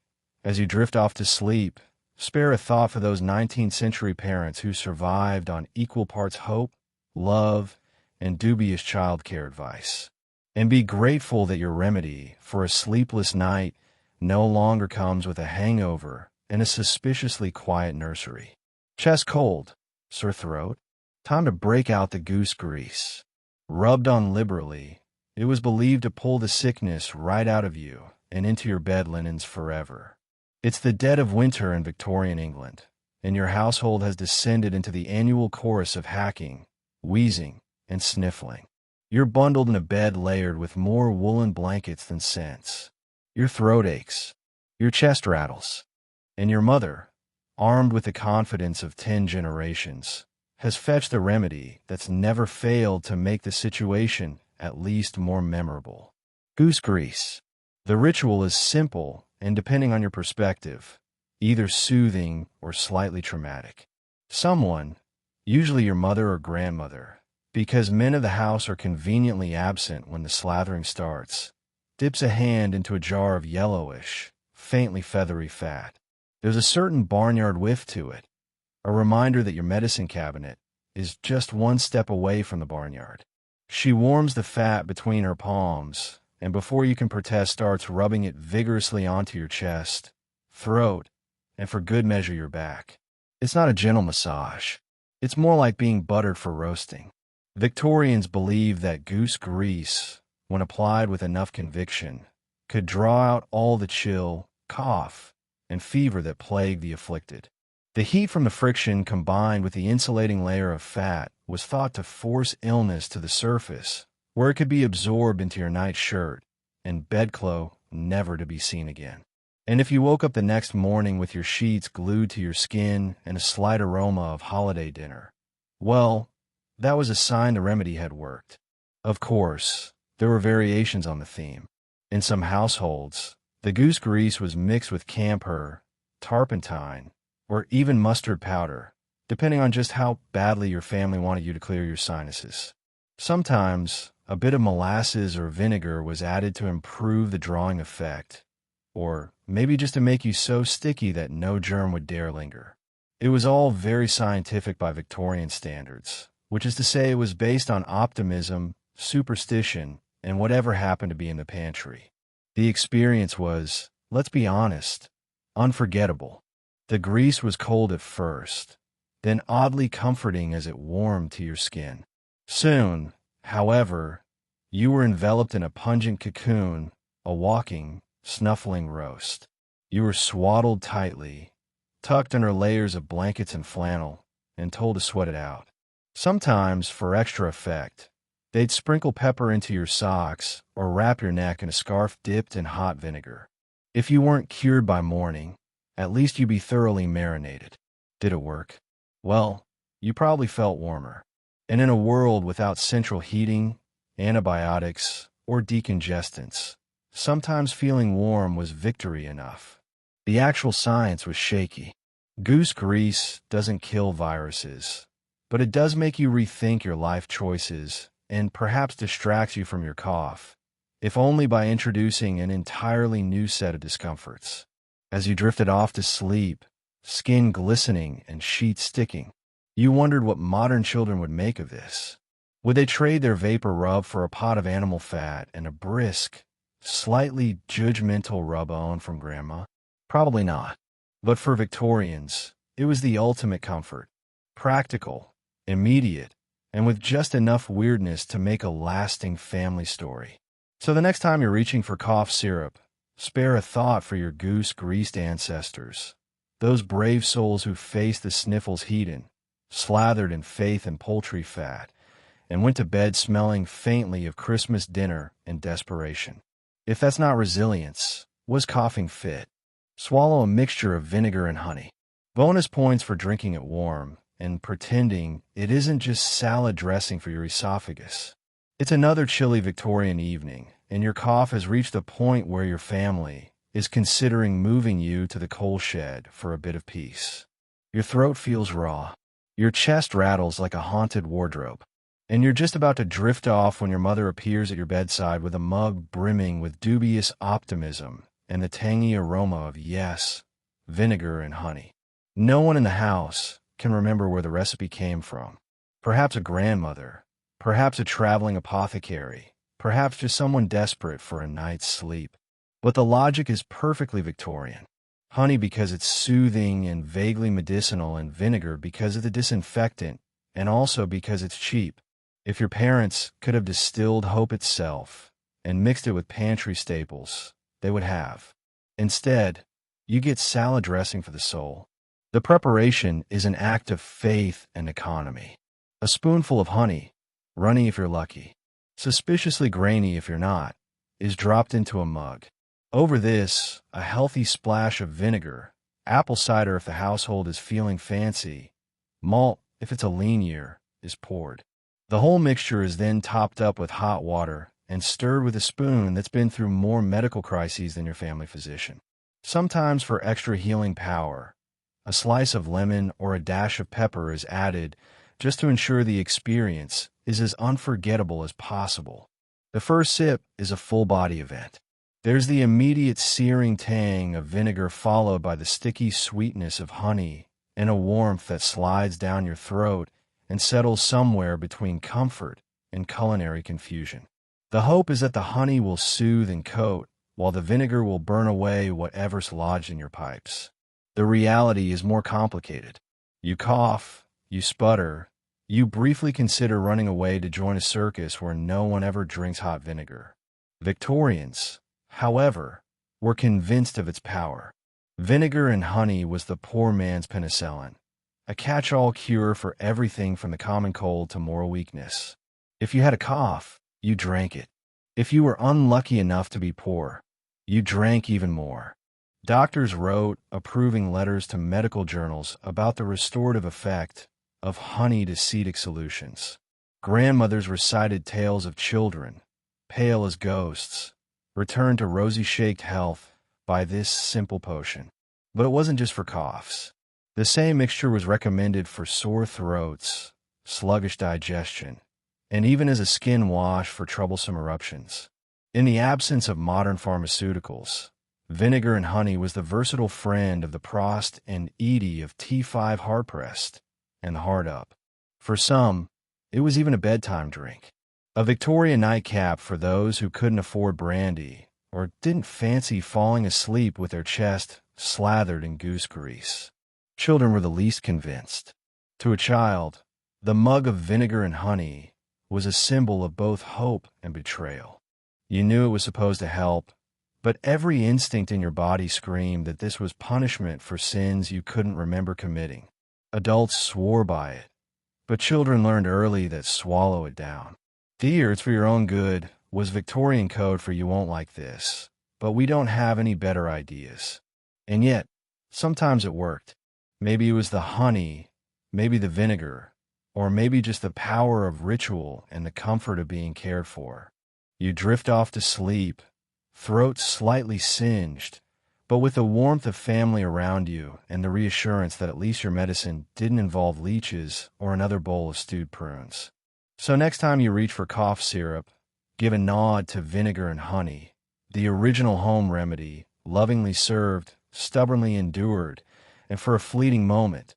as you drift off to sleep, spare a thought for those 19th century parents who survived on equal parts hope, love, and dubious childcare advice. And be grateful that your remedy for a sleepless night no longer comes with a hangover and a suspiciously quiet nursery. Chest cold, sore throat, time to break out the goose grease. Rubbed on liberally, it was believed to pull the sickness right out of you and into your bed linens forever. It's the dead of winter in Victorian England, and your household has descended into the annual chorus of hacking, wheezing, and sniffling. You're bundled in a bed layered with more woolen blankets than sense. Your throat aches, your chest rattles, and your mother, armed with the confidence of 10 generations, has fetched the remedy that's never failed to make the situation at least more memorable. Goose grease. The ritual is simple and, depending on your perspective, either soothing or slightly traumatic. Someone, usually your mother or grandmother, because men of the house are conveniently absent when the slathering starts, dips a hand into a jar of yellowish, faintly feathery fat. There's a certain barnyard whiff to it, a reminder that your medicine cabinet is just one step away from the barnyard. She warms the fat between her palms, and before you can protest, starts rubbing it vigorously onto your chest, throat, and for good measure your back. It's not a gentle massage. It's more like being buttered for roasting. Victorians believed that goose grease, when applied with enough conviction, could draw out all the chill, cough, and fever that plagued the afflicted. The heat from the friction combined with the insulating layer of fat was thought to force illness to the surface, where it could be absorbed into your night shirt and bedclothes never to be seen again. And if you woke up the next morning with your sheets glued to your skin and a slight aroma of holiday dinner, well, that was a sign the remedy had worked. Of course, there were variations on the theme. In some households, the goose grease was mixed with camphor, turpentine, or even mustard powder, depending on just how badly your family wanted you to clear your sinuses. Sometimes, a bit of molasses or vinegar was added to improve the drawing effect, or maybe just to make you so sticky that no germ would dare linger. It was all very scientific by Victorian standards, which is to say it was based on optimism, superstition, and whatever happened to be in the pantry. The experience was, let's be honest, unforgettable. The grease was cold at first, then oddly comforting as it warmed to your skin. Soon, however, you were enveloped in a pungent cocoon, a walking, snuffling roast. You were swaddled tightly, tucked under layers of blankets and flannel, and told to sweat it out. Sometimes, for extra effect, they'd sprinkle pepper into your socks or wrap your neck in a scarf dipped in hot vinegar. If you weren't cured by morning, at least you'd be thoroughly marinated. Did it work? Well, you probably felt warmer. And in a world without central heating, antibiotics, or decongestants, sometimes feeling warm was victory enough. The actual science was shaky. Goose grease doesn't kill viruses, but it does make you rethink your life choices and perhaps distracts you from your cough, if only by introducing an entirely new set of discomforts. As you drifted off to sleep, skin glistening and sheets sticking, you wondered what modern children would make of this. Would they trade their vapor rub for a pot of animal fat and a brisk, slightly judgmental rub-on from Grandma? Probably not. But for Victorians, it was the ultimate comfort. Practical, immediate, and with just enough weirdness to make a lasting family story. So the next time you're reaching for cough syrup, spare a thought for your goose-greased ancestors, those brave souls who faced the sniffles heated, slathered in faith and poultry fat, and went to bed smelling faintly of Christmas dinner and desperation. If that's not resilience, was coughing fit? Swallow a mixture of vinegar and honey. Bonus points for drinking it warm and pretending it isn't just salad dressing for your esophagus. It's another chilly Victorian evening, and your cough has reached a point where your family is considering moving you to the coal shed for a bit of peace. Your throat feels raw. Your chest rattles like a haunted wardrobe. And you're just about to drift off when your mother appears at your bedside with a mug brimming with dubious optimism and the tangy aroma of, yes, vinegar and honey. No one in the house can remember where the recipe came from. Perhaps a grandmother, perhaps a traveling apothecary, perhaps just someone desperate for a night's sleep. But the logic is perfectly Victorian. Honey because it's soothing and vaguely medicinal, and vinegar because of the disinfectant, and also because it's cheap. If your parents could have distilled hope itself and mixed it with pantry staples, they would have. Instead, you get salad dressing for the soul. The preparation is an act of faith and economy. A spoonful of honey, runny if you're lucky, suspiciously grainy if you're not, is dropped into a mug. Over this, a healthy splash of vinegar, apple cider if the household is feeling fancy, malt if it's a lean year, is poured. The whole mixture is then topped up with hot water and stirred with a spoon that's been through more medical crises than your family physician. Sometimes for extra healing power, a slice of lemon or a dash of pepper is added just to ensure the experience is as unforgettable as possible. The first sip is a full-body event. There's the immediate searing tang of vinegar followed by the sticky sweetness of honey and a warmth that slides down your throat and settles somewhere between comfort and culinary confusion. The hope is that the honey will soothe and coat, while the vinegar will burn away whatever's lodged in your pipes. The reality is more complicated. You cough, you sputter, you briefly consider running away to join a circus where no one ever drinks hot vinegar. Victorians, however, were convinced of its power. Vinegar and honey was the poor man's penicillin, a catch-all cure for everything from the common cold to moral weakness. If you had a cough, you drank it. If you were unlucky enough to be poor, you drank even more. Doctors wrote approving letters to medical journals about the restorative effect of honeyed acetic solutions. Grandmothers recited tales of children, pale as ghosts, returned to rosy-shaked health by this simple potion. But it wasn't just for coughs. The same mixture was recommended for sore throats, sluggish digestion, and even as a skin wash for troublesome eruptions. In the absence of modern pharmaceuticals, vinegar and honey was the versatile friend of the Prost and Edie of T5 hard-pressed and the hard-up. For some, it was even a bedtime drink. A Victorian nightcap for those who couldn't afford brandy or didn't fancy falling asleep with their chest slathered in goose grease. Children were the least convinced. To a child, the mug of vinegar and honey was a symbol of both hope and betrayal. You knew it was supposed to help, but every instinct in your body screamed that this was punishment for sins you couldn't remember committing. Adults swore by it, but children learned early that swallow it down. "Dear, it's for your own good" was Victorian code for "you won't like this, but we don't have any better ideas." And yet, sometimes it worked. Maybe it was the honey, maybe the vinegar, or maybe just the power of ritual and the comfort of being cared for. You drift off to sleep, throat slightly singed, but with the warmth of family around you and the reassurance that at least your medicine didn't involve leeches or another bowl of stewed prunes. So next time you reach for cough syrup, give a nod to vinegar and honey, the original home remedy, lovingly served, stubbornly endured, and for a fleeting moment,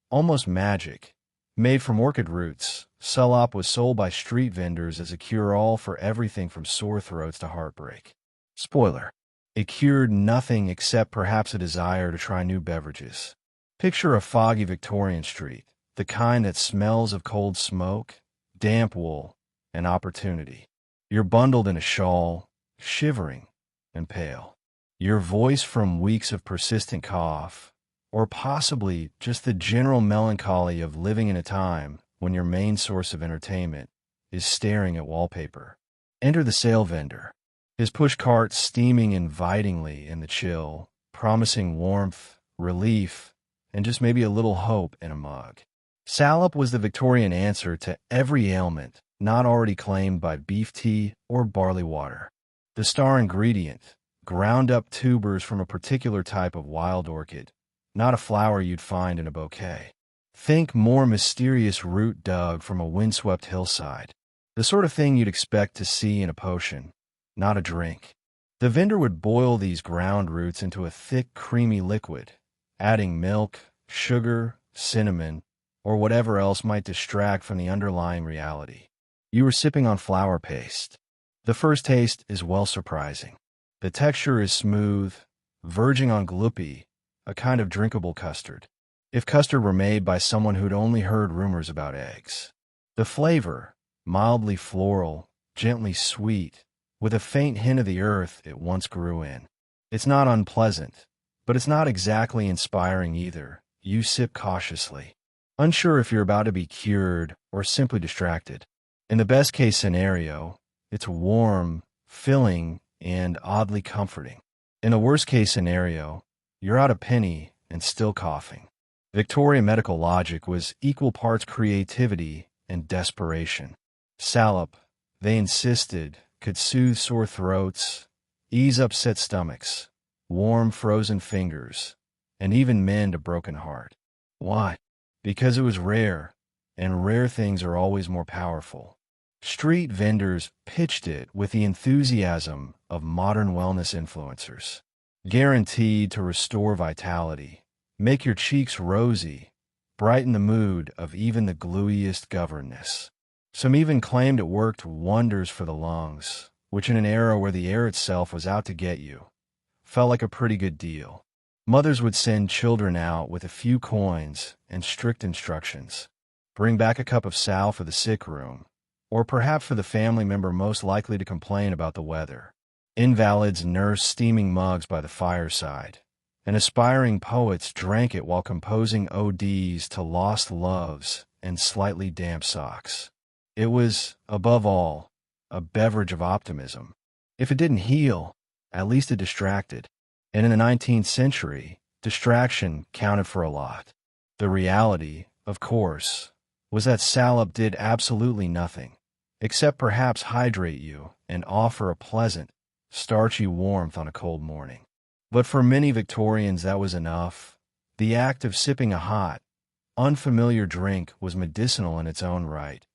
almost magic. Made from orchid roots, Sulop was sold by street vendors as a cure-all for everything from sore throats to heartbreak. Spoiler: it cured nothing except perhaps a desire to try new beverages. Picture a foggy Victorian street, the kind that smells of cold smoke, damp wool, and opportunity. You're bundled in a shawl, shivering and pale. Your voice from weeks of persistent cough, or possibly just the general melancholy of living in a time when your main source of entertainment is staring at wallpaper. Enter the sale vendor, his pushcart steaming invitingly in the chill, promising warmth, relief, and just maybe a little hope in a mug. Salop was the Victorian answer to every ailment not already claimed by beef tea or barley water. The star ingredient, ground-up tubers from a particular type of wild orchid, not a flower you'd find in a bouquet. Think more mysterious root dug from a windswept hillside. The sort of thing you'd expect to see in a potion, not a drink. The vendor would boil these ground roots into a thick, creamy liquid, adding milk, sugar, cinnamon, or whatever else might distract from the underlying reality. You were sipping on flour paste. The first taste is well surprising. The texture is smooth, verging on gloopy, a kind of drinkable custard. If custard were made by someone who'd only heard rumors about eggs. The flavor, mildly floral, gently sweet, with a faint hint of the earth it once grew in. It's not unpleasant, but it's not exactly inspiring either. You sip cautiously, unsure if you're about to be cured or simply distracted. In the best-case scenario, it's warm, filling, and oddly comforting. In the worst-case scenario, you're out a penny and still coughing. Victorian medical logic was equal parts creativity and desperation. Salep, they insisted, could soothe sore throats, ease upset stomachs, warm frozen fingers, and even mend a broken heart. Why? Because it was rare, and rare things are always more powerful. Street vendors pitched it with the enthusiasm of modern wellness influencers. Guaranteed to restore vitality, make your cheeks rosy, brighten the mood of even the gluiest governess. Some even claimed it worked wonders for the lungs, which in an era where the air itself was out to get you, felt like a pretty good deal. Mothers would send children out with a few coins and strict instructions. Bring back a cup of sal for the sick room, or perhaps for the family member most likely to complain about the weather. Invalids nursed steaming mugs by the fireside, and aspiring poets drank it while composing odes to lost loves and slightly damp socks. It was, above all, a beverage of optimism. If it didn't heal, at least it distracted. And in the 19th century, distraction counted for a lot. The reality, of course, was that salep did absolutely nothing, except perhaps hydrate you and offer a pleasant, starchy warmth on a cold morning. But for many Victorians that was enough. The act of sipping a hot, unfamiliar drink was medicinal in its own right,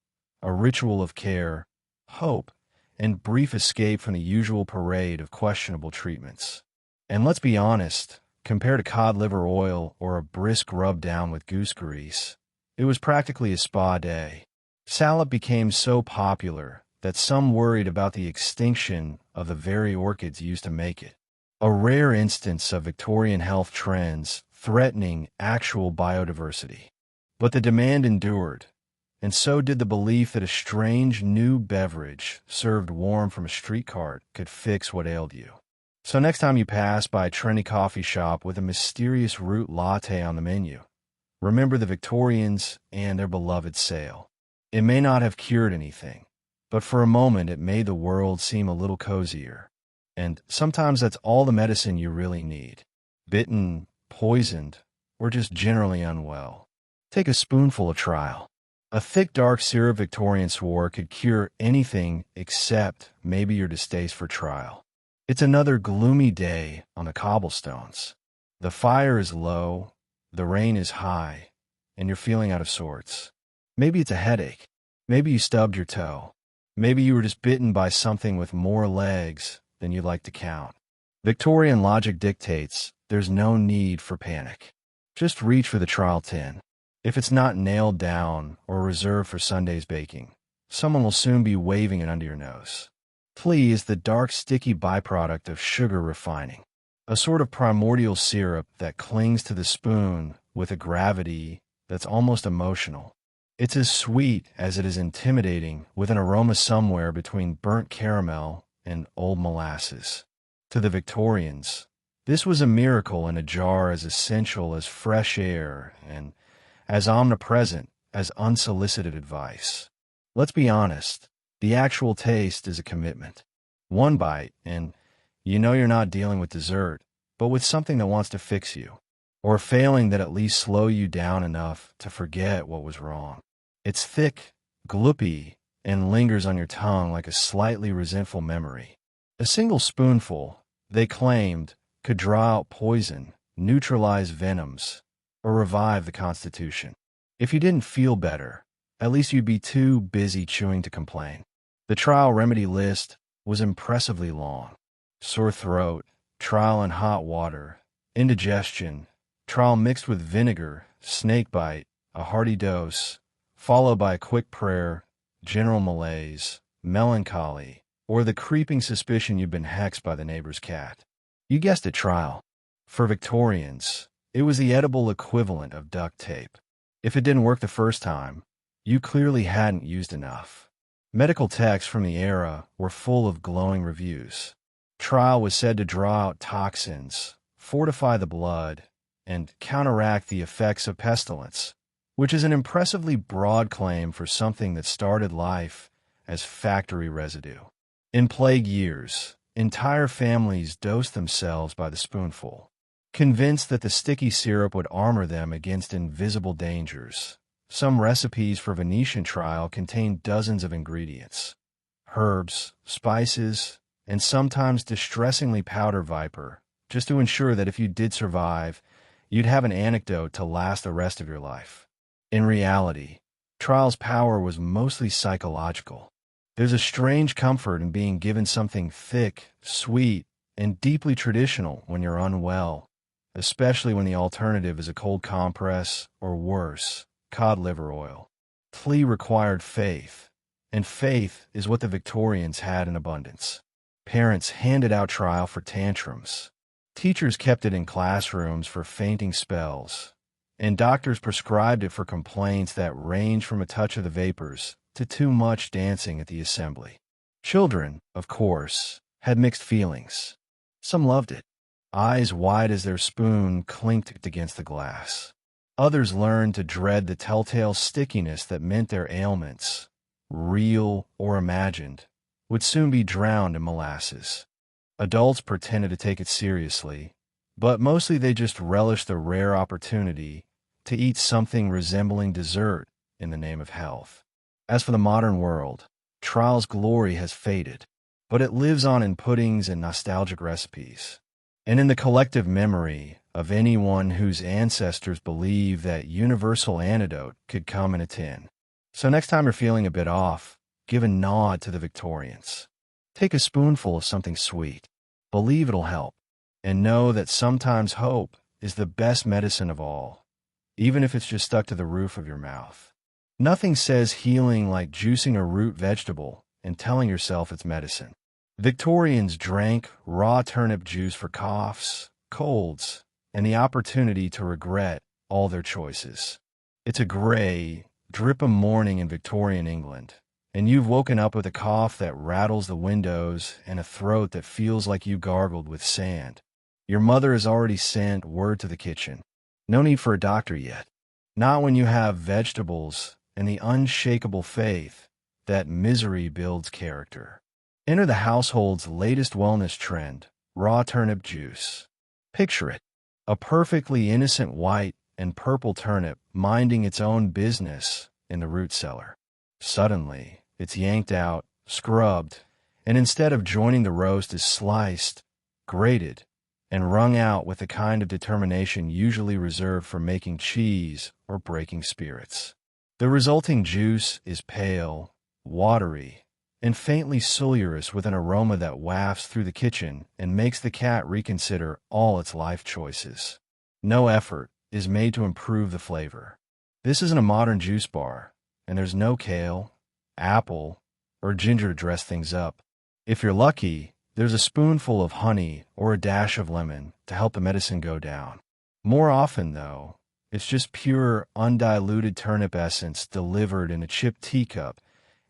a ritual of care, hope, and brief escape from the usual parade of questionable treatments. And let's be honest, compared to cod liver oil or a brisk rub down with goose grease, it was practically a spa day. Salep became so popular that some worried about the extinction of the very orchids used to make it, a rare instance of Victorian health trends threatening actual biodiversity. But the demand endured, and so did the belief that a strange new beverage served warm from a street cart could fix what ailed you. So next time you pass by a trendy coffee shop with a mysterious root latte on the menu, remember the Victorians and their beloved sale. It may not have cured anything, but for a moment it made the world seem a little cozier. And sometimes that's all the medicine you really need. Bitten, poisoned, or just generally unwell. Take a spoonful of trial. A thick dark syrup Victorian swore could cure anything except maybe your distaste for trial. It's another gloomy day on the cobblestones. The fire is low, the rain is high, and you're feeling out of sorts. Maybe it's a headache. Maybe you stubbed your toe. Maybe you were just bitten by something with more legs than you'd like to count. Victorian logic dictates there's no need for panic. Just reach for the trial tin. If it's not nailed down or reserved for Sunday's baking, someone will soon be waving it under your nose. Tea is the dark, sticky byproduct of sugar refining, a sort of primordial syrup that clings to the spoon with a gravity that's almost emotional. It's as sweet as it is intimidating, with an aroma somewhere between burnt caramel and old molasses. To the Victorians, this was a miracle in a jar as essential as fresh air and as omnipresent as unsolicited advice. Let's be honest, the actual taste is a commitment. One bite, and you know you're not dealing with dessert, but with something that wants to fix you, or failing that at least slow you down enough to forget what was wrong. It's thick, gloopy, and lingers on your tongue like a slightly resentful memory. A single spoonful, they claimed, could draw out poison, neutralize venoms, or revive the constitution. If you didn't feel better, at least you'd be too busy chewing to complain. The trial remedy list was impressively long. Sore throat, trial in hot water, indigestion, trial mixed with vinegar, snake bite, a hearty dose, followed by a quick prayer, general malaise, melancholy, or the creeping suspicion you've been hexed by the neighbor's cat. You guessed it, trial. For Victorians, it was the edible equivalent of duct tape. If it didn't work the first time, you clearly hadn't used enough. Medical texts from the era were full of glowing reviews. Trial was said to draw out toxins, fortify the blood, and counteract the effects of pestilence, which is an impressively broad claim for something that started life as factory residue. In plague years, entire families dosed themselves by the spoonful, convinced that the sticky syrup would armor them against invisible dangers. Some recipes for Venetian trial contained dozens of ingredients: herbs, spices, and sometimes distressingly powdered viper, just to ensure that if you did survive, you'd have an anecdote to last the rest of your life. In reality, trial's power was mostly psychological. There's a strange comfort in being given something thick, sweet, and deeply traditional when you're unwell, especially when the alternative is a cold compress or worse, cod liver oil. Flea required faith, and faith is what the Victorians had in abundance. Parents handed out trial for tantrums. Teachers kept it in classrooms for fainting spells, and doctors prescribed it for complaints that ranged from a touch of the vapors to too much dancing at the assembly. Children, of course, had mixed feelings. Some loved it, eyes wide as their spoon clinked against the glass. Others learned to dread the telltale stickiness that meant their ailments, real or imagined, would soon be drowned in molasses. Adults pretended to take it seriously, but mostly they just relished the rare opportunity to eat something resembling dessert in the name of health. As for the modern world, trial's glory has faded, but it lives on in puddings and nostalgic recipes, and in the collective memory of anyone whose ancestors believed that universal antidote could come in a tin. So next time you're feeling a bit off, give a nod to the Victorians. Take a spoonful of something sweet. Believe it'll help, and know that sometimes hope is the best medicine of all, even if it's just stuck to the roof of your mouth. Nothing says healing like juicing a root vegetable and telling yourself it's medicine. Victorians drank raw turnip juice for coughs, colds, and the opportunity to regret all their choices. It's a gray, drip-a morning in Victorian England, and you've woken up with a cough that rattles the windows and a throat that feels like you gargled with sand. Your mother has already sent word to the kitchen. No need for a doctor yet. Not when you have vegetables and the unshakable faith that misery builds character. Enter the household's latest wellness trend, raw turnip juice. Picture it, a perfectly innocent white and purple turnip minding its own business in the root cellar. Suddenly, it's yanked out, scrubbed, and instead of joining the roast is sliced, grated, and wrung out with the kind of determination usually reserved for making cheese or breaking spirits. The resulting juice is pale, watery, and faintly sulfurous with an aroma that wafts through the kitchen and makes the cat reconsider all its life choices. No effort is made to improve the flavor. This isn't a modern juice bar, and there's no kale, apple, or ginger to dress things up. If you're lucky, there's a spoonful of honey or a dash of lemon to help the medicine go down. More often, though, it's just pure, undiluted turnip essence delivered in a chipped teacup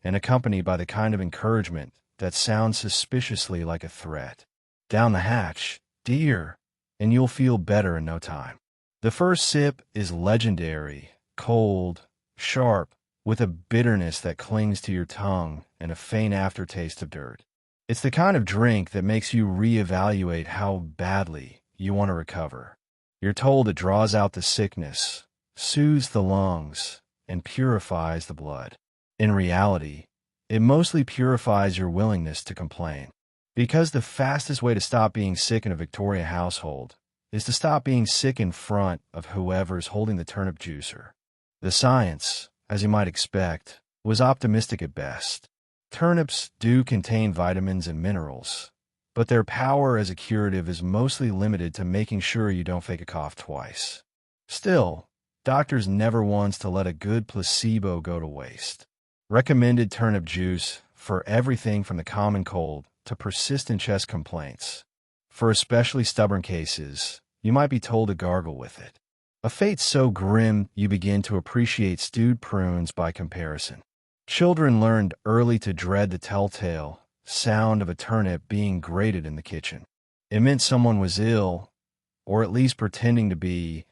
and accompanied by the kind of encouragement that sounds suspiciously like a threat. Down the hatch, dear, and you'll feel better in no time. The first sip is legendary, cold, sharp, with a bitterness that clings to your tongue and a faint aftertaste of dirt. It's the kind of drink that makes you reevaluate how badly you want to recover. You're told it draws out the sickness, soothes the lungs, and purifies the blood. In reality, it mostly purifies your willingness to complain. Because the fastest way to stop being sick in a Victoria household is to stop being sick in front of whoever's holding the turnip juicer. The science, as you might expect, was optimistic at best. Turnips do contain vitamins and minerals, but their power as a curative is mostly limited to making sure you don't fake a cough twice. Still, doctors never wants to let a good placebo go to waste. Recommended turnip juice for everything from the common cold to persistent chest complaints. For especially stubborn cases, you might be told to gargle with it. A fate so grim you begin to appreciate stewed prunes by comparison. Children learned early to dread the telltale sound of a turnip being grated in the kitchen. It meant someone was ill, or at least pretending to be,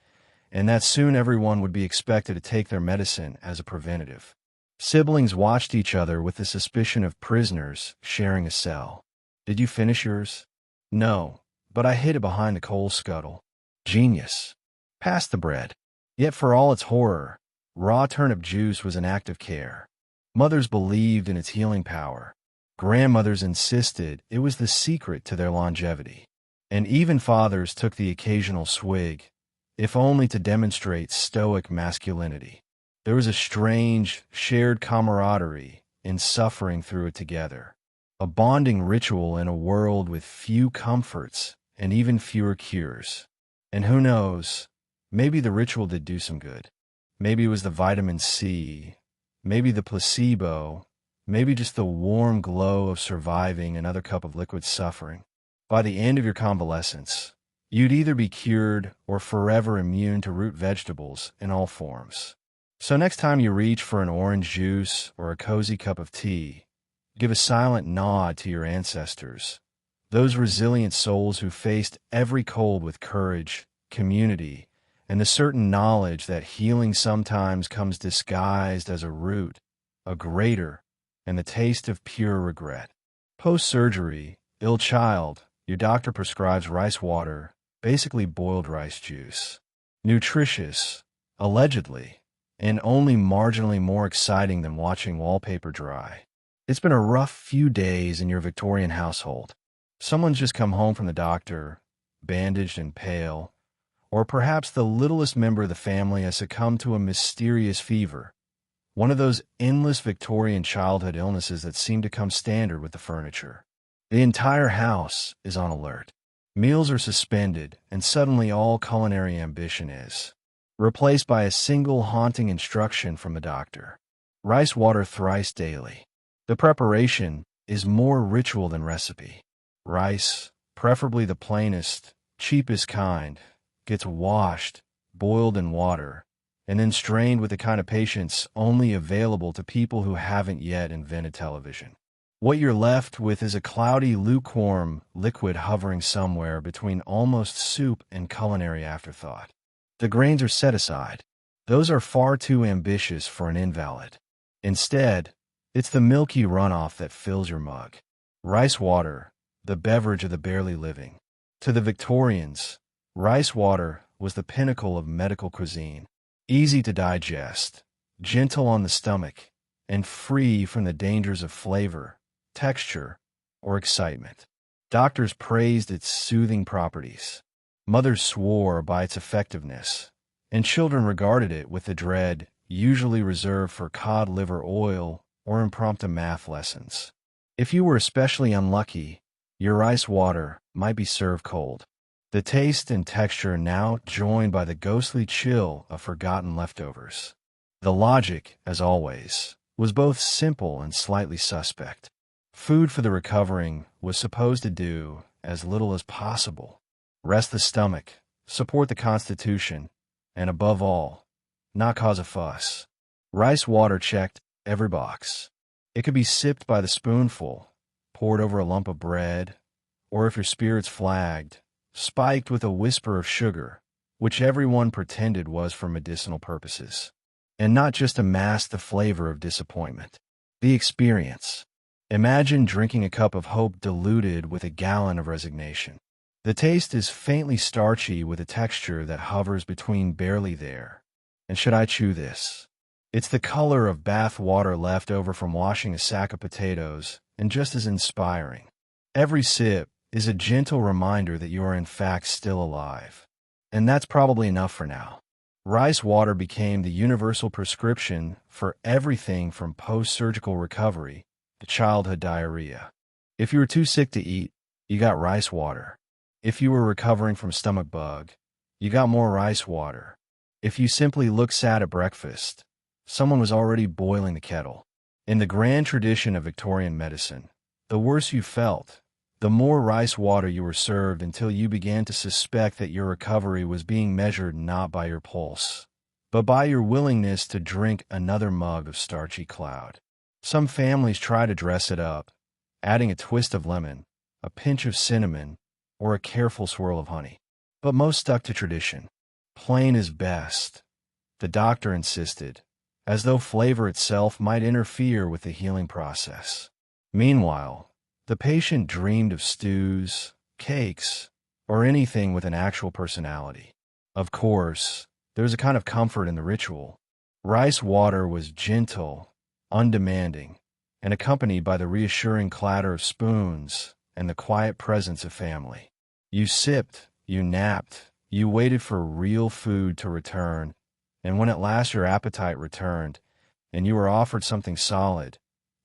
and that soon everyone would be expected to take their medicine as a preventative. Siblings watched each other with the suspicion of prisoners sharing a cell. Did you finish yours? No, but I hid it behind the coal scuttle. Genius. Pass the bread. Yet for all its horror, raw turnip juice was an act of care. Mothers believed in its healing power. Grandmothers insisted it was the secret to their longevity. And even fathers took the occasional swig, if only to demonstrate stoic masculinity. There was a strange, shared camaraderie in suffering through it together, a bonding ritual in a world with few comforts and even fewer cures. And who knows, maybe the ritual did do some good. Maybe it was the vitamin C, maybe the placebo, maybe just the warm glow of surviving another cup of liquid suffering. By the end of your convalescence, you'd either be cured or forever immune to root vegetables in all forms. So next time you reach for an orange juice or a cozy cup of tea, give a silent nod to your ancestors, those resilient souls who faced every cold with courage, community, and the certain knowledge that healing sometimes comes disguised as a root, a grater, and the taste of pure regret. Post-surgery, ill child, your doctor prescribes rice water, basically boiled rice juice. Nutritious, allegedly, and only marginally more exciting than watching wallpaper dry. It's been a rough few days in your Victorian household. Someone's just come home from the doctor, bandaged and pale, or perhaps the littlest member of the family has succumbed to a mysterious fever, one of those endless Victorian childhood illnesses that seem to come standard with the furniture. The entire house is on alert. Meals are suspended, and suddenly all culinary ambition is replaced by a single haunting instruction from the doctor. Rice water thrice daily. The preparation is more ritual than recipe. Rice, preferably the plainest, cheapest kind, gets washed, boiled in water, and then strained with the kind of patience only available to people who haven't yet invented television. What you're left with is a cloudy, lukewarm liquid hovering somewhere between almost soup and culinary afterthought. The grains are set aside. Those are far too ambitious for an invalid. Instead, it's the milky runoff that fills your mug. Rice water, the beverage of the barely living. To the Victorians, rice water was the pinnacle of medical cuisine. Easy to digest, gentle on the stomach, and free from the dangers of flavor, texture, or excitement. Doctors praised its soothing properties. Mothers swore by its effectiveness, and children regarded it with the dread usually reserved for cod liver oil or impromptu math lessons. If you were especially unlucky, your rice water might be served cold. The taste and texture now joined by the ghostly chill of forgotten leftovers. The logic, as always, was both simple and slightly suspect. Food for the recovering was supposed to do as little as possible. Rest the stomach, support the constitution, and above all, not cause a fuss. Rice water checked every box. It could be sipped by the spoonful, poured over a lump of bread, or if your spirits flagged, spiked with a whisper of sugar, which everyone pretended was for medicinal purposes. And not just to mask the flavor of disappointment. The experience. Imagine drinking a cup of hope diluted with a gallon of resignation. The taste is faintly starchy with a texture that hovers between barely there. And should I chew this? It's the color of bath water left over from washing a sack of potatoes, and just as inspiring. Every sip is a gentle reminder that you are in fact still alive. And that's probably enough for now. Rice water became the universal prescription for everything from post-surgical recovery to childhood diarrhea. If you were too sick to eat, you got rice water. If you were recovering from stomach bug, you got more rice water. If you simply looked sad at breakfast, someone was already boiling the kettle. In the grand tradition of Victorian medicine, the worse you felt, the more rice water you were served until you began to suspect that your recovery was being measured not by your pulse, but by your willingness to drink another mug of starchy cloud. Some families try to dress it up, adding a twist of lemon, a pinch of cinnamon, or a careful swirl of honey. But most stuck to tradition. Plain is best, the doctor insisted, as though flavor itself might interfere with the healing process. Meanwhile, the patient dreamed of stews, cakes, or anything with an actual personality. Of course, there was a kind of comfort in the ritual. Rice water was gentle, undemanding, and accompanied by the reassuring clatter of spoons and the quiet presence of family. You sipped, you napped, you waited for real food to return, and when at last your appetite returned, and you were offered something solid,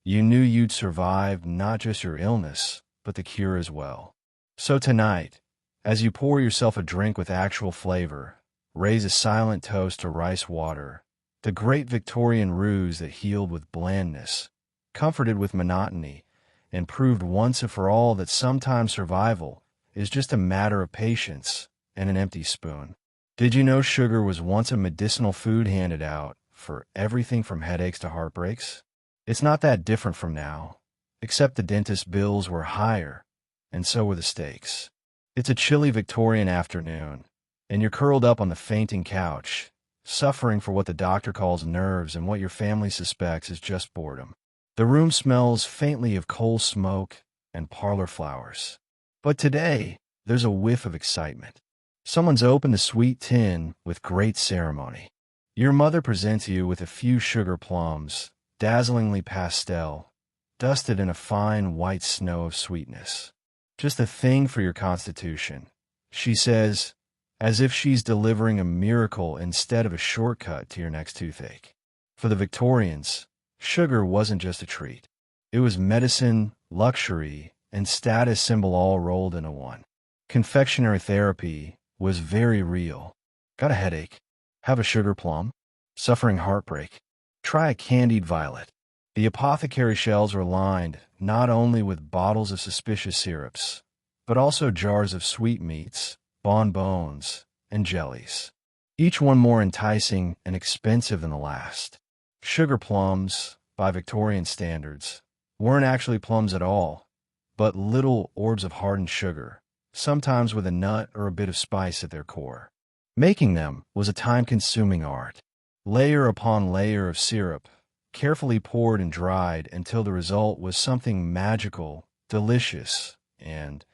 you knew you'd survived not just your illness, but the cure as well. So tonight, as you pour yourself a drink with actual flavor, raise a silent toast to rice water, the great Victorian ruse that healed with blandness, comforted with monotony, and proved once and for all that sometimes survival is just a matter of patience and an empty spoon. Did you know sugar was once a medicinal food handed out for everything from headaches to heartbreaks? It's not that different from now, except the dentist's bills were higher, and so were the stakes. It's a chilly Victorian afternoon, and you're curled up on the fainting couch, suffering for what the doctor calls nerves and what your family suspects is just boredom. The room smells faintly of coal smoke and parlor flowers. But today, there's a whiff of excitement. Someone's opened a sweet tin with great ceremony. Your mother presents you with a few sugar plums, dazzlingly pastel, dusted in a fine white snow of sweetness. Just a thing for your constitution, she says, as if she's delivering a miracle instead of a shortcut to your next toothache. For the Victorians, sugar wasn't just a treat. It was medicine, luxury, and status symbol all rolled into one. Confectionery therapy was very real. Got a headache? Have a sugar plum? Suffering heartbreak? Try a candied violet. The apothecary shelves were lined not only with bottles of suspicious syrups, but also jars of sweetmeats, bonbons, and jellies, each one more enticing and expensive than the last. Sugar plums, by Victorian standards, weren't actually plums at all, but little orbs of hardened sugar, sometimes with a nut or a bit of spice at their core. Making them was a time-consuming art. Layer upon layer of syrup, carefully poured and dried until the result was something magical, delicious, and,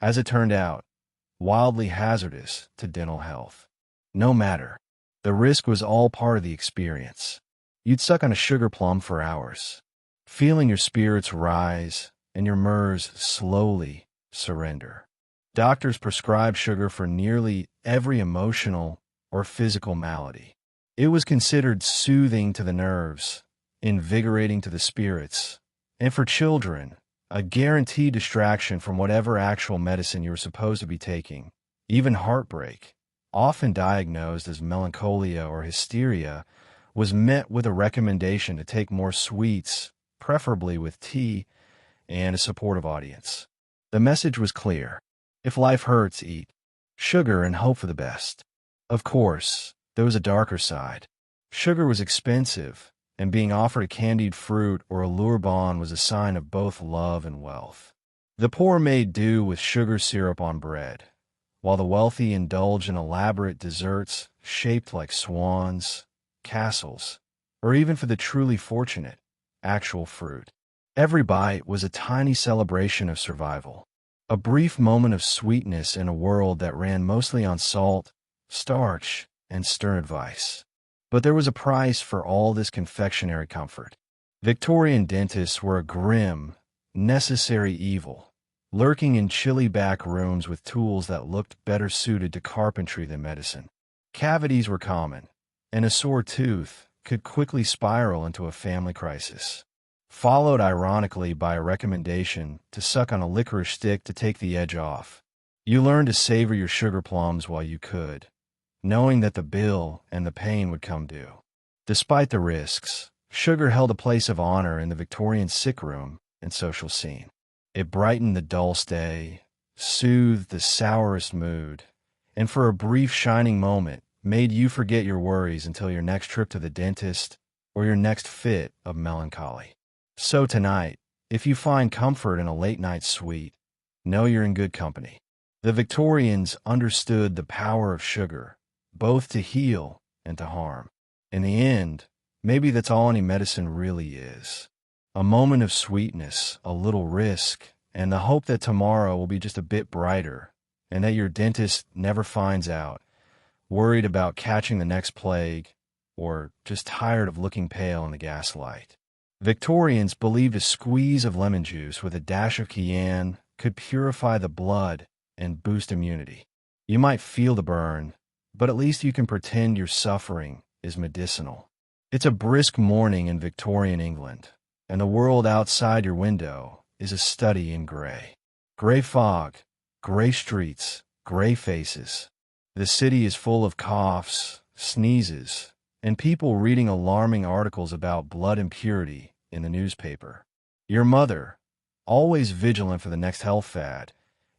as it turned out, wildly hazardous to dental health. No matter. The risk was all part of the experience. You'd suck on a sugar plum for hours, feeling your spirits rise and your nerves slowly surrender. Doctors prescribed sugar for nearly every emotional or physical malady. It was considered soothing to the nerves, invigorating to the spirits, and for children, a guaranteed distraction from whatever actual medicine you were supposed to be taking. Even heartbreak, often diagnosed as melancholia or hysteria, was met with a recommendation to take more sweets, preferably with tea, and a supportive audience. The message was clear. If life hurts, eat sugar and hope for the best. Of course, there was a darker side. Sugar was expensive, and being offered a candied fruit or a lure bond was a sign of both love and wealth. The poor made do with sugar syrup on bread, while the wealthy indulged in elaborate desserts shaped like swans, castles, or even for the truly fortunate, actual fruit. Every bite was a tiny celebration of survival, a brief moment of sweetness in a world that ran mostly on salt, starch, and stern advice. But there was a price for all this confectionery comfort. Victorian dentists were a grim, necessary evil, lurking in chilly back rooms with tools that looked better suited to carpentry than medicine. Cavities were common, and a sore tooth could quickly spiral into a family crisis, followed ironically by a recommendation to suck on a licorice stick to take the edge off. You learned to savor your sugar plums while you could, knowing that the bill and the pain would come due. Despite the risks, Sugar held a place of honor in the Victorian sick room and social scene. It brightened the dullest day, soothed the sourest mood, and for a brief shining moment made you forget your worries until your next trip to the dentist or your next fit of melancholy. So tonight, if you find comfort in a late-night sweet, know you're in good company. The Victorians understood the power of sugar, both to heal and to harm. In the end, maybe that's all any medicine really is. A moment of sweetness, a little risk, and the hope that tomorrow will be just a bit brighter, and that your dentist never finds out, worried about catching the next plague, or just tired of looking pale in the gaslight. Victorians believed a squeeze of lemon juice with a dash of cayenne could purify the blood and boost immunity. You might feel the burn, but at least you can pretend your suffering is medicinal. It's a brisk morning in Victorian England, and the world outside your window is a study in gray. Gray fog, gray streets, gray faces. The city is full of coughs, sneezes, and people reading alarming articles about blood impurity in the newspaper. Your mother, always vigilant for the next health fad,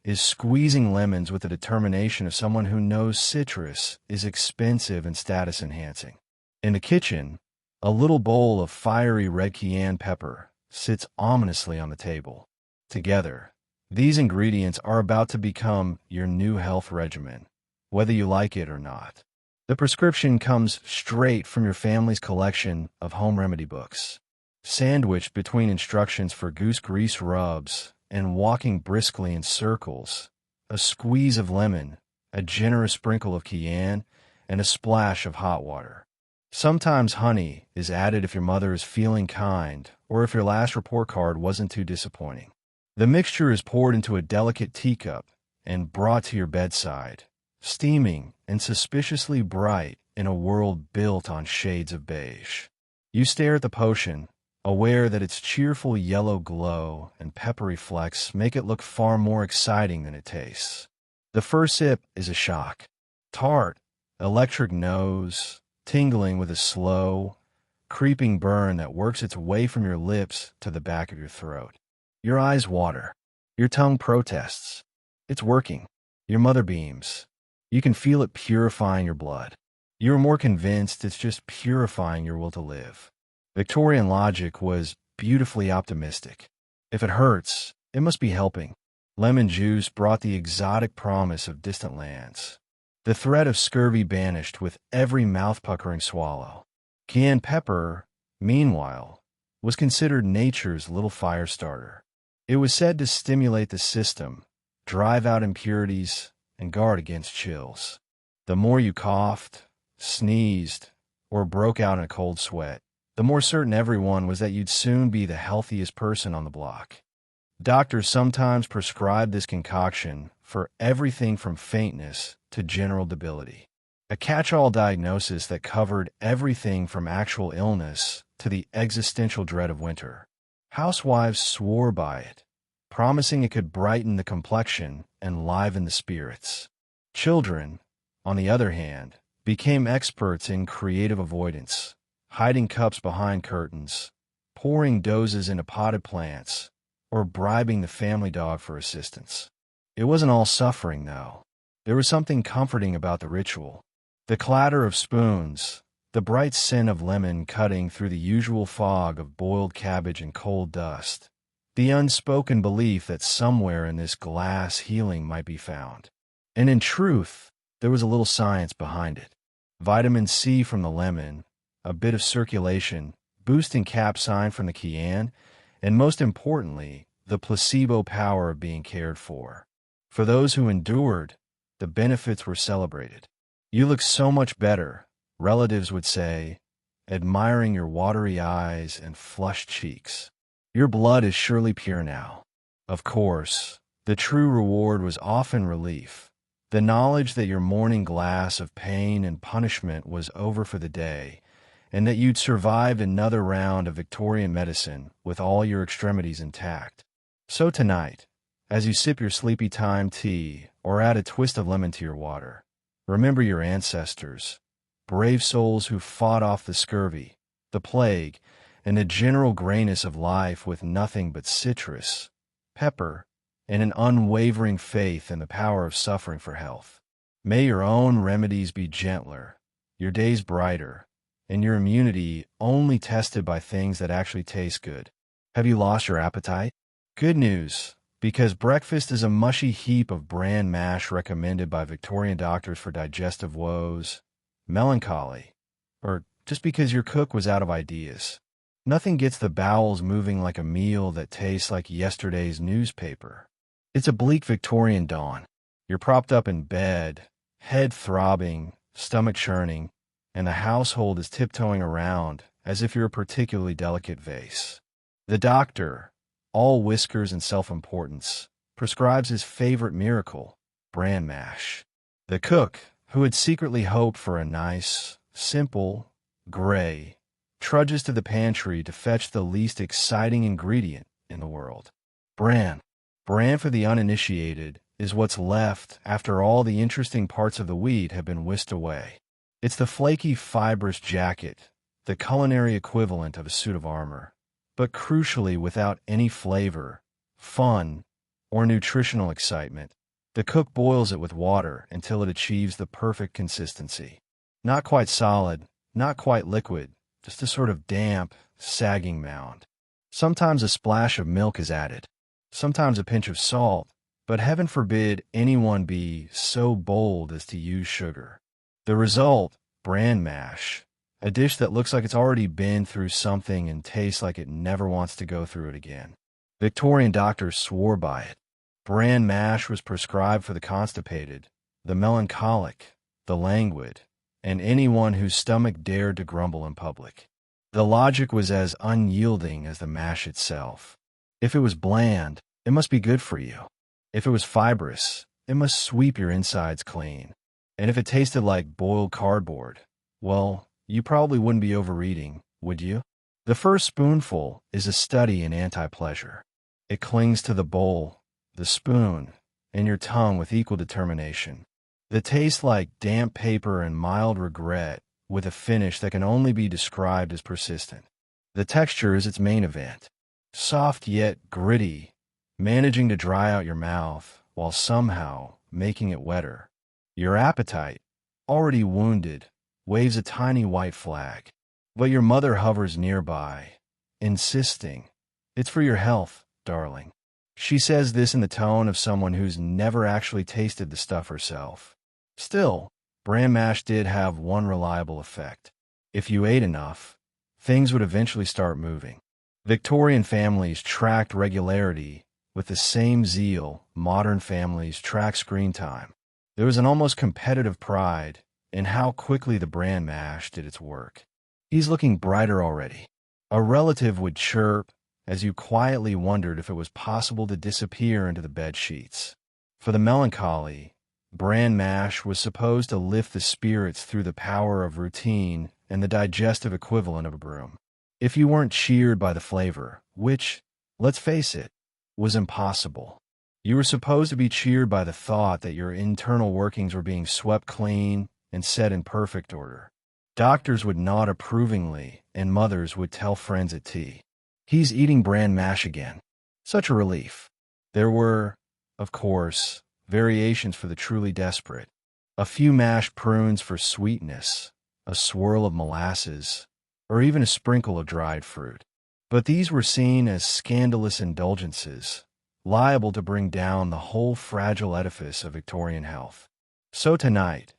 is squeezing lemons with the determination of someone who knows citrus is expensive and status-enhancing. In the kitchen, a little bowl of fiery red cayenne pepper sits ominously on the table. Together, these ingredients are about to become your new health regimen, whether you like it or not. The prescription comes straight from your family's collection of home remedy books, sandwiched between instructions for goose grease rubs and walking briskly in circles, a squeeze of lemon, a generous sprinkle of cayenne, and a splash of hot water. Sometimes honey is added if your mother is feeling kind or if your last report card wasn't too disappointing. The mixture is poured into a delicate teacup and brought to your bedside, steaming and suspiciously bright in a world built on shades of beige. You stare at the potion, aware that its cheerful yellow glow and peppery flecks make it look far more exciting than it tastes. The first sip is a shock. Tart, electric nose, tingling with a slow, creeping burn that works its way from your lips to the back of your throat. Your eyes water. Your tongue protests. It's working. Your mother beams. You can feel it purifying your blood. You are more convinced it's just purifying your will to live. Victorian logic was beautifully optimistic. If it hurts, it must be helping. Lemon juice brought the exotic promise of distant lands. The threat of scurvy banished with every mouth-puckering swallow. Cayenne pepper, meanwhile, was considered nature's little fire starter. It was said to stimulate the system, drive out impurities, and guard against chills. The more you coughed, sneezed, or broke out in a cold sweat, the more certain everyone was that you'd soon be the healthiest person on the block. Doctors sometimes prescribed this concoction for everything from faintness to general debility. A catch-all diagnosis that covered everything from actual illness to the existential dread of winter. Housewives swore by it, promising it could brighten the complexion and liven the spirits. Children, on the other hand, became experts in creative avoidance, hiding cups behind curtains, pouring doses into potted plants, or bribing the family dog for assistance. It wasn't all suffering, though. There was something comforting about the ritual. The clatter of spoons, the bright scent of lemon cutting through the usual fog of boiled cabbage and coal dust, the unspoken belief that somewhere in this glass healing might be found. And in truth, there was a little science behind it. Vitamin C from the lemon, a bit of circulation, boosting capsaicin from the cayenne, and most importantly, the placebo power of being cared for. For those who endured, the benefits were celebrated. You look so much better, relatives would say, admiring your watery eyes and flushed cheeks. Your blood is surely pure now. Of course, the true reward was often relief. The knowledge that your morning glass of pain and punishment was over for the day, and that you'd survived another round of Victorian medicine with all your extremities intact. So tonight, as you sip your sleepy time tea or add a twist of lemon to your water, remember your ancestors, brave souls who fought off the scurvy, the plague, and the general grayness of life with nothing but citrus, pepper, and an unwavering faith in the power of suffering for health. May your own remedies be gentler, your days brighter, and your immunity only tested by things that actually taste good. Have you lost your appetite? Good news, because breakfast is a mushy heap of bran mash recommended by Victorian doctors for digestive woes, melancholy, or just because your cook was out of ideas. Nothing gets the bowels moving like a meal that tastes like yesterday's newspaper. It's a bleak Victorian dawn. You're propped up in bed, head throbbing, stomach churning, and the household is tiptoeing around as if you're a particularly delicate vase. The doctor, all whiskers and self-importance, prescribes his favorite miracle, bran mash. The cook, who had secretly hoped for a nice, simple, gray, trudges to the pantry to fetch the least exciting ingredient in the world. Bran. Bran, for the uninitiated, is what's left after all the interesting parts of the wheat have been whisked away. It's the flaky, fibrous jacket, the culinary equivalent of a suit of armor, but crucially without any flavor, fun, or nutritional excitement. The cook boils it with water until it achieves the perfect consistency. Not quite solid, not quite liquid, just a sort of damp, sagging mound. Sometimes a splash of milk is added, sometimes a pinch of salt, but heaven forbid anyone be so bold as to use sugar. The result, bran mash, a dish that looks like it's already been through something and tastes like it never wants to go through it again. Victorian doctors swore by it. Bran mash was prescribed for the constipated, the melancholic, the languid, and anyone whose stomach dared to grumble in public. The logic was as unyielding as the mash itself. If it was bland, it must be good for you. If it was fibrous, it must sweep your insides clean. And if it tasted like boiled cardboard, well, you probably wouldn't be overeating, would you? The first spoonful is a study in anti-pleasure. It clings to the bowl, the spoon, and your tongue with equal determination. The taste like damp paper and mild regret, with a finish that can only be described as persistent. The texture is its main event. Soft yet gritty, managing to dry out your mouth while somehow making it wetter. Your appetite, already wounded, waves a tiny white flag. But your mother hovers nearby, insisting, "It's for your health, darling." She says this in the tone of someone who's never actually tasted the stuff herself. Still, bran mash did have one reliable effect. If you ate enough, things would eventually start moving. Victorian families tracked regularity with the same zeal modern families track screen time. There was an almost competitive pride in how quickly the bran mash did its work. "He's looking brighter already." A relative would chirp as you quietly wondered if it was possible to disappear into the bed sheets. For the melancholy, bran mash was supposed to lift the spirits through the power of routine and the digestive equivalent of a broom. If you weren't cheered by the flavor, which, let's face it, was impossible, you were supposed to be cheered by the thought that your internal workings were being swept clean and set in perfect order. Doctors would nod approvingly, and mothers would tell friends at tea, "He's eating bran mash again." Such a relief. There were, of course, variations for the truly desperate. A few mashed prunes for sweetness, a swirl of molasses, or even a sprinkle of dried fruit. But these were seen as scandalous indulgences, liable to bring down the whole fragile edifice of Victorian health. So tonight,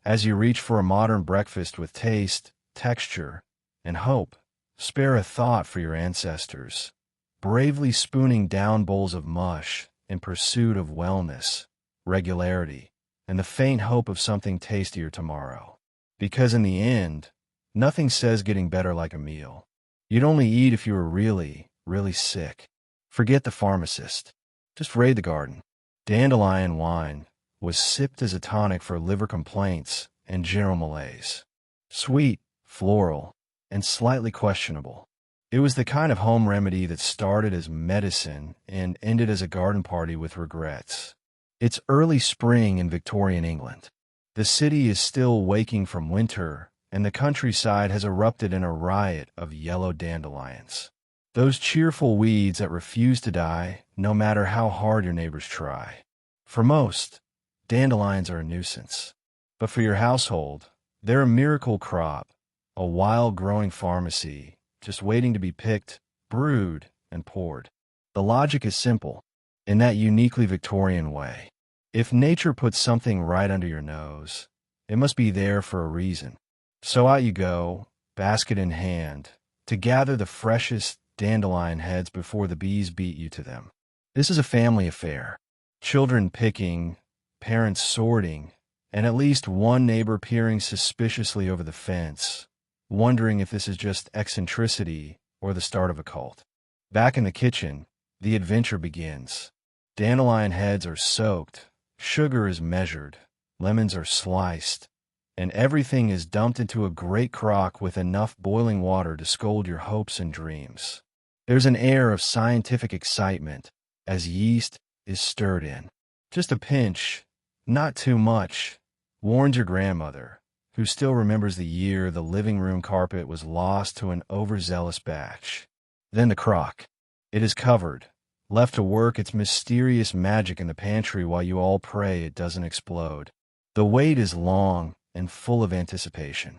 as you reach for a modern breakfast with taste, texture, and hope, spare a thought for your ancestors, bravely spooning down bowls of mush in pursuit of wellness, regularity, and the faint hope of something tastier tomorrow. Because in the end, nothing says getting better like a meal. You'd only eat if you were really, really sick. Forget the pharmacist. Just raid the garden. Dandelion wine was sipped as a tonic for liver complaints and general malaise. Sweet, floral, and slightly questionable. It was the kind of home remedy that started as medicine and ended as a garden party with regrets. It's early spring in Victorian England. The city is still waking from winter, and the countryside has erupted in a riot of yellow dandelions. Those cheerful weeds that refuse to die, no matter how hard your neighbors try. For most, dandelions are a nuisance. But for your household, they're a miracle crop, a wild-growing pharmacy, just waiting to be picked, brewed, and poured. The logic is simple, in that uniquely Victorian way. If nature puts something right under your nose, it must be there for a reason. So out you go, basket in hand, to gather the freshest dandelion heads before the bees beat you to them. This is a family affair. Children picking, parents sorting, and at least one neighbor peering suspiciously over the fence, wondering if this is just eccentricity or the start of a cult. Back in the kitchen, the adventure begins. Dandelion heads are soaked, sugar is measured, lemons are sliced, and everything is dumped into a great crock with enough boiling water to scald your hopes and dreams. There's an air of scientific excitement as yeast is stirred in. Just a pinch, not too much, warns your grandmother, who still remembers the year the living room carpet was lost to an overzealous batch. Then the crock. It is covered, left to work its mysterious magic in the pantry while you all pray it doesn't explode. The wait is long and full of anticipation.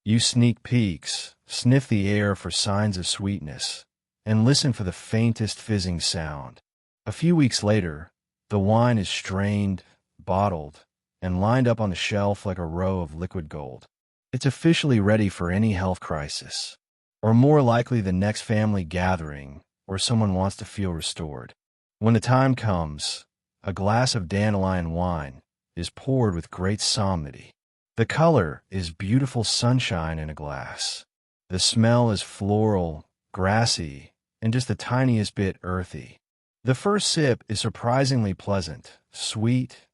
You sneak peeks, sniff the air for signs of sweetness, and listen for the faintest fizzing sound. A few weeks later, the wine is strained, bottled, and lined up on the shelf like a row of liquid gold. It's officially ready for any health crisis, or more likely the next family gathering where someone wants to feel restored. When the time comes, a glass of dandelion wine is poured with great solemnity. The color is beautiful sunshine in a glass. The smell is floral, grassy, and just the tiniest bit earthy. The first sip is surprisingly pleasant, sweet,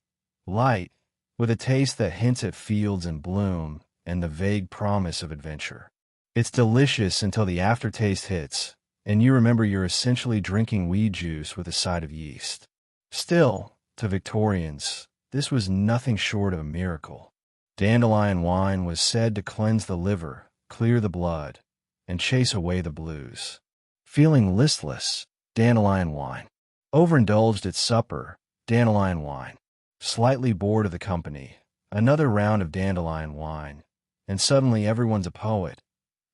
light, with a taste that hints at fields in bloom and the vague promise of adventure. It's delicious until the aftertaste hits, and you remember you're essentially drinking weed juice with a side of yeast. Still, to Victorians, this was nothing short of a miracle. Dandelion wine was said to cleanse the liver, clear the blood, and chase away the blues. Feeling listless, dandelion wine. Overindulged at supper, dandelion wine. Slightly bored of the company, another round of dandelion wine, and suddenly everyone's a poet,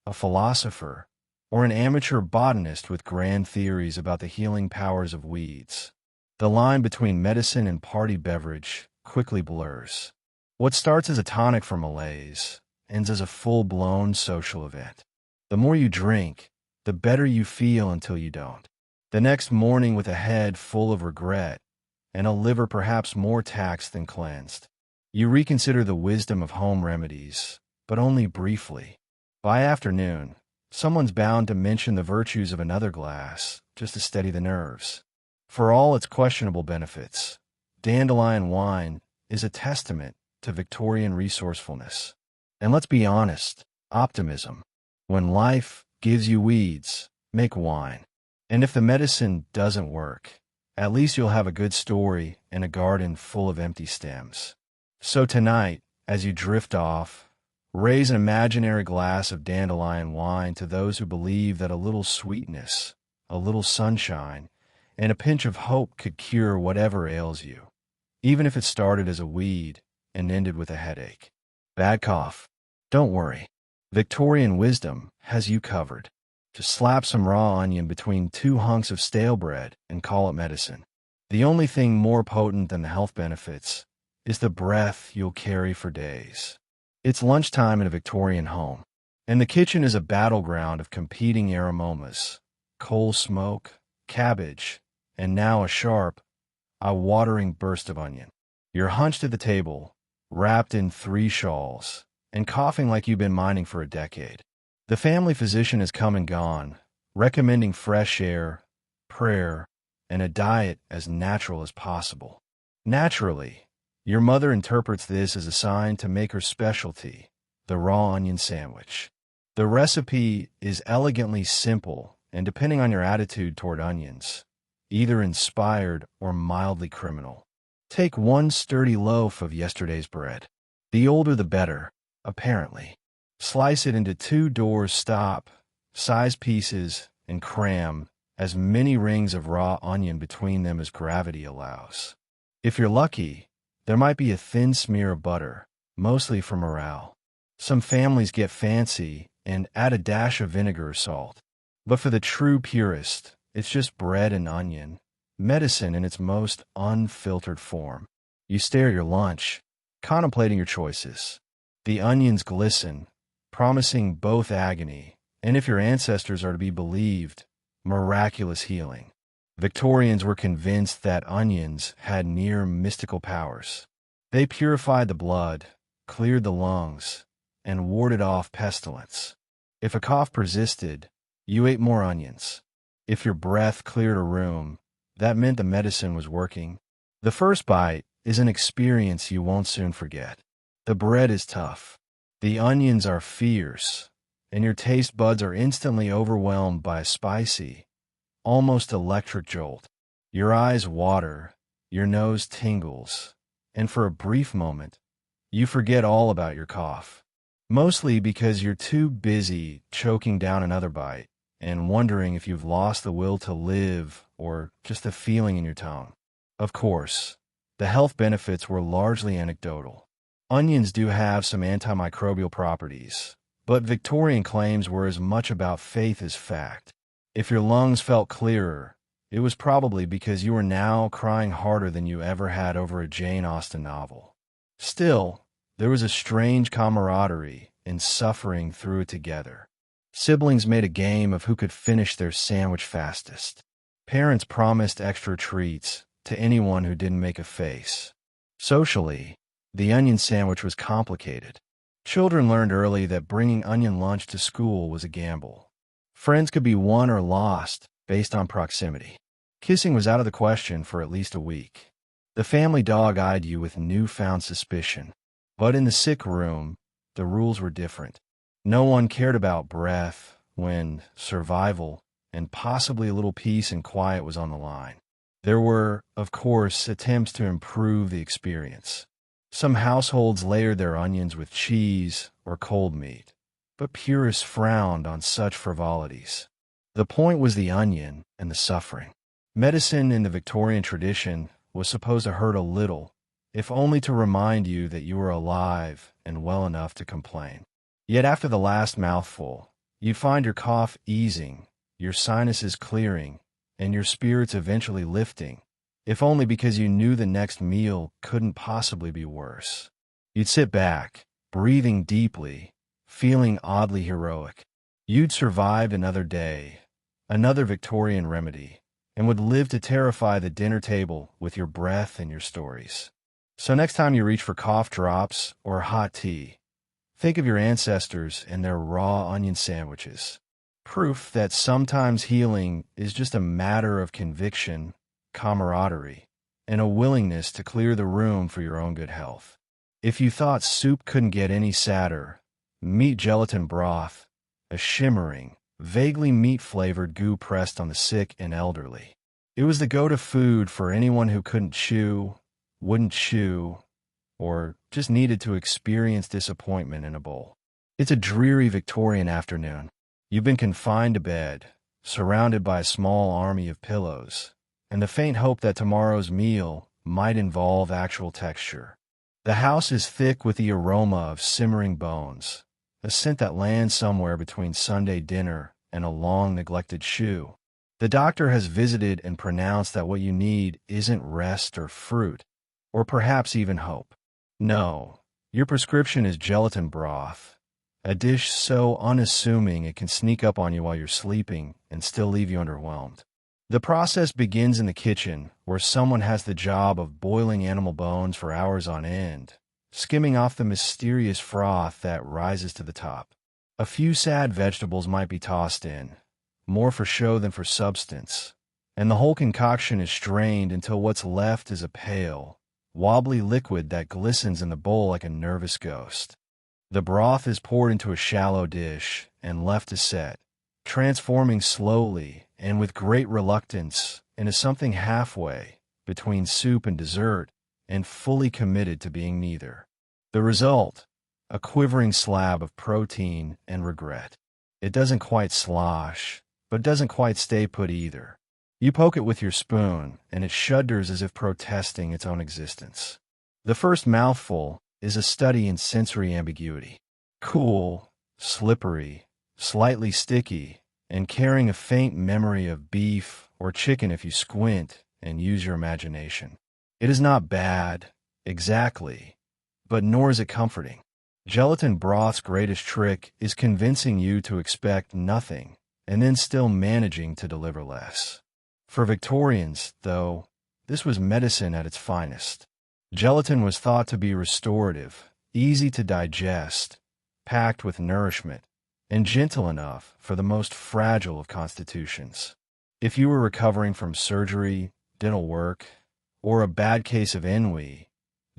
a philosopher, or an amateur botanist with grand theories about the healing powers of weeds. The line between medicine and party beverage quickly blurs. What starts as a tonic for malaise ends as a full-blown social event. The more you drink, the better you feel until you don't. The next morning with a head full of regret and a liver perhaps more taxed than cleansed, you reconsider the wisdom of home remedies, but only briefly. By afternoon, someone's bound to mention the virtues of another glass just to steady the nerves. For all its questionable benefits, dandelion wine is a testament to Victorian resourcefulness. And let's be honest, optimism. When life gives you weeds, make wine. And if the medicine doesn't work, at least you'll have a good story and a garden full of empty stems. So tonight, as you drift off, raise an imaginary glass of dandelion wine to those who believe that a little sweetness, a little sunshine, and a pinch of hope could cure whatever ails you, even if it started as a weed and ended with a headache. Bad cough? Don't worry. Victorian wisdom has you covered. Just slap some raw onion between two hunks of stale bread and call it medicine. The only thing more potent than the health benefits is the breath you'll carry for days. It's lunchtime in a Victorian home, and the kitchen is a battleground of competing aromas: coal smoke, cabbage, and now a sharp, eye-watering burst of onion. You're hunched at the table, wrapped in 3 shawls, and coughing like you've been mining for a decade. The family physician has come and gone, recommending fresh air, prayer, and a diet as natural as possible. Naturally, your mother interprets this as a sign to make her specialty, the raw onion sandwich. The recipe is elegantly simple, and depending on your attitude toward onions, either inspired or mildly criminal. Take 1 sturdy loaf of yesterday's bread. The older the better, apparently. Slice it into 2 door-stop size pieces and cram as many rings of raw onion between them as gravity allows. If you're lucky, there might be a thin smear of butter, mostly for morale. Some families get fancy and add a dash of vinegar or salt. But for the true purist, it's just bread and onion, medicine in its most unfiltered form. You stare at your lunch, contemplating your choices. The onions glisten, promising both agony, and if your ancestors are to be believed, miraculous healing. Victorians were convinced that onions had near mystical powers. They purified the blood, cleared the lungs, and warded off pestilence. If a cough persisted, you ate more onions. If your breath cleared a room, that meant the medicine was working. The first bite is an experience you won't soon forget. The bread is tough. The onions are fierce, and your taste buds are instantly overwhelmed by a spicy, almost electric jolt. Your eyes water, your nose tingles, and for a brief moment, you forget all about your cough. Mostly because you're too busy choking down another bite and wondering if you've lost the will to live or just the feeling in your tongue. Of course, the health benefits were largely anecdotal. Onions do have some antimicrobial properties, but Victorian claims were as much about faith as fact. If your lungs felt clearer, it was probably because you were now crying harder than you ever had over a Jane Austen novel. Still, there was a strange camaraderie in suffering through it together. Siblings made a game of who could finish their sandwich fastest. Parents promised extra treats to anyone who didn't make a face. Socially, the onion sandwich was complicated. Children learned early that bringing onion lunch to school was a gamble. Friends could be won or lost based on proximity. Kissing was out of the question for at least a week. The family dog eyed you with newfound suspicion. But in the sick room, the rules were different. No one cared about breath when survival and possibly a little peace and quiet was on the line. There were, of course, attempts to improve the experience. Some households layered their onions with cheese or cold meat, but purists frowned on such frivolities. The point was the onion and the suffering. Medicine in the Victorian tradition was supposed to hurt a little, if only to remind you that you were alive and well enough to complain. Yet after the last mouthful, you'd find your cough easing, your sinuses clearing, and your spirits eventually lifting, if only because you knew the next meal couldn't possibly be worse. You'd sit back, breathing deeply, feeling oddly heroic. You'd survived another day, another Victorian remedy, and would live to terrify the dinner table with your breath and your stories. So next time you reach for cough drops or hot tea, think of your ancestors and their raw onion sandwiches. Proof that sometimes healing is just a matter of conviction, camaraderie, and a willingness to clear the room for your own good health. If you thought soup couldn't get any sadder, meet gelatin broth, a shimmering, vaguely meat-flavored goo pressed on the sick and elderly. It was the go-to food for anyone who couldn't chew, wouldn't chew, or just needed to experience disappointment in a bowl. It's a dreary Victorian afternoon. You've been confined to bed, surrounded by a small army of pillows, and the faint hope that tomorrow's meal might involve actual texture. The house is thick with the aroma of simmering bones, a scent that lands somewhere between Sunday dinner and a long-neglected shoe. The doctor has visited and pronounced that what you need isn't rest or fruit, or perhaps even hope. No, your prescription is gelatin broth, a dish so unassuming it can sneak up on you while you're sleeping and still leave you underwhelmed. The process begins in the kitchen, where someone has the job of boiling animal bones for hours on end, skimming off the mysterious froth that rises to the top. A few sad vegetables might be tossed in, more for show than for substance, and the whole concoction is strained until what's left is a pale, wobbly liquid that glistens in the bowl like a nervous ghost. The broth is poured into a shallow dish and left to set, transforming slowly and with great reluctance into something halfway between soup and dessert and fully committed to being neither. The result, a quivering slab of protein and regret. It doesn't quite slosh, but doesn't quite stay put either. You poke it with your spoon, and it shudders as if protesting its own existence. The first mouthful is a study in sensory ambiguity. Cool, slippery, slightly sticky, and carrying a faint memory of beef or chicken if you squint and use your imagination. It is not bad, exactly, but nor is it comforting. Gelatin broth's greatest trick is convincing you to expect nothing and then still managing to deliver less. For Victorians, though, this was medicine at its finest. Gelatin was thought to be restorative, easy to digest, packed with nourishment, and gentle enough for the most fragile of constitutions. If you were recovering from surgery, dental work, or a bad case of ennui,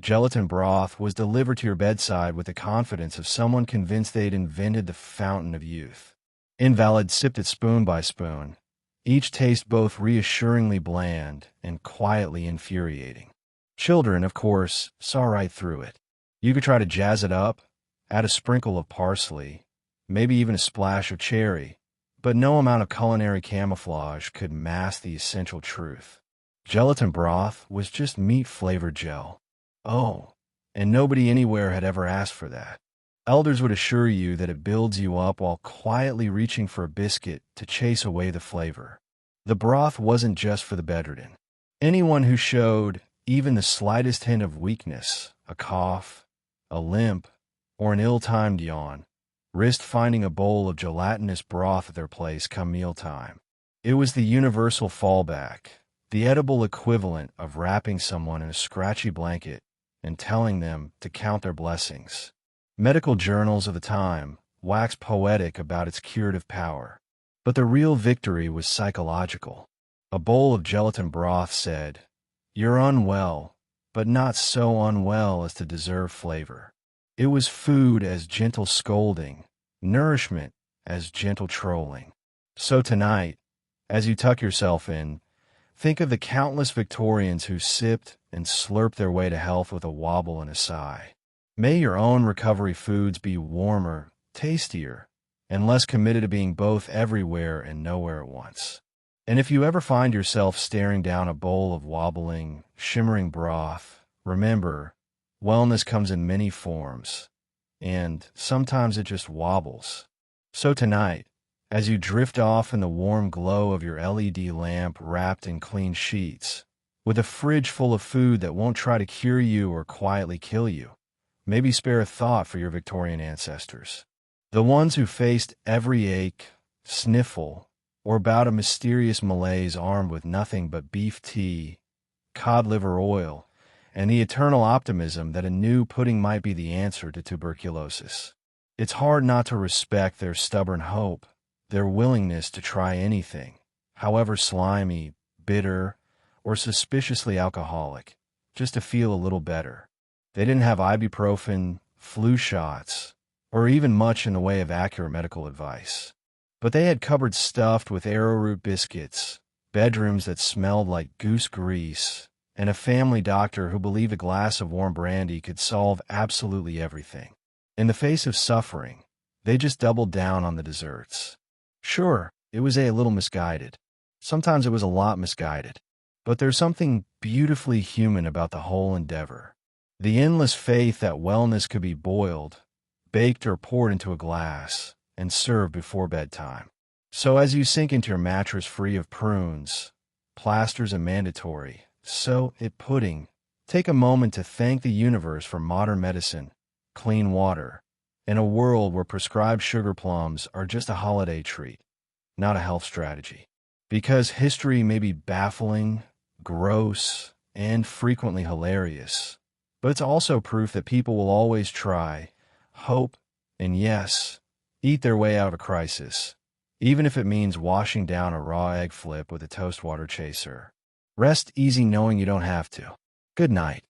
gelatin broth was delivered to your bedside with the confidence of someone convinced they'd invented the fountain of youth. Invalids sipped it spoon by spoon, each taste both reassuringly bland and quietly infuriating. Children, of course, saw right through it. You could try to jazz it up, add a sprinkle of parsley, maybe even a splash of cherry, but no amount of culinary camouflage could mask the essential truth. Gelatin broth was just meat-flavored gel. Oh, and nobody anywhere had ever asked for that. Elders would assure you that it builds you up while quietly reaching for a biscuit to chase away the flavor. The broth wasn't just for the bedridden. Anyone who showed even the slightest hint of weakness, a cough, a limp, or an ill-timed yawn, risked finding a bowl of gelatinous broth at their place come mealtime. It was the universal fallback, the edible equivalent of wrapping someone in a scratchy blanket and telling them to count their blessings. Medical journals of the time waxed poetic about its curative power, but the real victory was psychological. A bowl of gelatin broth said, "You're unwell, but not so unwell as to deserve flavor." It was food as gentle scolding, nourishment as gentle trolling. So tonight, as you tuck yourself in, think of the countless Victorians who sipped and slurped their way to health with a wobble and a sigh. May your own recovery foods be warmer, tastier, and less committed to being both everywhere and nowhere at once. And if you ever find yourself staring down a bowl of wobbling, shimmering broth, remember, wellness comes in many forms, and sometimes it just wobbles. So tonight, as you drift off in the warm glow of your LED lamp wrapped in clean sheets, with a fridge full of food that won't try to cure you or quietly kill you, maybe spare a thought for your Victorian ancestors. The ones who faced every ache, sniffle, or bout of mysterious malaise armed with nothing but beef tea, cod liver oil, and the eternal optimism that a new pudding might be the answer to tuberculosis. It's hard not to respect their stubborn hope, their willingness to try anything, however slimy, bitter, or suspiciously alcoholic, just to feel a little better. They didn't have ibuprofen, flu shots, or even much in the way of accurate medical advice. But they had cupboards stuffed with arrowroot biscuits, bedrooms that smelled like goose grease, and a family doctor who believed a glass of warm brandy could solve absolutely everything. In the face of suffering, they just doubled down on the desserts. Sure, it was a little misguided. Sometimes it was a lot misguided. But there's something beautifully human about the whole endeavor. The endless faith that wellness could be boiled, baked or poured into a glass, and served before bedtime. So as you sink into your mattress free of prunes, plasters and mandatory, so it pudding, take a moment to thank the universe for modern medicine, clean water, and a world where prescribed sugar plums are just a holiday treat, not a health strategy. Because history may be baffling, gross, and frequently hilarious, but it's also proof that people will always try, hope, and yes, eat their way out of a crisis, even if it means washing down a raw egg flip with a toast water chaser. Rest easy knowing you don't have to. Good night.